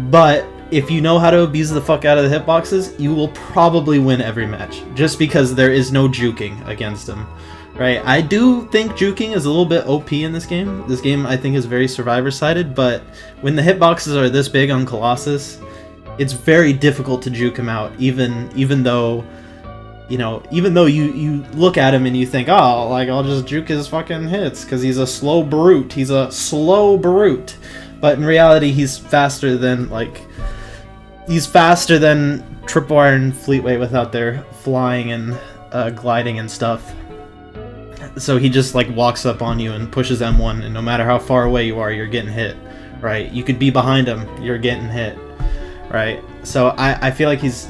But if you know how to abuse the fuck out of the hitboxes, you will probably win every match, just because there is no juking against him, right? I do think juking is a little bit OP in this game. This game, I think, is very survivor-sided, but when the hitboxes are this big on Colossus, it's very difficult to juke him out, even though, you know, you look at him and you think, oh, like, I'll just juke his fucking hits, because he's a slow brute. He's a slow brute. But in reality, he's faster than, like... He's faster than Tripwire and Fleetway without their flying and gliding and stuff. So he just like walks up on you and pushes M1, and no matter how far away you are, you're getting hit, right? You could be behind him, you're getting hit, right? So I feel like he's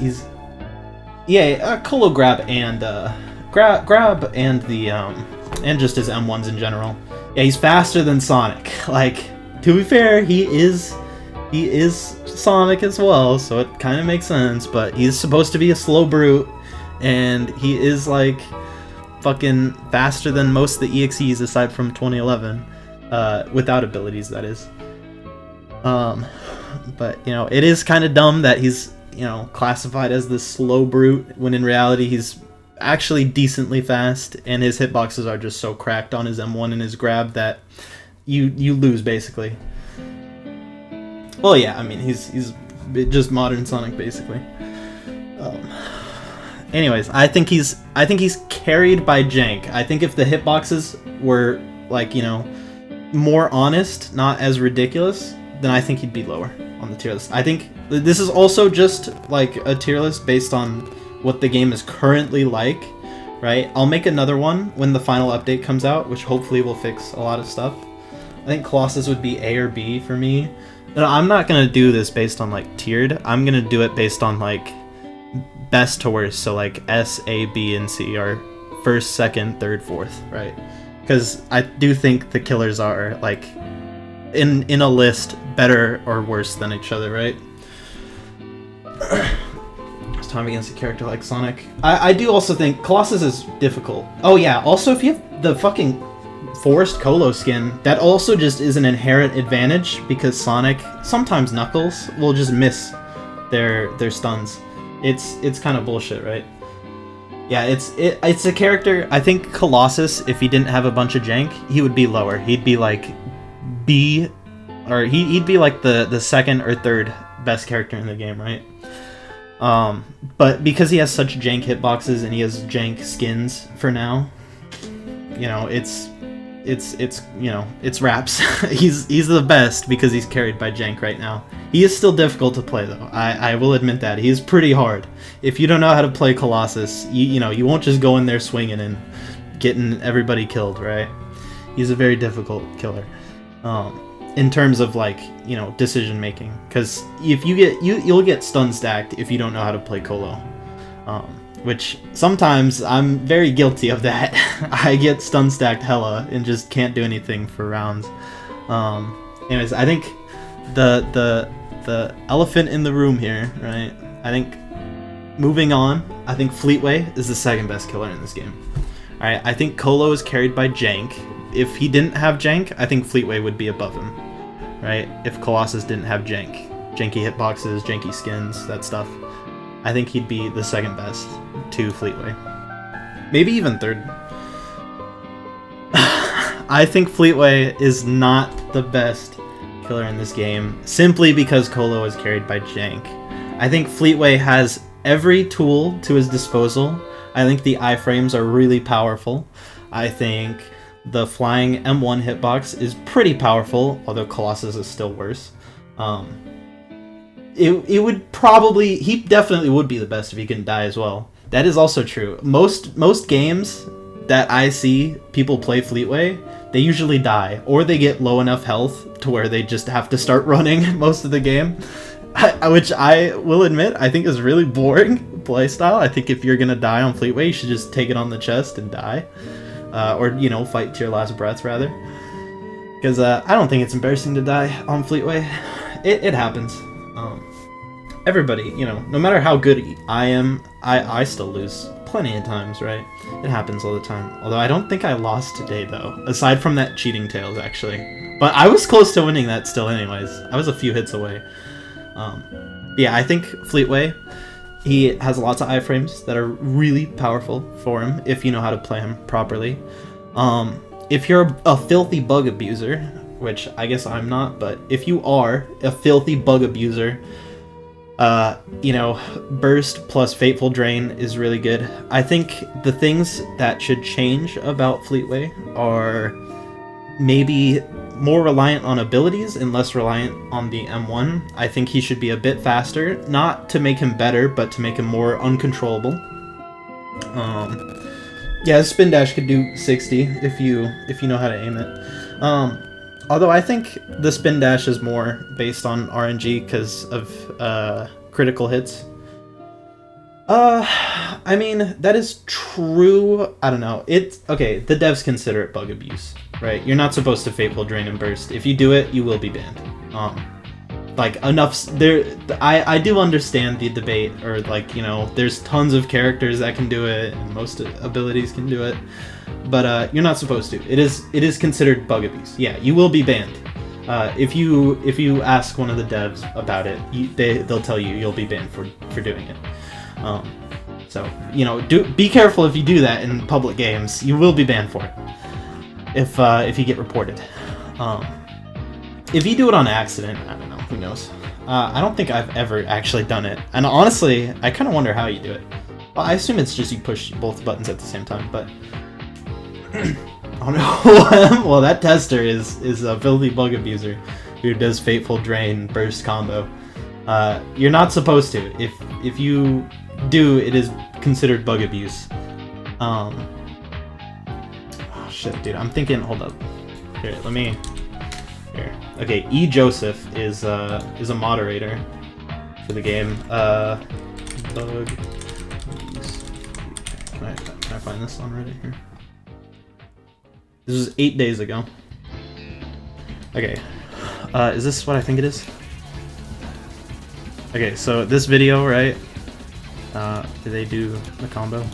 Colo grab and grab and the and just his M1s in general. Yeah, he's faster than Sonic. Like, to be fair, he is Sonic as well, so it kind of makes sense, but he's supposed to be a slow brute, and he is, like, fucking faster than most of the EXEs aside from 2011, without abilities, that is. But, you know, it is kind of dumb that he's, you know, classified as the slow brute, when in reality he's actually decently fast, and his hitboxes are just so cracked on his M1 and his grab that you lose, basically. Well, yeah, I mean, he's just modern Sonic, basically. Anyways, I think he's carried by jank. I think if the hitboxes were, like, you know, more honest, not as ridiculous, then I think he'd be lower on the tier list. I think this is also just, like, a tier list based on what the game is currently like, right? I'll make another one when the final update comes out, which hopefully will fix a lot of stuff. I think Colossus would be A or B for me. No, I'm not gonna do this based on, like, tiered. I'm gonna do it based on, like, best to worst. So, like, S, A, B, and C are first, second, third, fourth, right? Because I do think the killers are, like, in a list better or worse than each other, right? It's time against a character like Sonic. I do also think Colossus is difficult. Oh yeah, also if you have the fucking Forest Colo skin, that also just is an inherent advantage, because Sonic, sometimes Knuckles, will just miss their stuns. It's kind of bullshit, right? Yeah, it's a character. I think Colossus, if he didn't have a bunch of jank, he would be lower. He'd be like B, or he'd be like the second or third best character in the game, right? But because he has such jank hitboxes and he has jank skins for now, you know, it's you know, it's raps. he's the best because he's carried by jank right now. He is still difficult to play though. I will admit that. He is pretty hard. If you don't know how to play Colossus, you know, you won't just go in there swinging and getting everybody killed, right? He's a very difficult killer. In terms of, like, you know, decision making, because if you'll get stun stacked if you don't know how to play Colo. Which sometimes I'm very guilty of that. I get stun stacked hella and just can't do anything for rounds. Anyways, I think the elephant in the room here, right? I think moving on, I think Fleetway is the second best killer in this game. Alright, I think Colo is carried by jank. If he didn't have jank, I think Fleetway would be above him. Right? If Colossus didn't have jank. Janky hitboxes, janky skins, that stuff. I think he'd be the second best to Fleetway. Maybe even third. I think Fleetway is not the best killer in this game, simply because Colo is carried by jank. I think Fleetway has every tool to his disposal. I think the iframes are really powerful. I think the flying M1 hitbox is pretty powerful, although Colossus is still worse. It would probably... He definitely would be the best if he couldn't die as well. That is also true. Most games that I see people play Fleetway, they usually die, or they get low enough health to where they just have to start running most of the game. Which I will admit, I think is really boring playstyle. I think if you're gonna die on Fleetway, you should just take it on the chest and die. Or, you know, fight to your last breath, rather. Because I don't think it's embarrassing to die on Fleetway. It happens. Everybody, you know, no matter how good I am, I still lose plenty of times, right? It happens all the time. Although I don't think I lost today, though. Aside from that cheating Tails, actually. But I was close to winning that still anyways. I was a few hits away. Yeah, I think Fleetway, he has lots of iframes that are really powerful for him if you know how to play him properly. If you're a filthy bug abuser, which I guess I'm not, but if you are a filthy bug abuser, you know, Burst plus Fateful Drain is really good. I think the things that should change about Fleetway are maybe more reliant on abilities and less reliant on the M1. I think he should be a bit faster, not to make him better, but to make him more uncontrollable. Yeah, his spin dash could do 60 if you know how to aim it. Although I think the spin dash is more based on RNG because of critical hits. I mean, that is true. I don't know. It's okay. The devs consider it bug abuse, right? You're not supposed to Fateful Drain and Burst. If you do it, you will be banned. Like enough. I do understand the debate, or like, you know, there's tons of characters that can do it, and most abilities can do it, but you're not supposed to. It is considered bug abuse. Yeah, you will be banned. If you ask one of the devs about it, they'll tell you you'll be banned for doing it. So, you know, be careful if you do that in public games. You will be banned for it if you get reported. If you do it on accident, I don't know, who knows. I don't think I've ever actually done it, and honestly, I kind of wonder how you do it. Well, I assume it's just you push both buttons at the same time, but oh no. Well, that tester is a filthy bug abuser who does Fateful Drain Burst combo. You're not supposed to. If you do, it is considered bug abuse. Oh shit, dude. I'm thinking. Hold up. Here, let me. Here. Okay, E Joseph is a moderator for the game. Bug abuse. Can I find this on Reddit here? This was 8 days ago. Okay. Is this what I think it is? Okay, so this video, right? Do they do the combo?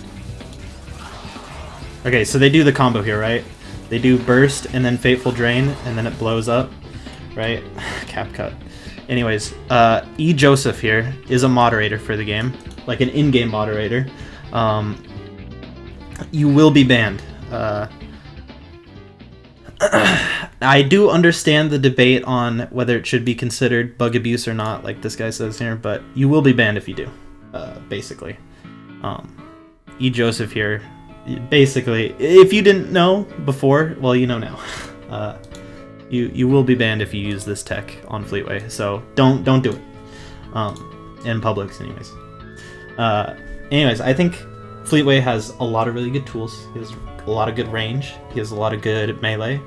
Okay, so they do the combo here, right? They do Burst and then Fateful Drain, and then it blows up, right? Cap cut. Anyways, E Joseph here is a moderator for the game, like an in-game moderator. You will be banned. I do understand the debate on whether it should be considered bug abuse or not, like this guy says here, but you will be banned if you do, basically. E Joseph here, basically, if you didn't know before, well, you know now. You will be banned if you use this tech on Fleetway, so don't do it. In Publix, anyways. Anyways, I think Fleetway has a lot of really good tools. He has a lot of good range. He has a lot of good melee.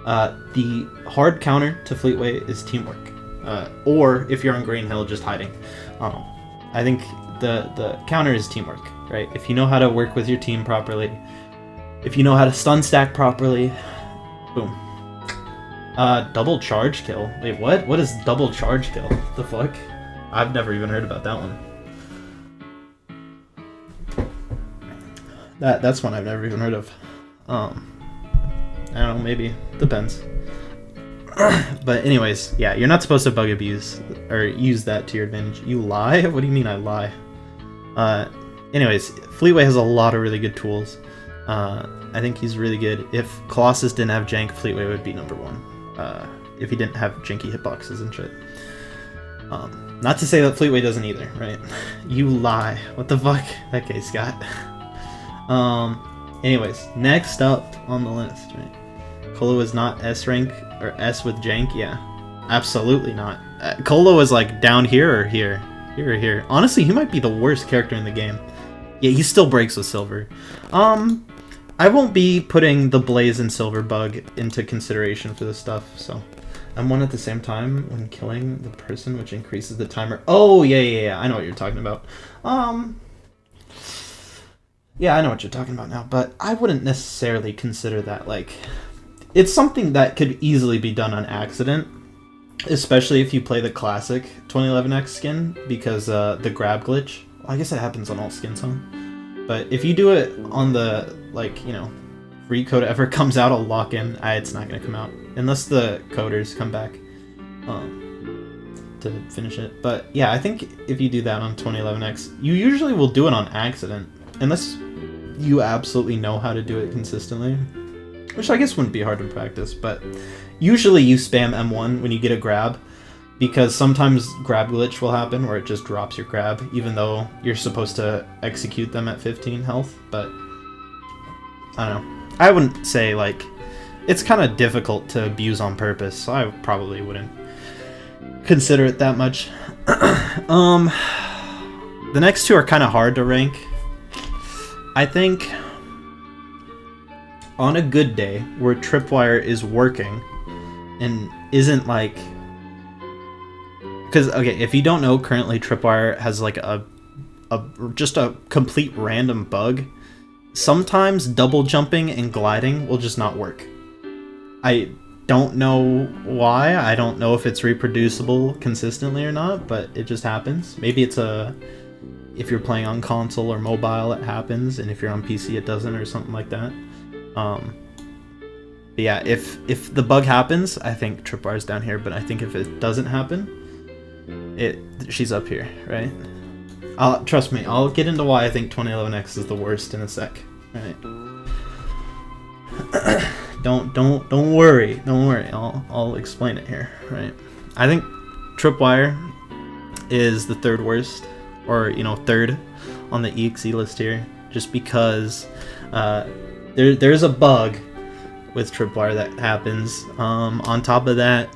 The hard counter to Fleetway is teamwork, or if you're on Green Hill, just hiding. I think the counter is teamwork, right? If you know how to work with your team properly, if you know how to stun stack properly, boom. Double charge kill. Wait, what? What is double charge kill? What the fuck? I've never even heard about that one. That's one I've never even heard of. I don't know, maybe. Depends. But anyways, yeah, you're not supposed to bug abuse or use that to your advantage. You lie? What do you mean I lie? Anyways, Fleetway has a lot of really good tools. I think he's really good. If Colossus didn't have jank, Fleetway would be number one. If he didn't have janky hitboxes and shit. Not to say that Fleetway doesn't either, right? You lie. What the fuck? Okay, Scott. Anyways, next up on the list, right? Colo is not S rank or S with jank, yeah. Absolutely not. Colo is like down here or here? Here or here. Honestly, he might be the worst character in the game. Yeah, he still breaks with silver. I won't be putting the Blaze and Silver bug into consideration for this stuff, so. M1 at the same time when killing the person, which increases the timer. Oh, yeah, I know what you're talking about. Yeah, I know what you're talking about now, but I wouldn't necessarily consider that, like... It's something that could easily be done on accident, especially if you play the classic 2011X skin, because the grab glitch, well, I guess it happens on all skins, huh? But if you do it on the, like, you know, free code ever comes out, a lock-in, it's not going to come out, unless the coders come back. to finish it. But yeah, I think if you do that on 2011X, you usually will do it on accident, unless you absolutely know how to do it consistently, which I guess wouldn't be hard to practice. But usually you spam M1 when you get a grab, because sometimes grab glitch will happen where it just drops your grab, even though you're supposed to execute them at 15 health. But I don't know. I wouldn't say, like, it's kind of difficult to abuse on purpose, so I probably wouldn't consider it that much. The next two are kind of hard to rank. I think on a good day where Tripwire is working and isn't like, because okay, if you don't know, currently Tripwire has like just a complete random bug. Sometimes double jumping and gliding will just not work. I don't know why. I don't know if it's reproducible consistently or not, but it just happens. Maybe it's if you're playing on console or mobile, it happens, and if you're on PC, it doesn't, or something like that. But yeah, if the bug happens, I think Tripwire's down here. But I think if it doesn't happen, she's up here, right? Trust me, I'll get into why I think 2011X is the worst in a sec. Right? Don't worry. I'll explain it here. Right? I think Tripwire is the third worst, or third on the EXE list here, just because there's a bug with Tripwire that happens. On top of that,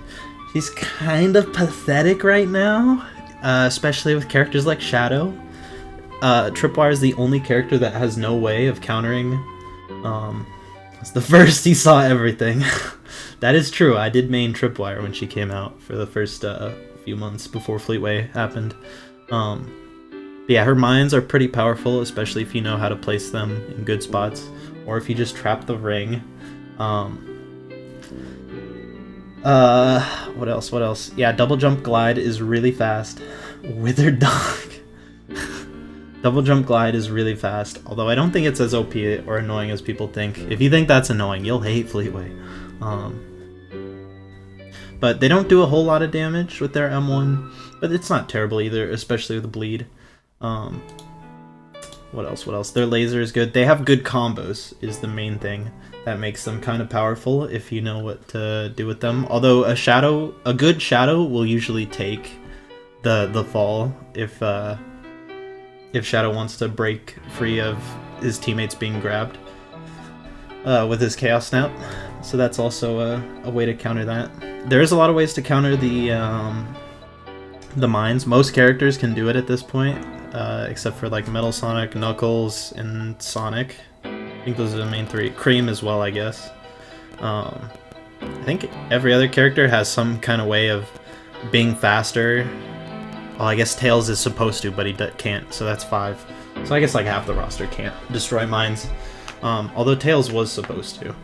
she's kind of pathetic right now, especially with characters like Shadow. Tripwire is the only character that has no way of countering. It's the first he saw everything. That is true. I did main Tripwire when she came out for the first few months before Fleetway happened. But yeah, her mines are pretty powerful, especially if you know how to place them in good spots, or if you just trap the ring. What else? Yeah, double jump glide is really fast. Withered Dog. Double jump glide is really fast, although I don't think it's as OP or annoying as people think. If you think that's annoying, you'll hate Fleetway. But they don't do a whole lot of damage with their M1, but it's not terrible either, especially with the bleed. What else? Their laser is good. They have good combos is the main thing that makes them kind of powerful if you know what to do with them. Although a good shadow will usually take the fall if Shadow wants to break free of his teammates being grabbed with his Chaos Snap. So that's also a way to counter that. There's a lot of ways to counter the mines. Most characters can do it at this point, except for like Metal Sonic, Knuckles, and Sonic. I think those are the main three. Cream as well, I guess. I think every other character has some kind of way of being faster. Well, I guess Tails is supposed to, but he can't, so that's 5. So I guess like half the roster can't destroy mines. Although Tails was supposed to.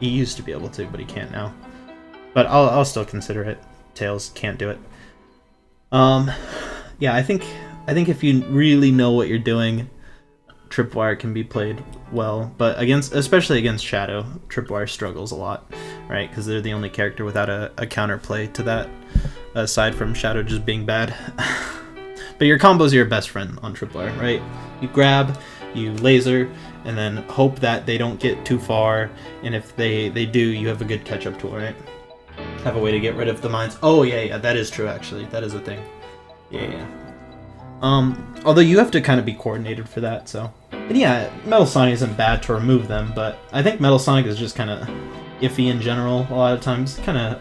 He used to be able to, but he can't now. But I'll still consider it. Tails can't do it. Yeah, I think if you really know what you're doing, Tripwire can be played well. But especially against Shadow, Tripwire struggles a lot, right? Because they're the only character without a counterplay to that, aside from Shadow just being bad. But your combos are your best friend on Tripwire, right? You grab, you laser, and then hope that they don't get too far, and if they do, you have a good catch-up tool, right? Have a way to get rid of the mines. Oh, yeah, that is true, actually. That is a thing. Yeah. Although you have to kind of be coordinated for that, so... And yeah, Metal Sonic isn't bad to remove them, but I think Metal Sonic is just kind of iffy in general a lot of times. Kind of,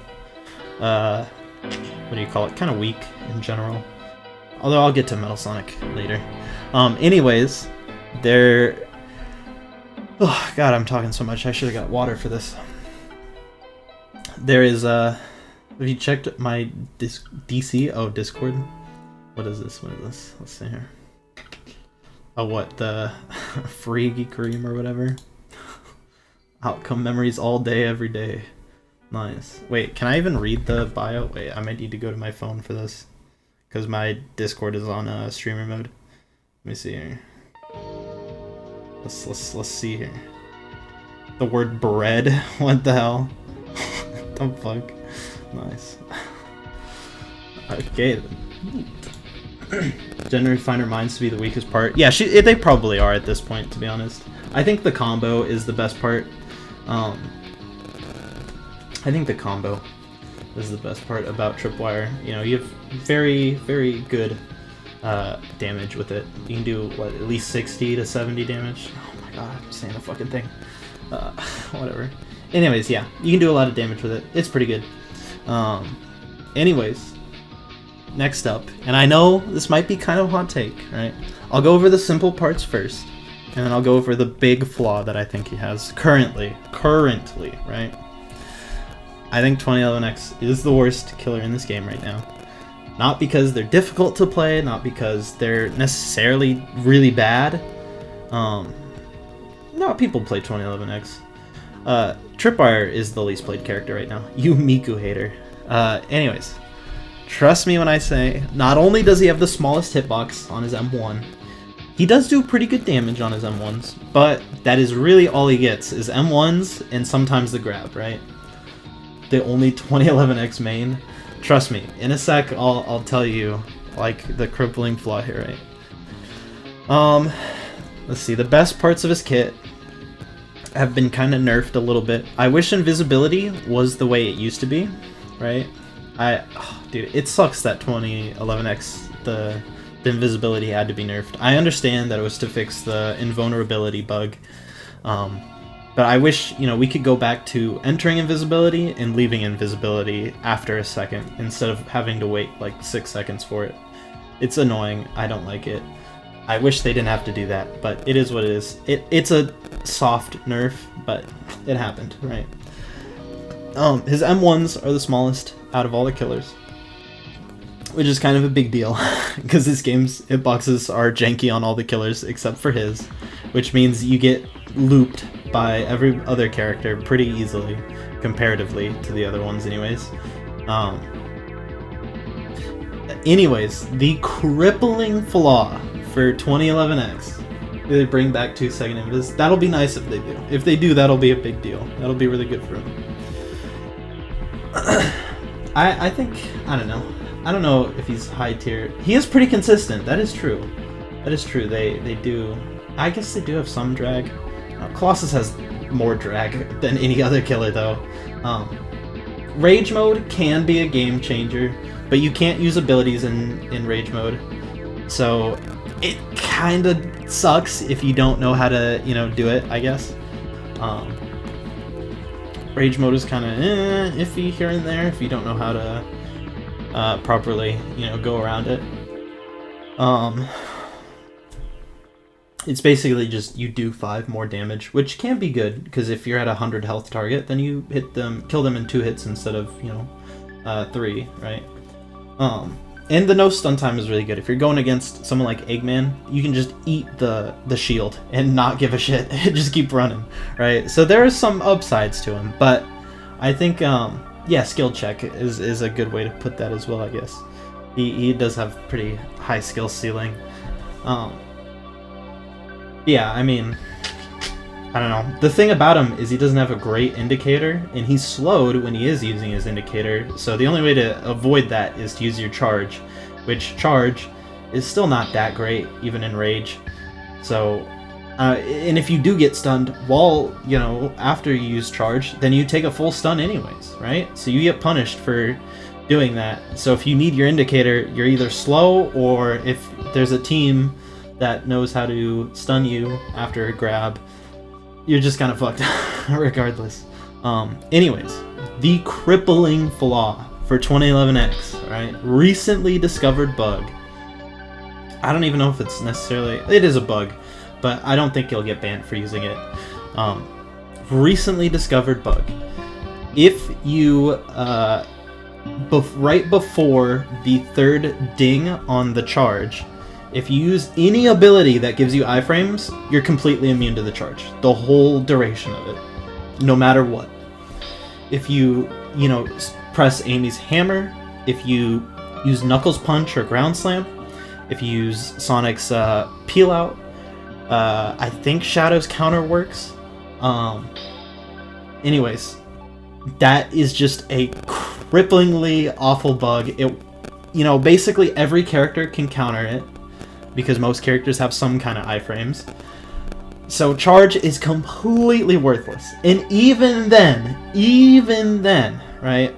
what do you call it? Kind of weak in general. Although I'll get to Metal Sonic later. Anyways, they're... Oh, God, I'm talking so much. I should have got water for this. There is, have you checked my DC? Oh, Discord? What is this? Let's see here. Oh, what? The free Geekereem or whatever? Outcome memories all day, every day. Nice. Wait, can I even read the bio? Wait, I might need to go to my phone for this. Because my Discord is on streamer mode. Let me see here. Let's see here. The word bread? What the hell? What the fuck? Nice. Okay. Gender Refiner Minds to be the weakest part. Yeah, they probably are at this point, to be honest. I think the combo is the best part. I think the combo is the best part about Tripwire. You know, you have very, very good damage with it. You can do, what, at least 60 to 70 damage? Oh my god, I'm saying a fucking thing. Whatever. Anyways, yeah, you can do a lot of damage with it. It's pretty good. Anyways, next up, and I know this might be kind of a hot take, right? I'll go over the simple parts first, and then I'll go over the big flaw that I think he has currently, right? I think 2011X is the worst killer in this game right now. Not because they're difficult to play, not because they're necessarily really bad. No, people play 2011X. Tripwire is the least played character right now. You Miku hater. Anyways, trust me when I say, not only does he have the smallest hitbox on his M1, he does do pretty good damage on his M1s, but that is really all he gets, is M1s and sometimes the grab, right? The only 2011X main. Trust me, in a sec I'll tell you, like, the crippling flaw here, right? Let's see, the best parts of his kit have been kind of nerfed a little bit. I wish invisibility was the way it used to be, right? Dude, it sucks that 2011X, the invisibility had to be nerfed. I understand that it was to fix the invulnerability bug, but I wish, you know, we could go back to entering invisibility and leaving invisibility after a second instead of having to wait like 6 seconds for it. It's annoying. I don't like it. I wish they didn't have to do that, but it is what it is. It's a soft nerf, but it happened, right? His M1s are the smallest out of all the killers, which is kind of a big deal because this game's hitboxes are janky on all the killers except for his, which means you get looped by every other character pretty easily comparatively to the other ones anyways. Anyways, the crippling flaw for 2011X, they bring back 2-second invis. That'll be nice if they do. If they do, that'll be a big deal. That'll be really good for him. I think, I don't know. I don't know if he's high tier. He is pretty consistent. That is true. That is true. They do. I guess they do have some drag. Colossus has more drag than any other killer, though. Rage mode can be a game changer, but you can't use abilities in rage mode. So it kind of sucks if you don't know how to, you know, do it, I guess. Rage mode is kind of iffy here and there if you don't know how to properly, you know, go around it. It's basically just you do 5 more damage, which can be good because if you're at a 100 health target, then you hit them, kill them in 2 hits instead of, you know, 3, right? And the no stun time is really good. If you're going against someone like Eggman, you can just eat the shield and not give a shit. Just keep running, right? So there are some upsides to him, but I think, yeah, skill check is a good way to put that as well, I guess. He does have pretty high skill ceiling. Yeah, I mean, I don't know. The thing about him is he doesn't have a great indicator, and he's slowed when he is using his indicator, so the only way to avoid that is to use your charge, which charge is still not that great, even in rage. So, and if you do get stunned while, you know, after you use charge, then you take a full stun anyways, right? So you get punished for doing that. So if you need your indicator, you're either slow, or if there's a team that knows how to stun you after a grab, you're just kind of fucked regardless. Anyways, the crippling flaw for 2011X, right? Recently discovered bug. I don't even know if it's necessarily, it is a bug, but I don't think you'll get banned for using it. Recently discovered bug. If you, right before the 3rd ding on the charge, if you use any ability that gives you iframes, you're completely immune to the charge. The whole duration of it. No matter what. If you know, press Amy's hammer, if you use Knuckles Punch or Ground Slam, if you use Sonic's Peel Out, I think Shadow's Counter works. Anyways, that is just a cripplingly awful bug. you know, basically every character can counter it, because most characters have some kind of iframes. So charge is completely worthless. And even then, right?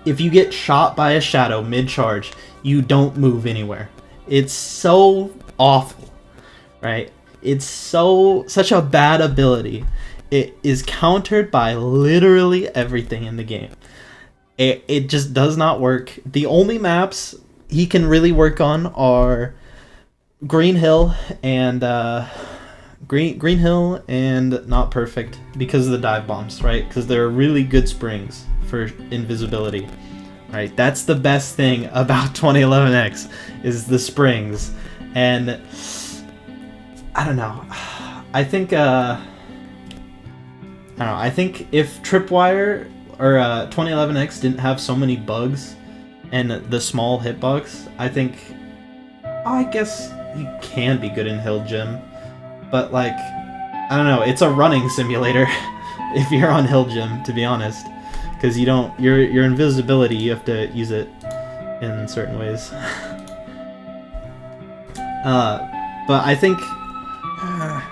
If you get shot by a shadow mid-charge, you don't move anywhere. It's so awful, right? It's such a bad ability. It is countered by literally everything in the game. It just does not work. The only maps he can really work on are Green Hill and Green Hill and Not Perfect, because of the dive bombs, right? Because they're really good springs for invisibility, right? That's the best thing about 2011X is the springs. And I don't know. I think if Tripwire or 2011X didn't have so many bugs and the small hitbox, I guess you can be good in Hill Gym. But like, I don't know, it's a running simulator if you're on Hill Gym, to be honest. Because your invisibility, you have to use it in certain ways. But I think, I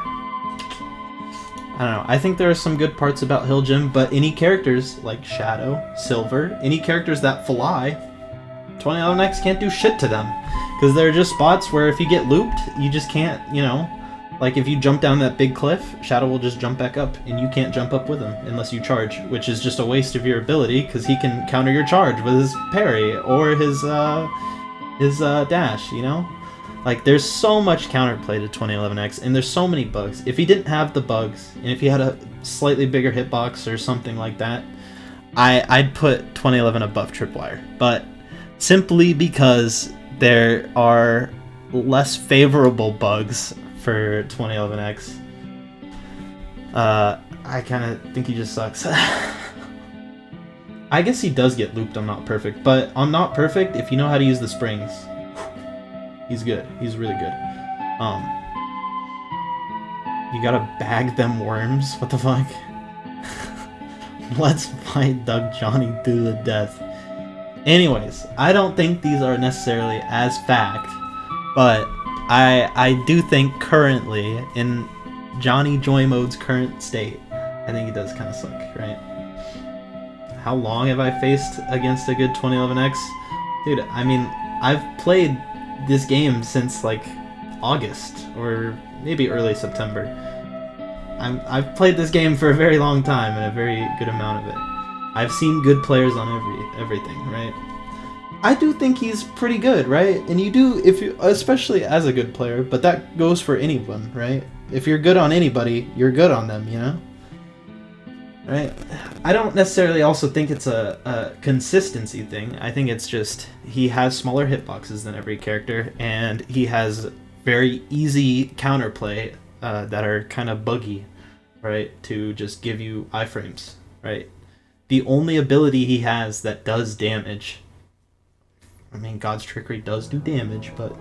don't know, I think there are some good parts about Hill Gym, but any characters like Shadow, Silver, any characters that fly, 2011X can't do shit to them. Because there are just spots where if you get looped, you just can't, you know, like if you jump down that big cliff, Shadow will just jump back up, and you can't jump up with him unless you charge, which is just a waste of your ability, because he can counter your charge with his parry or his dash, you know? Like, there's so much counterplay to 2011X, and there's so many bugs. If he didn't have the bugs, and if he had a slightly bigger hitbox or something like that, I'd put 2011 above Tripwire. But simply because there are less favorable bugs for 2011X, I kind of think he just sucks. I guess he does get looped on Not Perfect, but on Not Perfect, if you know how to use the springs, he's good. He's really good. You gotta bag them worms? What the fuck? Let's fight Doug Johnny to the death. Anyways, I don't think these are necessarily as fact, but I do think currently, in Johnny Joy Mode's current state, I think he does kind of suck, right? How long have I faced against a good 2011X? Dude, I mean, I've played this game since like August or maybe early September. I've played this game for a very long time and a very good amount of it. I've seen good players on everything, right? I do think he's pretty good, right? And you do, if you, especially as a good player, but that goes for anyone, right? If you're good on anybody, you're good on them, you know? Right? I don't necessarily also think it's a consistency thing. I think it's just he has smaller hitboxes than every character, and he has very easy counterplay that are kind of buggy, right? To just give you iframes, right? The only ability he has that does damage, I mean, God's Trickery does do damage, but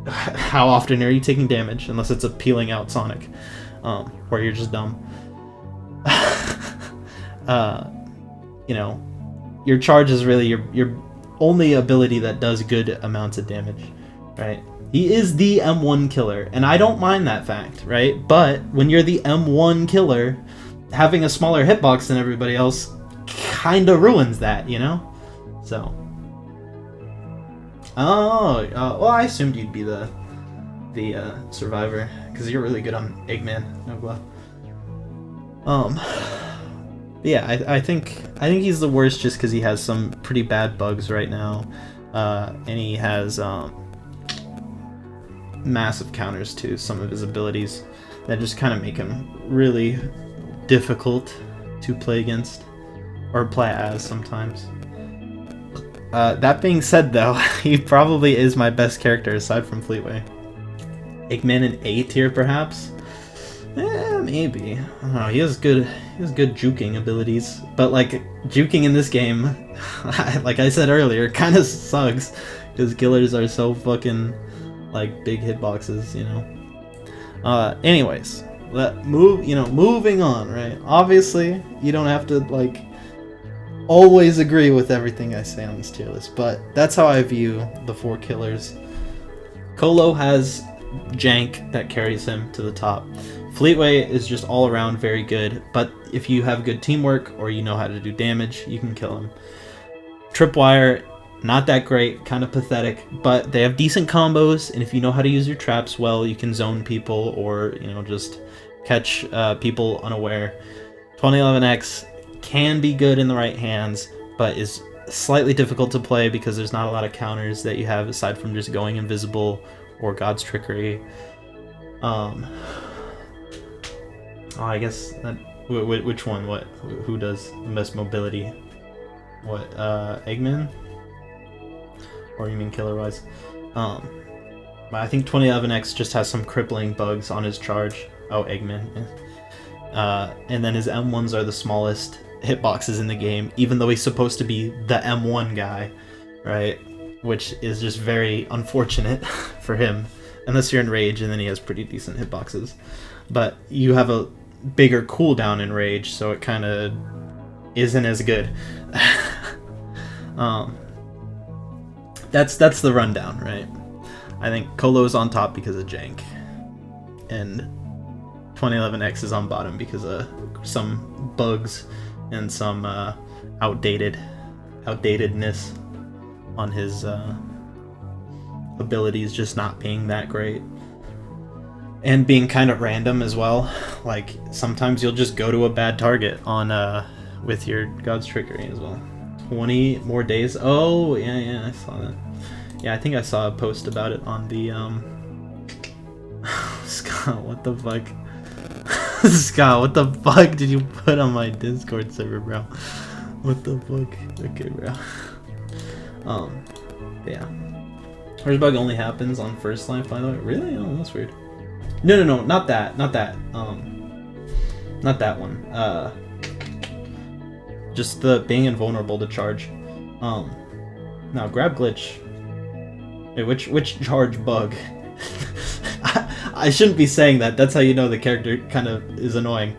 how often are you taking damage? Unless it's a peeling out Sonic, where you're just dumb. You know, your charge is really your only ability that does good amounts of damage, right? He is the M1 killer, and I don't mind that fact, right? But when you're the M1 killer, having a smaller hitbox than everybody else kind of ruins that, you know? So. Well, I assumed you'd be the survivor, because you're really good on Eggman, no bluff. Yeah, I think he's the worst just because he has some pretty bad bugs right now, and he has massive counters to some of his abilities that just kind of make him really difficult to play against or play as sometimes. That being said, though, he probably is my best character aside from Fleetway. Eggman in A tier, perhaps. Maybe. I don't know. He has good juking abilities, but like juking in this game, like I said earlier, kind of sucks because killers are so fucking like big hitboxes, you know. Anyways, moving on, right? Obviously, you don't have to like always agree with everything I say on this tier list, but that's how I view the 4 killers. Colo has jank that carries him to the top. Fleetway is just all around very good, but if you have good teamwork or you know how to do damage, you can kill him. Tripwire, not that great, kind of pathetic, but they have decent combos, and if you know how to use your traps well, you can zone people or, you know, just catch people unaware. 2011X can be good in the right hands, but is slightly difficult to play because there's not a lot of counters that you have aside from just going invisible or God's Trickery. I guess that, which one? What? Who does the best mobility? What? Eggman? Or you mean killer-wise? But I think 2011X just has some crippling bugs on his charge. Oh, Eggman. Yeah. And then his M1s are the smallest hitboxes in the game, even though he's supposed to be the M1 guy, right? Which is just very unfortunate for him, unless you're in Rage, and then he has pretty decent hitboxes. But you have a bigger cooldown in Rage, so it kind of isn't as good. That's the rundown, right? I think Colo's on top because of jank, and 2011X is on bottom because of some bugs and some outdatedness on his abilities just not being that great. And being kind of random as well. Like, sometimes you'll just go to a bad target on with your God's Trickery as well. 20 more days. Oh, yeah, I saw that. Yeah, I think I saw a post about it on the Scott, what the fuck? Scott, what the fuck did you put on my Discord server, bro? What the fuck? Okay, bro. Yeah. First bug only happens on first life, by the way. Really? Oh, that's weird. No, not that. Not that one. Just the being invulnerable to charge. Now grab glitch. Wait, which charge bug? I shouldn't be saying that. That's how you know the character kind of is annoying.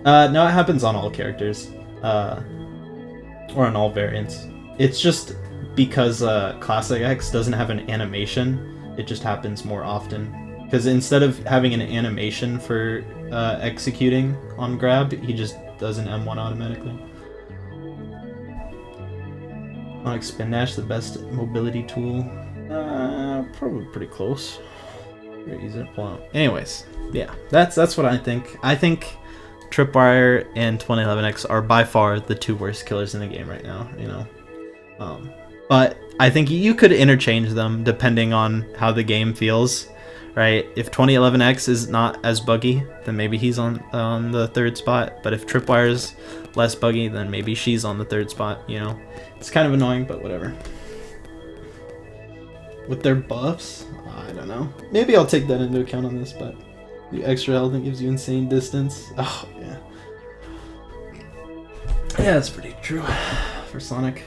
No, it happens on all characters, or on all variants. It's just because Classic X doesn't have an animation. It just happens more often. Because instead of having an animation for executing on grab, he just does an M1 automatically. Sonic Spin Dash, the best mobility tool? Probably pretty close. Very easy to pull out. Anyways, yeah, that's what I think. I think Tripwire and 2011X are by far the 2 worst killers in the game right now, you know. But I think you could interchange them depending on how the game feels. Right, if 2011X is not as buggy, then maybe he's on the 3rd spot. But if Tripwire's less buggy, then maybe she's on the 3rd spot. You know, it's kind of annoying, but whatever. With their buffs, I don't know. Maybe I'll take that into account on this. But the extra health and gives you insane distance. Oh yeah, yeah, that's pretty true for Sonic.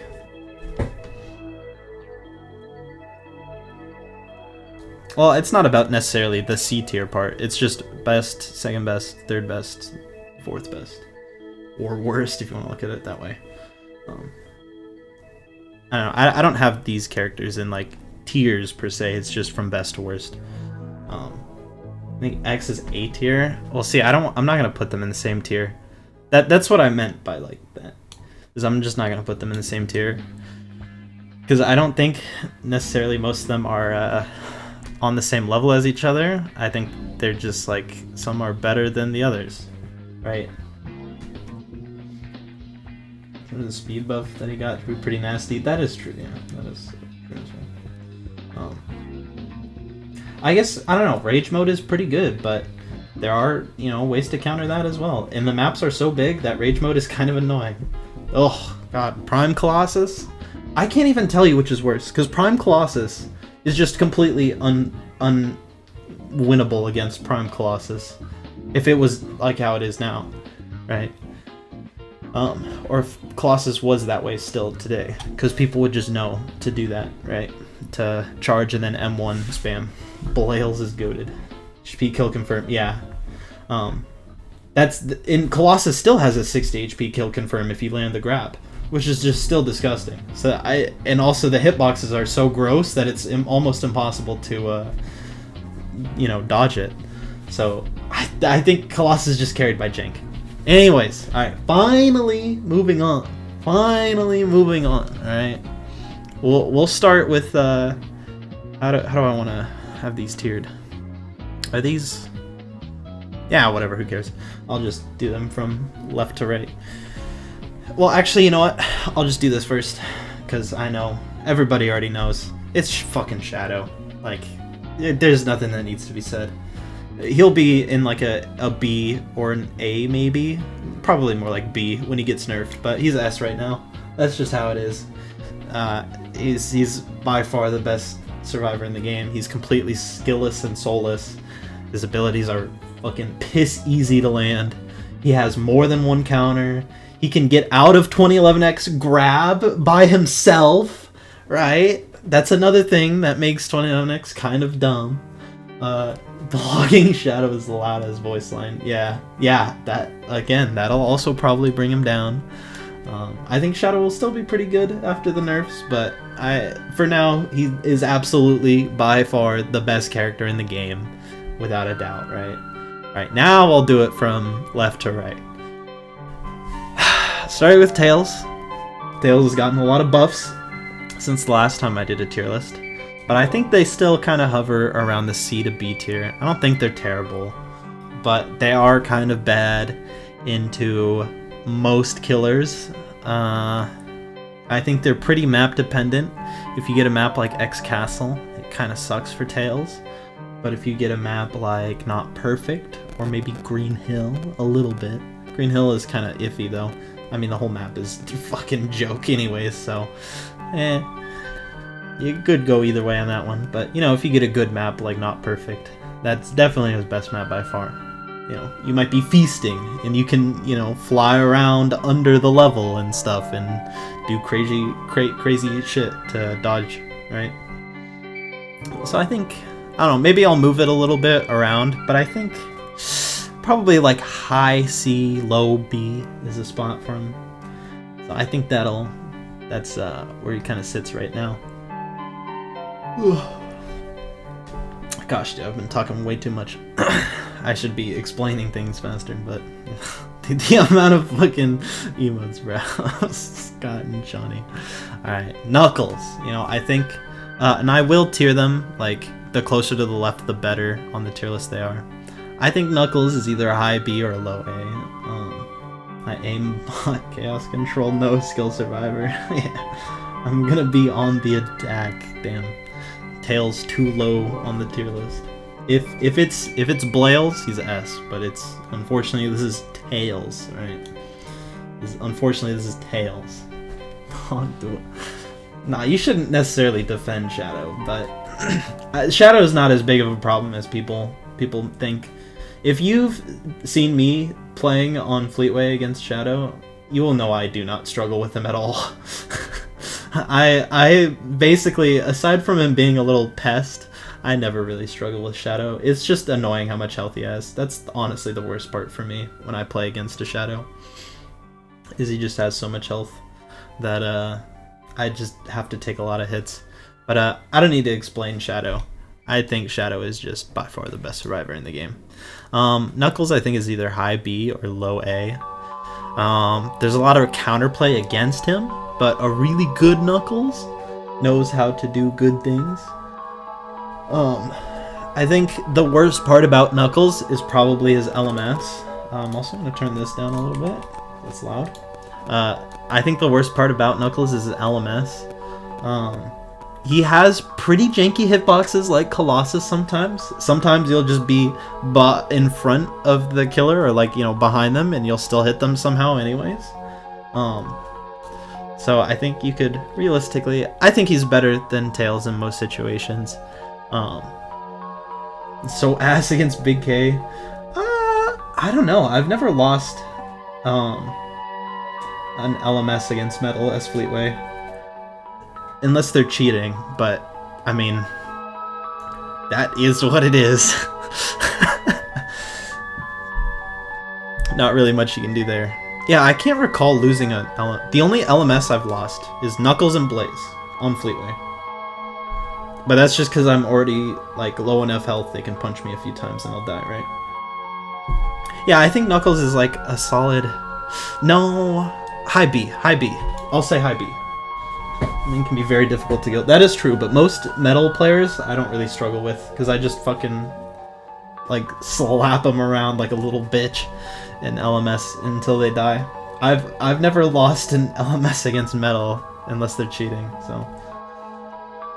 Well, it's not about necessarily the C tier part. It's just best, second best, third best, fourth best, or worst if you want to look at it that way. I don't know. I don't have these characters in like tiers per se. It's just from best to worst. I think X is A tier. Well, see, I'm not gonna put them in the same tier. That's what I meant by like that. Is I'm just not gonna put them in the same tier because I don't think necessarily most of them are. On the same level as each other. I think they're just like some are better than the others, right? The speed buff that he got would be pretty nasty. That is true, yeah. That is true as well. I guess I don't know. Rage mode is pretty good, but there are ways to counter that as well. And the maps are so big that rage mode is kind of annoying. Oh god, Prime Colossus. I can't even tell you which is worse because Prime Colossus is just completely unwinnable against Prime Colossus if it was like how it is now, right? Or if Colossus was that way still today, because people would just know to do that, right? To charge and then M1 spam. Blails is goated. HP kill confirm, yeah. In Colossus still has a 60 HP kill confirm if you land the grab. which is just still disgusting. And also the hitboxes are so gross that it's almost impossible to, dodge it. So I think Colossus is just carried by jank. Anyways, all right, finally moving on. All right, we'll start with how do I want to have these tiered? Are these? Yeah, whatever. Who cares? I'll just do them from left to right. Well, actually, you know what? I'll just do this first, because I know everybody already knows. It's fucking Shadow. Like, there's nothing that needs to be said. He'll be in like a B or an A maybe. Probably more like B when he gets nerfed, but he's S right now. That's just how it is. He's by far the best survivor in the game. He's completely skillless and soulless. His abilities are fucking piss easy to land. He has more than one counter. He can get out of 2011X grab by himself, right? That's another thing that makes 2011X kind of dumb. Blogging Shadow is the loudest voice line. Yeah, that'll also probably bring him down. I think Shadow will still be pretty good after the nerfs, but for now, he is absolutely by far the best character in the game, without a doubt, right? Alright, now I'll do it from left to right. Starting with Tails. Tails has gotten a lot of buffs since the last time I did a tier list, but I think they still kind of hover around the C to B tier. I don't think they're terrible, but they are kind of bad into most killers. I think they're pretty map dependent. If you get a map like X Castle, it kind of sucks for Tails. But if you get a map like Not Perfect, or maybe Green Hill, a little bit. Green Hill is kind of iffy though. I mean, the whole map is a fucking joke anyways, so you could go either way on that one. But, if you get a good map like Not Perfect, that's definitely his best map by far. You might be feasting, and you can, fly around under the level and stuff, and do crazy shit to dodge, right? So I think, I don't know, maybe I'll move it a little bit around, but I think probably like high C, low B is a spot for him. So I think that's where he kind of sits right now. Gosh, dude, I've been talking way too much. I should be explaining things faster, but the amount of fucking emotes, bro. Scott and Johnny. Alright, Knuckles. I think, and I will tier them, like, the closer to the left, the better on the tier list they are. I think Knuckles is either a high B or a low A. I aim bot, chaos control, no skill survivor. Yeah, I'm gonna be on the attack. Damn, Tails too low on the tier list. If it's Blails, he's S, but it's unfortunately this is Tails, right? Unfortunately this is Tails. Nah, you shouldn't necessarily defend Shadow, but Shadow is not as big of a problem as people think. If you've seen me playing on Fleetway against Shadow, you will know I do not struggle with him at all. I basically, aside from him being a little pest, I never really struggle with Shadow. It's just annoying how much health he has. That's honestly the worst part for me when I play against a Shadow, is he just has so much health that I just have to take a lot of hits. But I don't need to explain Shadow. I think Shadow is just by far the best survivor in the game. Knuckles, I think, is either high B or low A. There's a lot of counterplay against him, but a really good Knuckles knows how to do good things. I think the worst part about Knuckles is probably his LMS. I'm also going to turn this down a little bit. That's loud. I think the worst part about Knuckles is his LMS. He has pretty janky hitboxes like Colossus sometimes. Sometimes you'll just be in front of the killer or like, behind them, and you'll still hit them somehow anyways. So I think you could realistically, I think he's better than Tails in most situations. So ass against Big K. I don't know. I've never lost an LMS against Metal as Fleetway. Unless they're cheating, but I mean, that is what it is. Not really much you can do there. Yeah, I can't recall losing the only LMS I've lost is Knuckles and Blaze on Fleetway. But that's just because I'm already like low enough health they can punch me a few times and I'll die, right? Yeah, I think Knuckles is like a solid... No... High B. I'll say high B. I mean, it can be very difficult to get... That is true, but most metal players I don't really struggle with because I just fucking like slap them around like a little bitch in LMS until they die. I've never lost an LMS against metal unless they're cheating, so...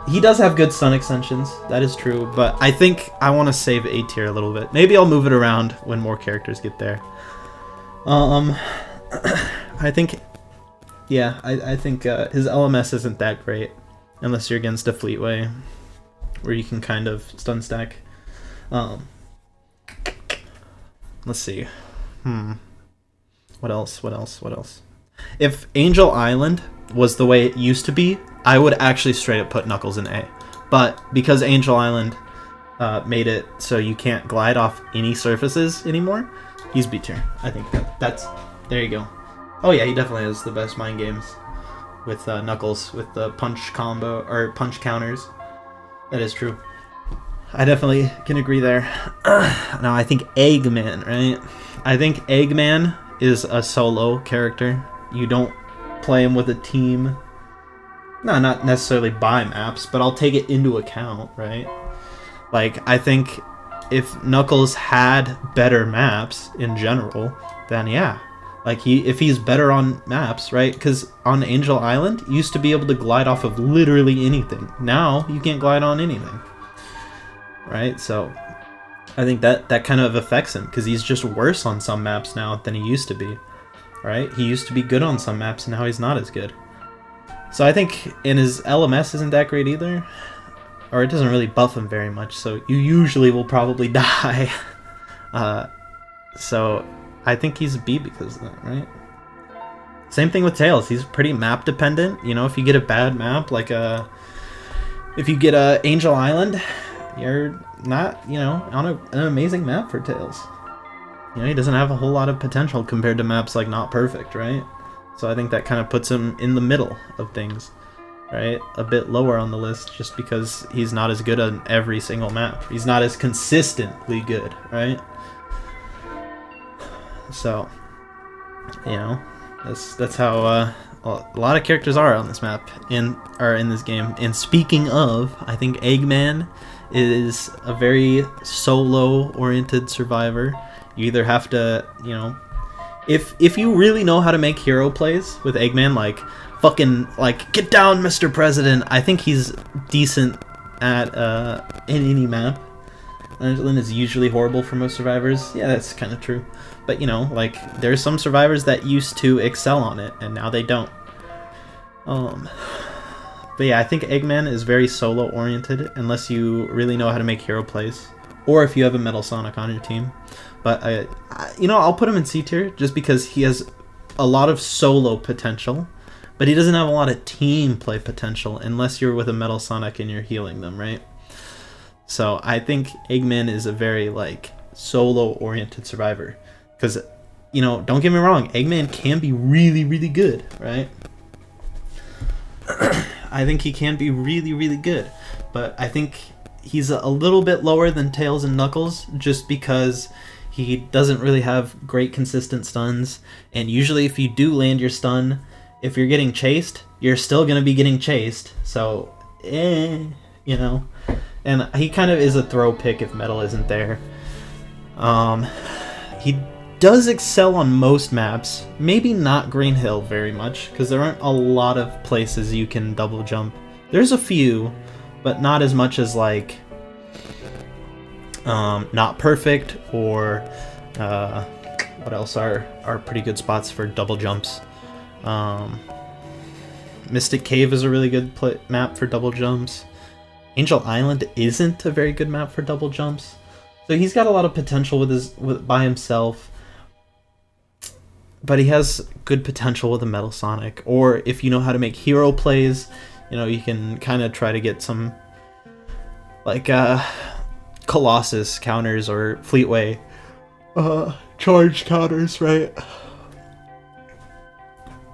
He does have good stun extensions, that is true, but I think I want to save A tier a little bit. Maybe I'll move it around when more characters get there. I think, yeah, I think his LMS isn't that great, unless you're against a Fleetway, where you can kind of stun stack. Let's see. What else? If Angel Island was the way it used to be, I would actually straight up put Knuckles in A. But because Angel Island made it so you can't glide off any surfaces anymore, he's B tier. I think that's... There you go. Oh yeah, he definitely has the best mind games with Knuckles, with the punch combo, or punch counters. That is true. I definitely can agree there. Now I think Eggman, right? I think Eggman is a solo character. You don't play him with a team. No, not necessarily by maps, but I'll take it into account, right? Like, I think if Knuckles had better maps in general, then yeah. Like, if he's better on maps, right? Because on Angel Island, you used to be able to glide off of literally anything. Now, you can't glide on anything. Right? So, I think that kind of affects him, because he's just worse on some maps now than he used to be. Right? He used to be good on some maps, and now he's not as good. So I think, and his LMS isn't that great either, or it doesn't really buff him very much, so you usually will probably die. So I think he's B because of that, right? Same thing with Tails, he's pretty map dependent. You know, if you get a bad map, like if you get Angel Island, you're not, you know, on an amazing map for Tails. You know, he doesn't have a whole lot of potential compared to maps like Not Perfect, right? So I think that kind of puts him in the middle of things, right? A bit lower on the list just because he's not as good on every single map. He's not as consistently good, right? So, you know, that's how a lot of characters are on this map are in this game. And speaking of, I think Eggman is a very solo-oriented survivor. You either have to, you know, if you really know how to make hero plays with Eggman, like fucking like get down, Mr. President, I think he's decent at in any map. Ireland is usually horrible for most survivors. Yeah, that's kind of true. But you know, like there's some survivors that used to excel on it and now they don't. But yeah, I think Eggman is very solo oriented unless you really know how to make hero plays, or if you have a Metal Sonic on your team. But you know, I'll put him in C tier just because he has a lot of solo potential, but he doesn't have a lot of team play potential unless you're with a Metal Sonic and you're healing them, right? So I think Eggman is a very like solo-oriented survivor, because you know, don't get me wrong, Eggman can be really, really good, right? I think he can be really, really good, but I think he's a little bit lower than Tails and Knuckles just because he doesn't really have great consistent stuns, and usually if you do land your stun, if you're getting chased, you're still going to be getting chased, so you know. And he kind of is a throw pick if metal isn't there. He does excel on most maps, maybe not Green Hill very much, because there aren't a lot of places you can double jump. There's a few, but not as much as like Not Perfect, or what else are pretty good spots for double jumps. Mystic Cave is a really good map for double jumps. Angel Island isn't a very good map for double jumps, so he's got a lot of potential by himself. But he has good potential with a Metal Sonic, or if you know how to make hero plays, you know, you can kind of try to get some like Colossus counters or Fleetway charge counters, right?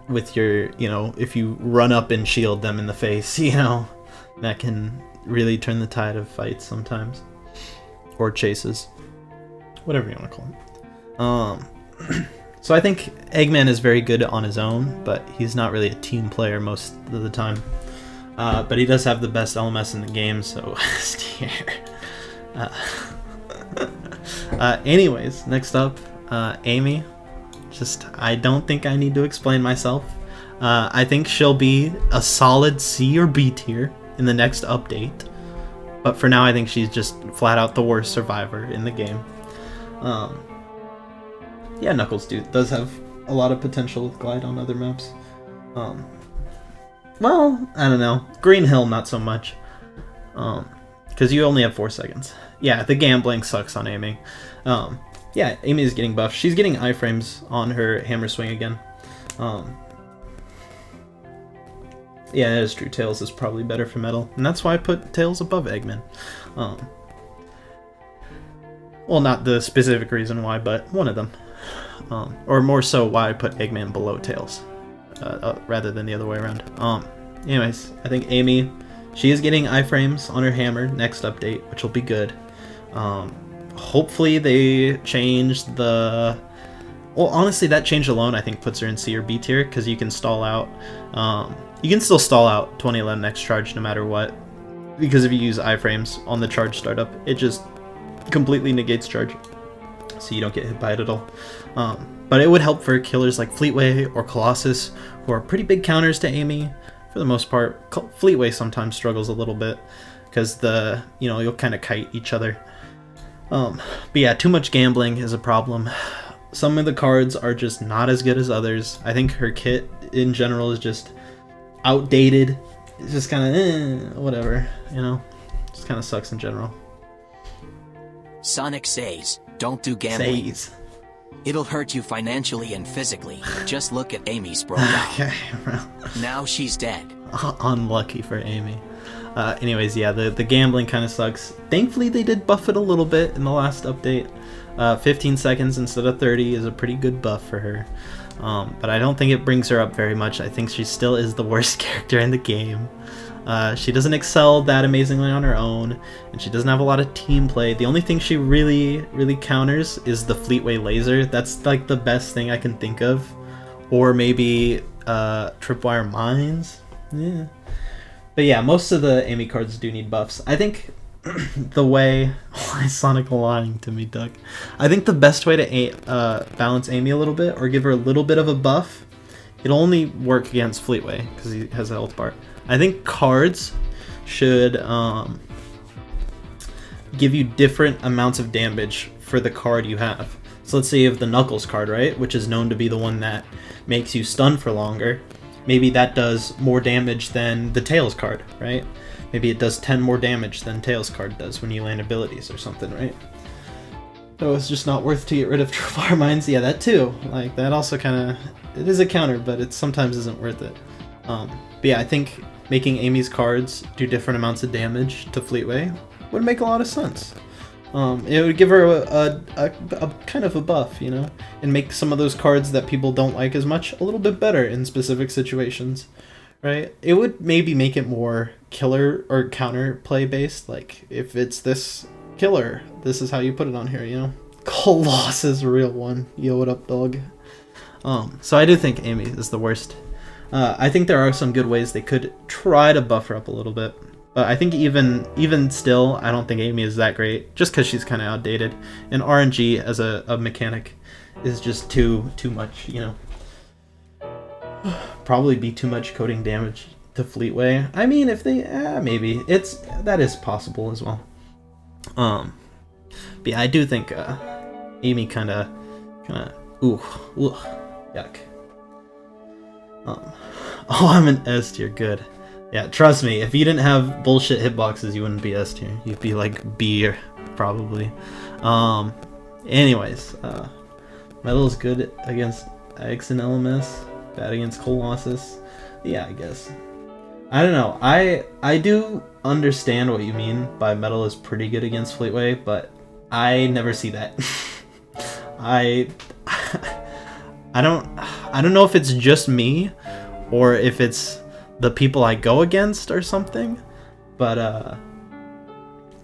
with your, if you run up and shield them in the face, that can really turn the tide of fights sometimes. Or chases. Whatever you want to call it. So I think Eggman is very good on his own, but he's not really a team player most of the time. But he does have the best LMS in the game, so steer. Anyways, next up, Amy. I don't think I need to explain myself. I think she'll be a solid C or B tier in the next update. But for now, I think she's just flat out the worst survivor in the game. Yeah, Knuckles does have a lot of potential with Glide on other maps. Well, I don't know. Green Hill, not so much. Because you only have 4 seconds. Yeah, the gambling sucks on Amy. Yeah, Amy is getting buffed. She's getting iframes on her hammer swing again. Yeah, that is true. Tails is probably better for metal. And that's why I put Tails above Eggman. Well, not the specific reason why, but one of them. Or more so why I put Eggman below Tails. Rather than the other way around. Anyways, I think Amy, she is getting iframes on her hammer next update, which will be good. Hopefully they change the... Well, honestly, that change alone I think puts her in C or B tier, because you can stall out. You can still stall out 2011 X charge no matter what, because if you use iframes on the charge startup, it just completely negates charge, so you don't get hit by it at all. But it would help for killers like Fleetway or Colossus, who are pretty big counters to Amy. For the most part, Fleetway sometimes struggles a little bit, because you'll kind of kite each other. But yeah, too much gambling is a problem. Some of the cards are just not as good as others. I think her kit in general is just outdated. It's just kind of whatever, just kind of sucks in general. Sonic says, don't do gambling. Says. It'll hurt you financially and physically. Just look at Amy's profile. Okay, now she's dead. Unlucky for Amy. Anyways, yeah, the gambling kind of sucks. Thankfully, they did buff it a little bit in the last update. 15 seconds instead of 30 is a pretty good buff for her. But I don't think it brings her up very much. I think she still is the worst character in the game. She doesn't excel that amazingly on her own, and she doesn't have a lot of team play. The only thing she really counters is the Fleetway laser. That's like the best thing I can think of. Or maybe Tripwire Mines. Yeah. But yeah, most of the Amy cards do need buffs. I think the way... Why is Sonic lying to me, Doug? I think the best way to balance Amy a little bit, or give her a little bit of a buff, it'll only work against Fleetway, because he has a health bar. I think cards should give you different amounts of damage for the card you have. So let's say you have the Knuckles card, right? Which is known to be the one that makes you stun for longer. Maybe that does more damage than the Tails card, right? Maybe it does 10 more damage than Tails card does when you land abilities or something, right? So it's just not worth to get rid of Tripwire Mines. Yeah, that too. Like, that also kind of... It is a counter, but it sometimes isn't worth it. But yeah, I think making Amy's cards do different amounts of damage to Fleetway would make a lot of sense. It would give her a kind of a buff, and make some of those cards that people don't like as much a little bit better in specific situations, right? It would maybe make it more killer or counter play based, like if it's this killer, this is how you put it on here, Colossus real one. Yo, what up, dog? So I do think Amy is the worst. I think there are some good ways they could try to buff her up a little bit. But I think even still, I don't think Amy is that great, just because she's kind of outdated. And RNG as a mechanic is just too much, Probably be too much coding damage to Fleetway. I mean, if they, maybe. That is possible as well. But yeah, I do think Amy kind of, yuck. Oh, I'm an S tier, good. Yeah, trust me, if you didn't have bullshit hitboxes, you wouldn't be S tier. You'd be like B, probably. Anyways, Metal is good against X and LMS, bad against Colossus. Yeah, I guess. I don't know. I do understand what you mean by Metal is pretty good against Fleetway, but I never see that. I don't... I don't know if it's just me or if it's the people I go against or something, but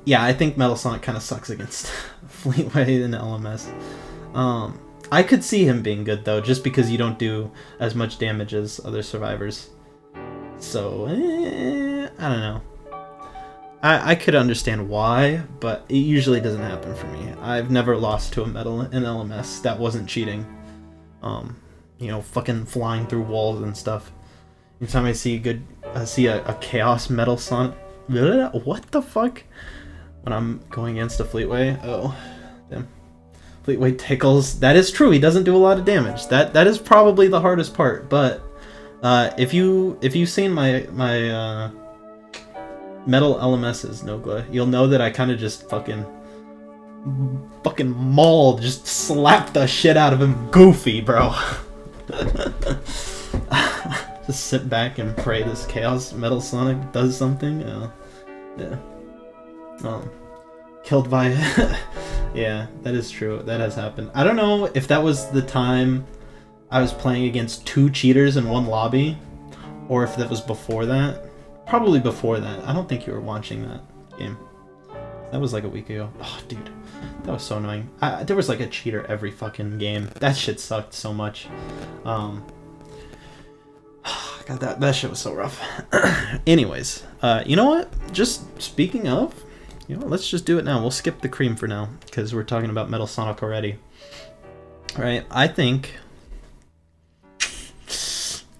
yeah, I think Metal Sonic kind of sucks against Fleetway and LMS. I could see him being good though, just because you don't do as much damage as other survivors. So I don't know. I could understand why, but it usually doesn't happen for me. I've never lost to a Metal in LMS that wasn't cheating. You know, fucking flying through walls and stuff. Anytime I see a Chaos Metal Sonic, what the fuck? When I'm going against a Fleetway, oh, damn. Fleetway tickles. That is true. He doesn't do a lot of damage. That is probably the hardest part. But if you've seen my Metal LMS's Nogla, you'll know that I kind of just fucking mauled, just slapped the shit out of him. Goofy, bro. Just sit back and pray this Chaos Metal Sonic does something. Yeah. Killed by... Yeah, that is true. That has happened. I don't know if that was the time I was playing against 2 cheaters in one lobby, or if that was before that. Probably before that. I don't think you were watching that game. That was like a week ago. Oh, dude. That was so annoying. There was like a cheater every fucking game. That shit sucked so much. God, that shit was so rough. Anyways, you know what? Just speaking of, you know, let's just do it now. We'll skip the cream for now, because we're talking about Metal Sonic already. Alright, I think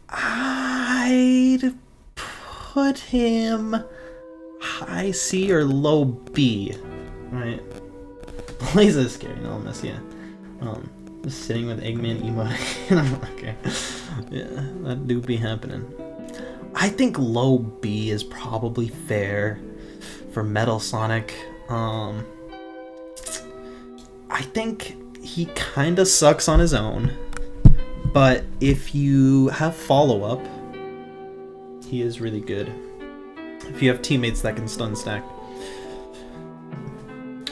I'd put him high C or low B. Right? Blaze is scary, no, I'll miss, yeah. Just sitting with Eggman emote. Okay. Yeah, that do be happening. I think low B is probably fair for Metal Sonic. I think he kinda sucks on his own, but if you have follow-up, he is really good. If you have teammates that can stun stack.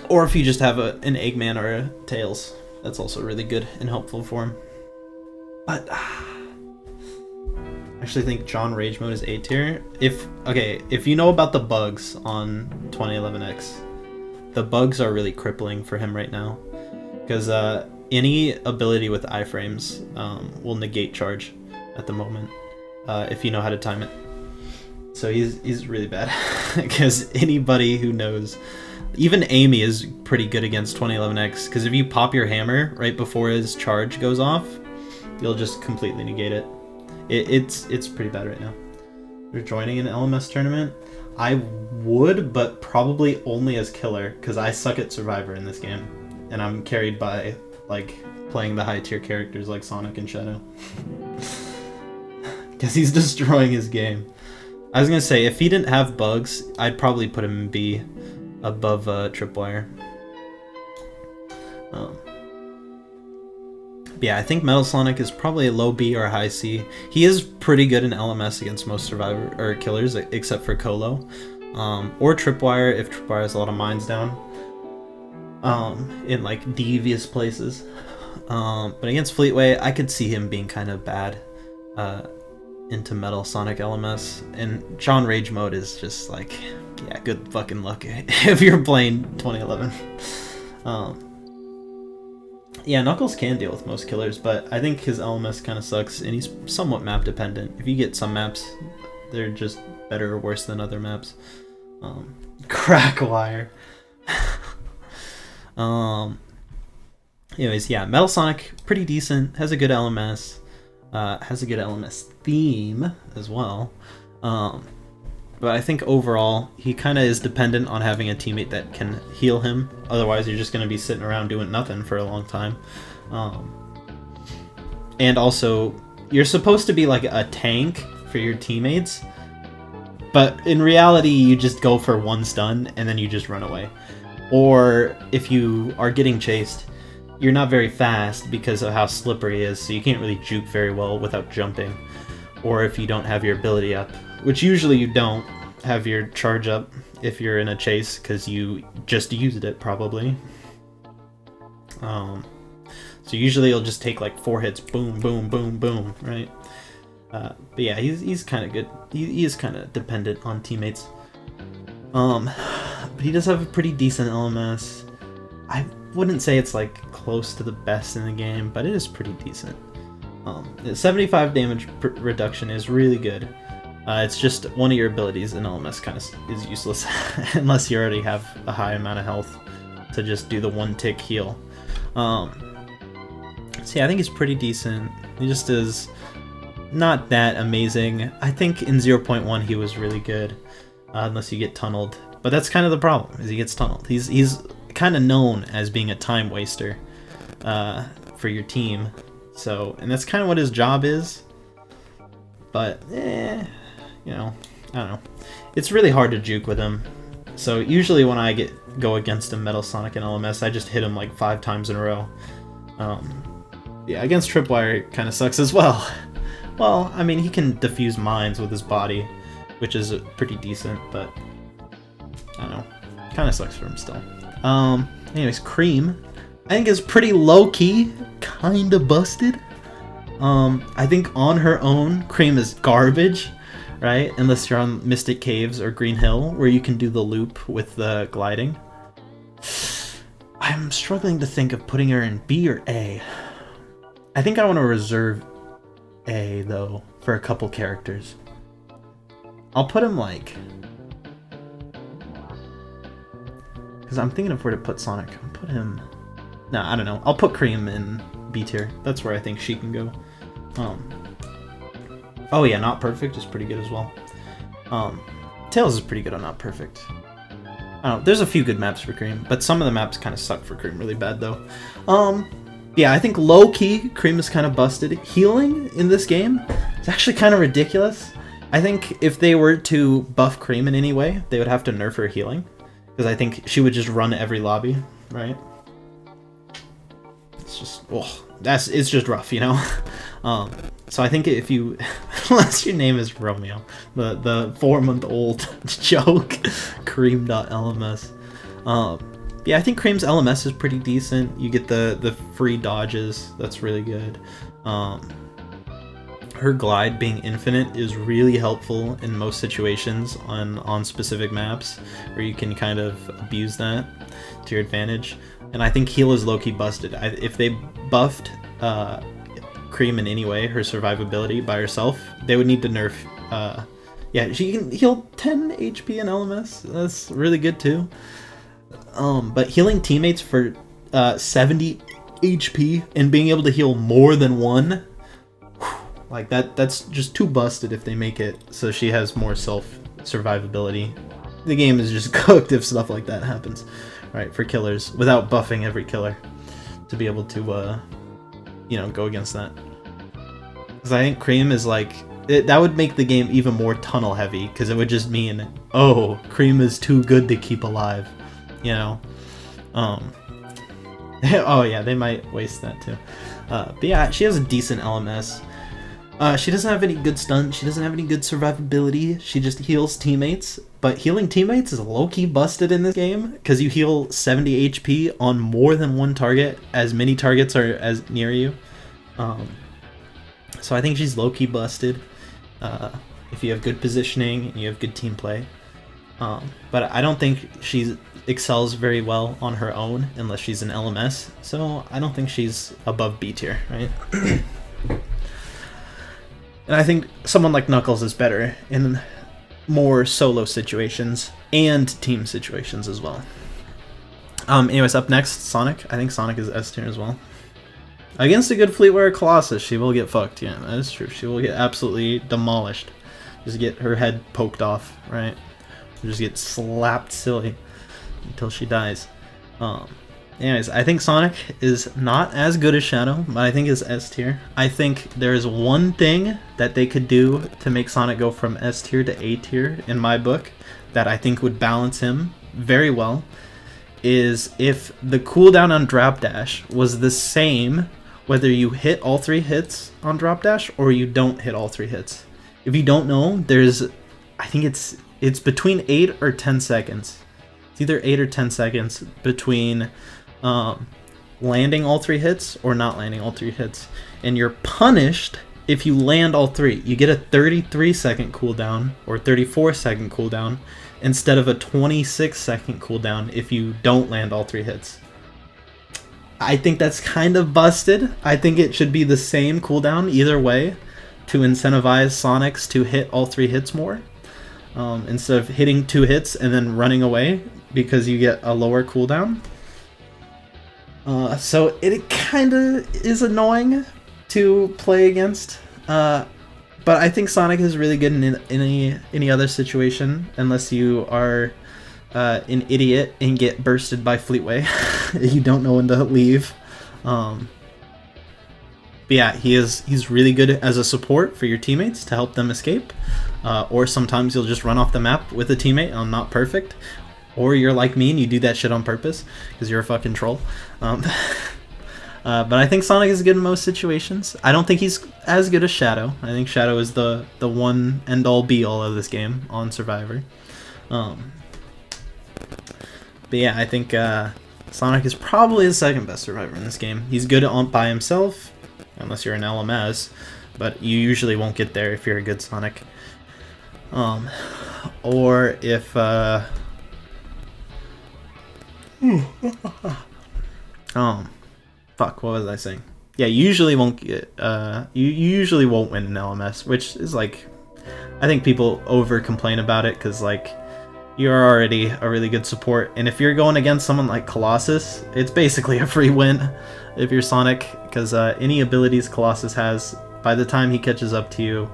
Or if you just have an Eggman or a Tails, that's also really good and helpful for him. But I actually think John Rage Mode is A tier. If you know about the bugs on 2011X, the bugs are really crippling for him right now. Because any ability with iframes will negate charge at the moment, if you know how to time it. So he's really bad. Because anybody who knows, even Amy is pretty good against 2011X, because if you pop your hammer right before his charge goes off, you'll just completely negate it. It's pretty bad right now. You're joining an LMS tournament? I would, but probably only as killer, because I suck at Survivor in this game, and I'm carried by like playing the high tier characters like Sonic and Shadow. Because he's destroying his game. I was gonna say, if he didn't have bugs, I'd probably put him in B, above Tripwire. Yeah, I think Metal Sonic is probably a low B or a high C. He is pretty good in LMS against most survivor or killers, except for Colo, or Tripwire if Tripwire has a lot of mines down, in like devious places. But against Fleetway, I could see him being kind of bad into Metal Sonic LMS, and John Rage Mode is just like, yeah, good fucking luck if you're playing 2011. Yeah, Knuckles can deal with most killers, but I think his LMS kind of sucks, and he's somewhat map dependent. If you get some maps, they're just better or worse than other maps. Crackwire. Anyways, yeah, Metal Sonic, pretty decent, has a good LMS, has a good LMS theme as well. But I think overall, he kind of is dependent on having a teammate that can heal him. Otherwise, you're just going to be sitting around doing nothing for a long time. And also, you're supposed to be like a tank for your teammates. But in reality, you just go for one stun, and then you just run away. Or if you are getting chased, you're not very fast because of how slippery it is, so you can't really juke very well without jumping. Or if you don't have your ability up, which usually you don't have your charge up if you're in a chase, because you just used it, probably. So usually it'll just take like 4 hits, boom, boom, boom, boom, right? But yeah, he's kind of good. He is kind of dependent on teammates. But he does have a pretty decent LMS. I wouldn't say it's like close to the best in the game, but it is pretty decent. 75 damage reduction is really good. It's just one of your abilities in LMS kind of is useless unless you already have a high amount of health to just do the 1-tick heal. So yeah, I think he's pretty decent. He just is not that amazing. I think in 0.1 he was really good, unless you get tunneled. But that's kind of the problem, is he gets tunneled. He's kind of known as being a time waster for your team. So, and that's kind of what his job is. But, you know, I don't know. It's really hard to juke with him. So usually when I go against a Metal Sonic and LMS, I just hit him like 5 times in a row. Yeah, against Tripwire it kind of sucks as well. Well, I mean, he can defuse mines with his body, which is pretty decent, but I don't know. Kind of sucks for him still. Anyways, Cream, I think is pretty low-key, kind of busted. I think on her own, Cream is garbage, right? Unless you're on Mystic Caves or Green Hill, where you can do the loop with the gliding. I'm struggling to think of putting her in B or A. I think I want to reserve A, though, for a couple characters. I'll put him, like... Because I'm thinking of where to put Sonic. I'll put him... No, I don't know. I'll put Cream in B tier. That's where I think she can go. Oh yeah, Not Perfect is pretty good as well. Tails is pretty good on Not Perfect. I don't know, there's a few good maps for Cream, but some of the maps kind of suck for Cream really bad though. Yeah, I think low-key, Cream is kind of busted. Healing in this game is actually kind of ridiculous. I think if they were to buff Cream in any way, they would have to nerf her healing. Because I think she would just run every lobby, right? It's just, oh, it's just rough, you know? So I think if you, unless your name is Romeo, the 4-month-old joke, Cream.lms. Yeah, I think Cream's LMS is pretty decent. You get the free dodges. That's really good. Her glide being infinite is really helpful in most situations on specific maps where you can kind of abuse that to your advantage. And I think heal is low-key busted. If they buffed Cream in any way, her survivability by herself, they would need to nerf. Yeah, she can heal 10 HP in LMS. That's really good too. But healing teammates for 70 HP and being able to heal more than one, like that's just too busted if they make it so she has more survivability. The game is just cooked if stuff like that happens, right, for killers, without buffing every killer to be able to, you know, go against that. Because I think Cream is like, that would make the game even more tunnel heavy, because it would just mean, oh, Cream is too good to keep alive, you know? Oh yeah, they might waste that too. But yeah, she has a decent LMS. She doesn't have any good stunts, she doesn't have any good survivability, she just heals teammates. But healing teammates is low-key busted in this game, because you heal 70 HP on more than one target, as many targets are as near you. So I think she's low-key busted, if you have good positioning and you have good team play. But I don't think she excels very well on her own, unless she's an LMS, so I don't think she's above B tier, right? And I think someone like Knuckles is better in more solo situations and team situations as well. Anyways, up next, Sonic. I think Sonic is S tier as well. Against a good Fleetware Colossus, she will get fucked. Yeah, that is true. She will get absolutely demolished. Just get her head poked off, right? Just get slapped silly until she dies. Anyways, I think Sonic is not as good as Shadow, but I think is S tier. I think there is one thing that they could do to make Sonic go from S tier to A tier in my book that I think would balance him very well, is if the cooldown on Drop Dash was the same whether you hit all 3 hits on Drop Dash or you don't hit all 3 hits. If you don't know, there's, I think it's between 8 or 10 seconds. It's either 8 or 10 seconds between landing all 3 hits or not landing all 3 hits. And you're punished if you land all 3. You get a 33-second cooldown or 34-second cooldown instead of a 26-second cooldown if you don't land all 3 hits. I think that's kind of busted. I think it should be the same cooldown either way to incentivize Sonics to hit all 3 hits more. Instead of hitting 2 hits and then running away because you get a lower cooldown. So it kind of is annoying to play against. But I think Sonic is really good in any other situation, unless you are an idiot and get bursted by Fleetway. You don't know when to leave. But yeah, he's really good as a support for your teammates to help them escape. Or sometimes you'll just run off the map with a teammate on Not Perfect. Or you're like me and you do that shit on purpose because you're a fucking troll. But I think Sonic is good in most situations. I don't think he's as good as Shadow. I think Shadow is the one and all be all of this game on Survivor. But yeah, I think Sonic is probably the second best Survivor in this game. He's good by himself, unless you're an LMS, but you usually won't get there if you're a good Sonic. Or if fuck, what was I saying? Yeah, you usually won't get you usually won't win an LMS, which is like, I think people over complain about it because like you're already a really good support, and if you're going against someone like Colossus, it's basically a free win if you're Sonic, because any abilities Colossus has, by the time he catches up to you,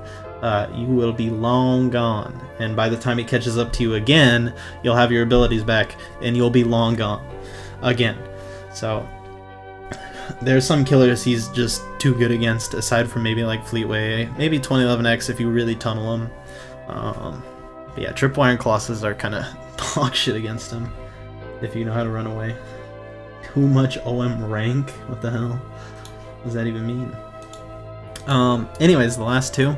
you will be long gone, and by the time he catches up to you again, you'll have your abilities back and you'll be long gone again. So there's some killers he's just too good against, aside from maybe like Fleetway, maybe 2011X if you really tunnel him. But yeah, Tripwire and Colossus are kind of dog shit against him if you know how to run away. Too much OM rank? What the hell does that even mean? Anyways, the last two.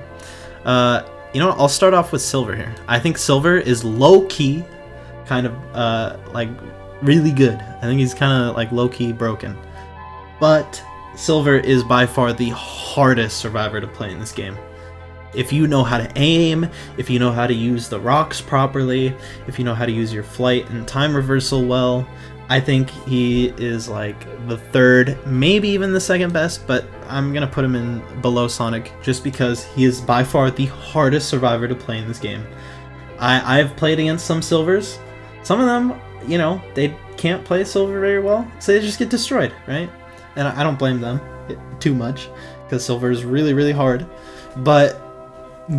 You know what? I'll start off with Silver here. I think Silver is low-key kind of like really good. I think he's kind of like low-key broken. But Silver is by far the hardest Survivor to play in this game. If you know how to aim, if you know how to use the rocks properly, if you know how to use your flight and time reversal well, I think he is like the third, maybe even the second best, but I'm gonna put him in below Sonic just because he is by far the hardest Survivor to play in this game. I've played against some Silvers. Some of them, you know, they can't play Silver very well, so they just get destroyed, right? And I don't blame them too much, because Silver is really, really hard. But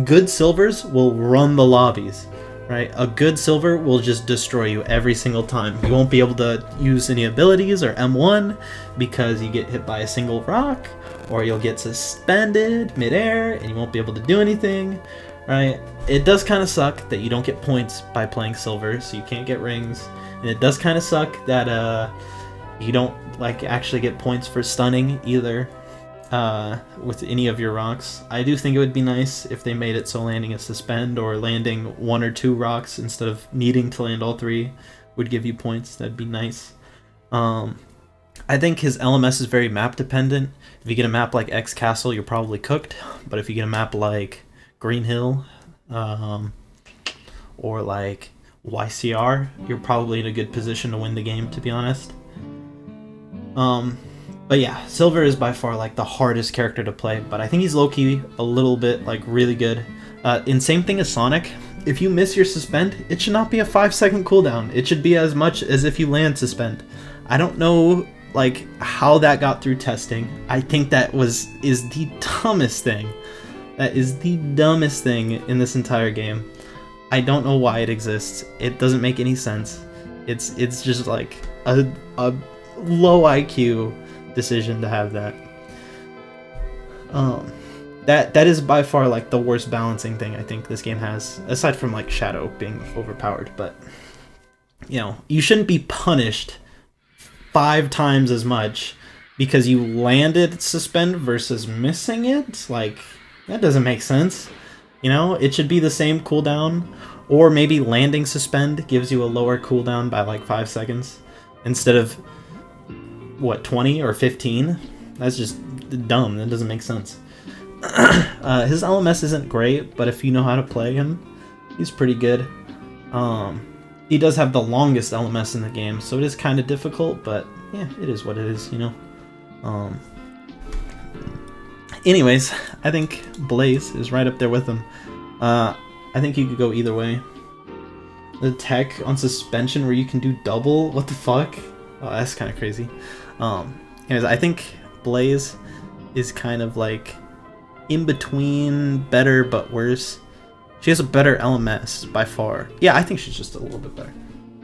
good Silvers will run the lobbies, right? A good Silver will just destroy you every single time. You won't be able to use any abilities or M1 because you get hit by a single rock, or you'll get suspended midair and you won't be able to do anything, right? It does kind of suck that you don't get points by playing Silver, so you can't get rings. And it does kind of suck that you don't like actually get points for stunning either. With any of your rocks. I do think it would be nice if they made it so landing a suspend or landing 1 or 2 rocks instead of needing to land all 3 would give you points. That'd be nice. I think his LMS is very map dependent. If you get a map like X Castle, you're probably cooked. But if you get a map like Green Hill, or like YCR, you're probably in a good position to win the game, to be honest. But yeah, Silver is by far like the hardest character to play, but I think he's low-key a little bit like really good. And same thing as Sonic, if you miss your suspend, it should not be a 5-second cooldown. It should be as much as if you land suspend. I don't know like how that got through testing. I think that is the dumbest thing. That is the dumbest thing in this entire game. I don't know why it exists. It doesn't make any sense. It's just like a low IQ decision to have that. That is by far like the worst balancing thing I think this game has, aside from like Shadow being overpowered. But you know, you shouldn't be punished 5 times as much because you landed suspend versus missing it. Like, that doesn't make sense. You know, it should be the same cooldown, or maybe landing suspend gives you a lower cooldown by like 5 seconds instead of what, 20 or 15? That's just dumb. That doesn't make sense. His LMS isn't great, but if you know how to play him, he's pretty good. He does have the longest LMS in the game, so it is kind of difficult, but yeah, it is what it is, you know. Anyways, I think Blaze is right up there with him. I think you could go either way. The tech on suspension where you can do double? What the fuck? Oh, that's kind of crazy. Anyways, I think Blaze is kind of like in between better but worse. She has a better LMS by far. Yeah, I think she's just a little bit better.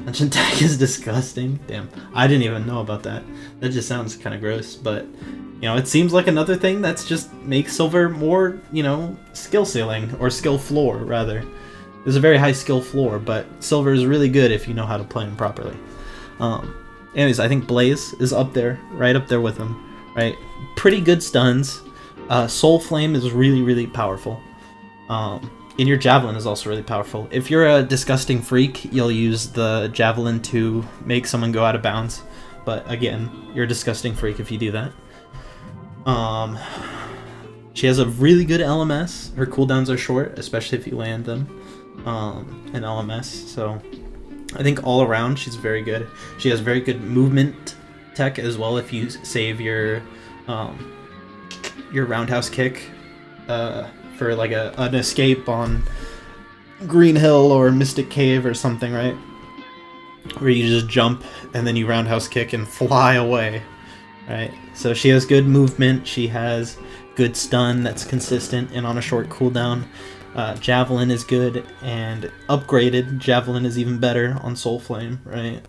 Dungeon tech is disgusting. Damn, I didn't even know about that. That just sounds kind of gross, but you know, it seems like another thing that's just makes Silver more, you know, skill ceiling or skill floor rather. There's a very high skill floor, but Silver is really good if you know how to play him properly. Anyways, I think Blaze is up there, right up there with him, right? Pretty good stuns. Soul Flame is really, really powerful. And your Javelin is also really powerful. If you're a disgusting freak, you'll use the Javelin to make someone go out of bounds. But again, you're a disgusting freak if you do that. She has a really good LMS. Her cooldowns are short, especially if you land them in LMS. So I think all around she's very good. She has very good movement tech as well if you save your roundhouse kick for like an escape on Green Hill or Mystic Cave or something, right? Where you just jump and then you roundhouse kick and fly away, right? So she has good movement, she has good stun that's consistent and on a short cooldown. Javelin is good, and upgraded Javelin is even better on Soul Flame, right?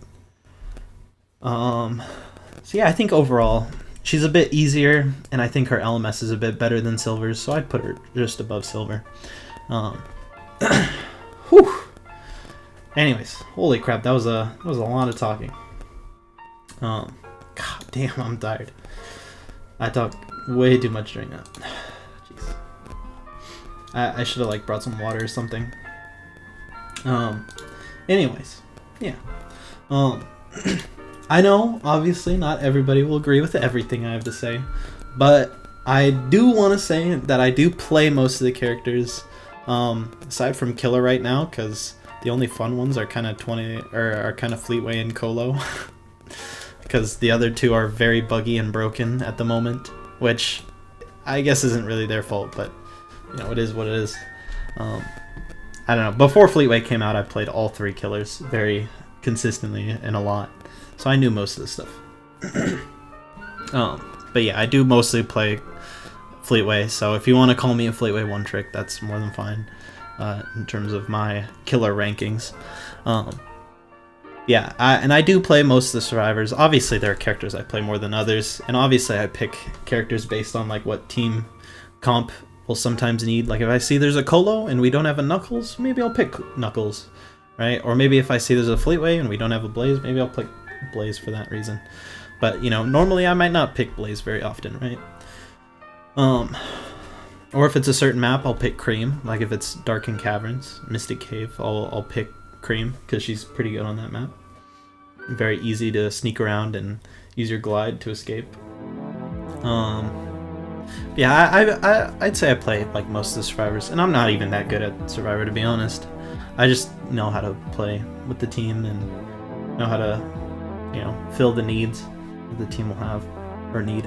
So yeah, I think overall she's a bit easier, and I think her LMS is a bit better than Silver's, so I'd put her just above Silver. Whew. Anyways, holy crap, that was a lot of talking. God damn, I'm tired. I talked way too much during that. Jeez. I should have like brought some water or something. Anyways, yeah. I know, obviously, not everybody will agree with everything I have to say, but I do want to say that I do play most of the characters, aside from Killer right now, because the only fun ones are kind of Fleetway and Colo, because the other two are very buggy and broken at the moment, which I guess isn't really their fault, but you know, it is what it is. I don't know. Before Fleetway came out, I played all three Killers very consistently and a lot. So I knew most of this stuff. But yeah, I do mostly play Fleetway, so if you want to call me a Fleetway one trick, that's more than fine in terms of my killer rankings. Yeah, I do play most of the survivors. Obviously, there are characters I play more than others, and obviously I pick characters based on like what team comp will sometimes need. Like if I see there's a Colo and we don't have a Knuckles, maybe I'll pick Knuckles, right? Or maybe if I see there's a Fleetway and we don't have a Blaze, maybe I'll pick Blaze for that reason. But you know, normally I might not pick Blaze very often, right? Or if it's a certain map, I'll pick Cream. Like if it's Darkened Caverns, Mystic Cave, I'll pick Cream because she's pretty good on that map. Very easy to sneak around and use your glide to escape. Yeah, I'd say I play like most of the survivors, and I'm not even that good at Survivor to be honest. I just know how to play with the team and know how to, you know, fill the needs that the team will have or need.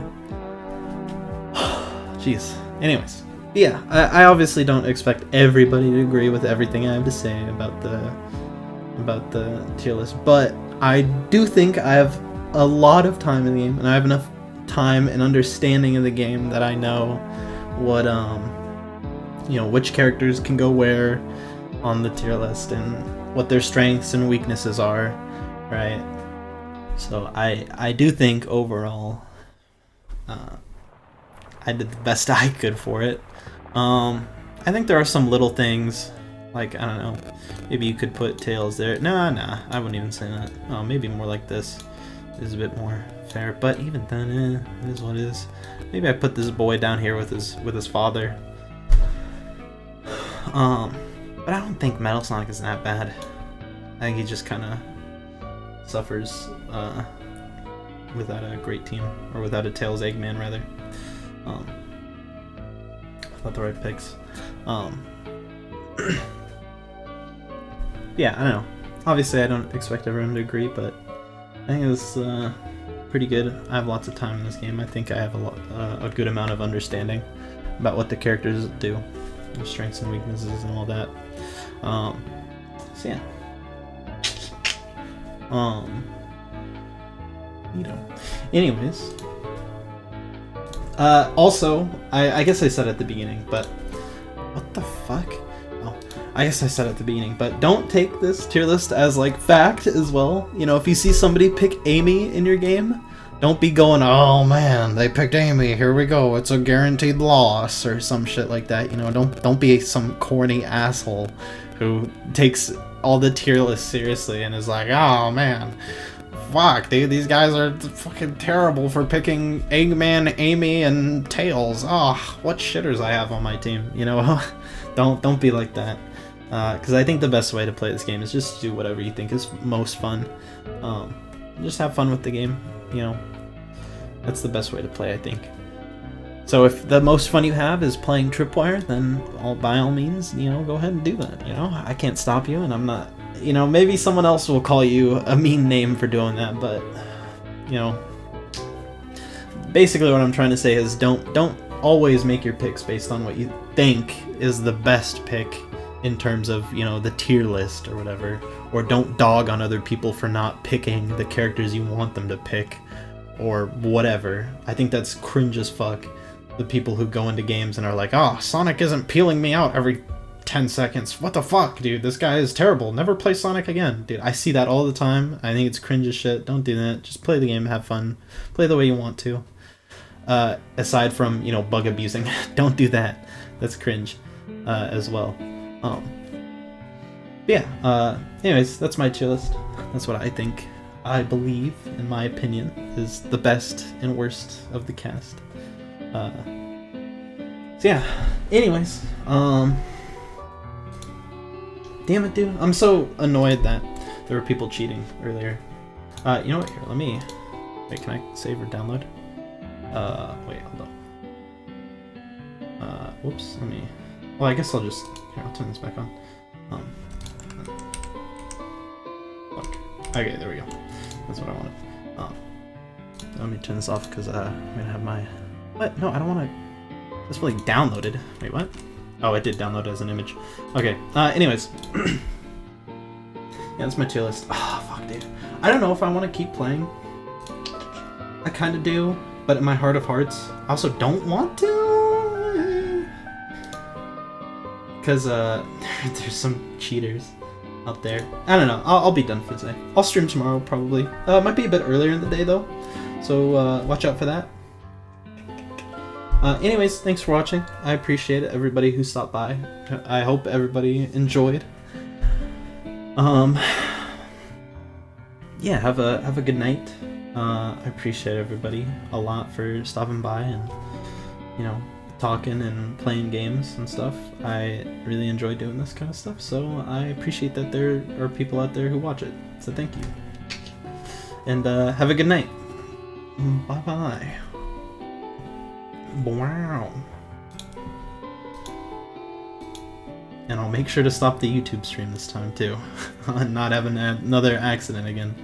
Jeez. Anyways, yeah, I obviously don't expect everybody to agree with everything I have to say about the tier list, but I do think I have a lot of time in the game, and I have enough time and understanding of the game that I know what you know, which characters can go where on the tier list and what their strengths and weaknesses are, right? So I do think overall I did the best I could for it. I think there are some little things, like, I don't know, maybe you could put Tails there. Nah, I wouldn't even say that. Oh, maybe more like this is a bit more fair, but even then, it is what it is. Maybe I put this boy down here with his father. But I don't think Metal Sonic is that bad. I think he just kind of suffers without a great team, or without a Tails Eggman rather. Not the right picks. Yeah, I don't know. Obviously, I don't expect everyone to agree, but I think it's pretty good. I have lots of time in this game. I think I have a good amount of understanding about what the characters do, their strengths and weaknesses, and all that. So yeah. You know. Anyways. Also, I guess I said at the beginning, but what the fuck? Oh, I guess I said at the beginning, but don't take this tier list as like fact as well. You know, if you see somebody pick Amy in your game, don't be going, oh man, they picked Amy, here we go, it's a guaranteed loss, or some shit like that. You know, don't be some corny asshole who takes all the tier lists seriously and is like, oh man, fuck, dude, these guys are fucking terrible for picking Eggman, Amy, and Tails. Oh, what shitters I have on my team, you know? Don't be like that. Because I think the best way to play this game is just do whatever you think is most fun. Just have fun with the game, you know? That's the best way to play, I think. So if the most fun you have is playing Tripwire, then by all means, you know, go ahead and do that, you know? I can't stop you, and I'm not... You know, maybe someone else will call you a mean name for doing that, but, you know, basically what I'm trying to say is don't always make your picks based on what you think is the best pick in terms of, you know, the tier list or whatever, or don't dog on other people for not picking the characters you want them to pick, or whatever. I think that's cringe as fuck, the people who go into games and are like, oh, Sonic isn't peeling me out every 10 seconds. What the fuck, dude? This guy is terrible. Never play Sonic again. Dude, I see that all the time. I think it's cringe as shit. Don't do that. Just play the game, have fun. Play the way you want to. Aside from, you know, bug abusing. Don't do that. That's cringe as well. Yeah, anyways, that's my tier list. That's what I think, I believe, in my opinion, is the best and worst of the cast. So yeah, anyways, damn it, dude. I'm so annoyed that there were people cheating earlier. You know what? Here, let me... Wait, can I save or download? Wait, hold on. Whoops, let me... Well, I guess I'll just... Here, I'll turn this back on. Fuck. Okay, there we go. That's what I wanted. Let me turn this off, because I'm gonna have my... What? No, I don't want to... This really downloaded. Wait, what? Oh, it did download as an image. Okay, anyways. Yeah, that's my tier list. Oh, fuck, dude. I don't know if I want to keep playing. I kind of do, but in my heart of hearts, I also don't want to. Because, there's some cheaters out there. I don't know. I'll be done for today. I'll stream tomorrow, probably. It might be a bit earlier in the day, though. So, watch out for that. Anyways, thanks for watching. I appreciate it, everybody who stopped by. I hope everybody enjoyed. Yeah, have a good night. I appreciate everybody a lot for stopping by and, you know, talking and playing games and stuff. I really enjoy doing this kind of stuff, so I appreciate that there are people out there who watch it. So thank you. And have a good night. Bye-bye. Wow. And I'll make sure to stop the YouTube stream this time too. Not having another accident again.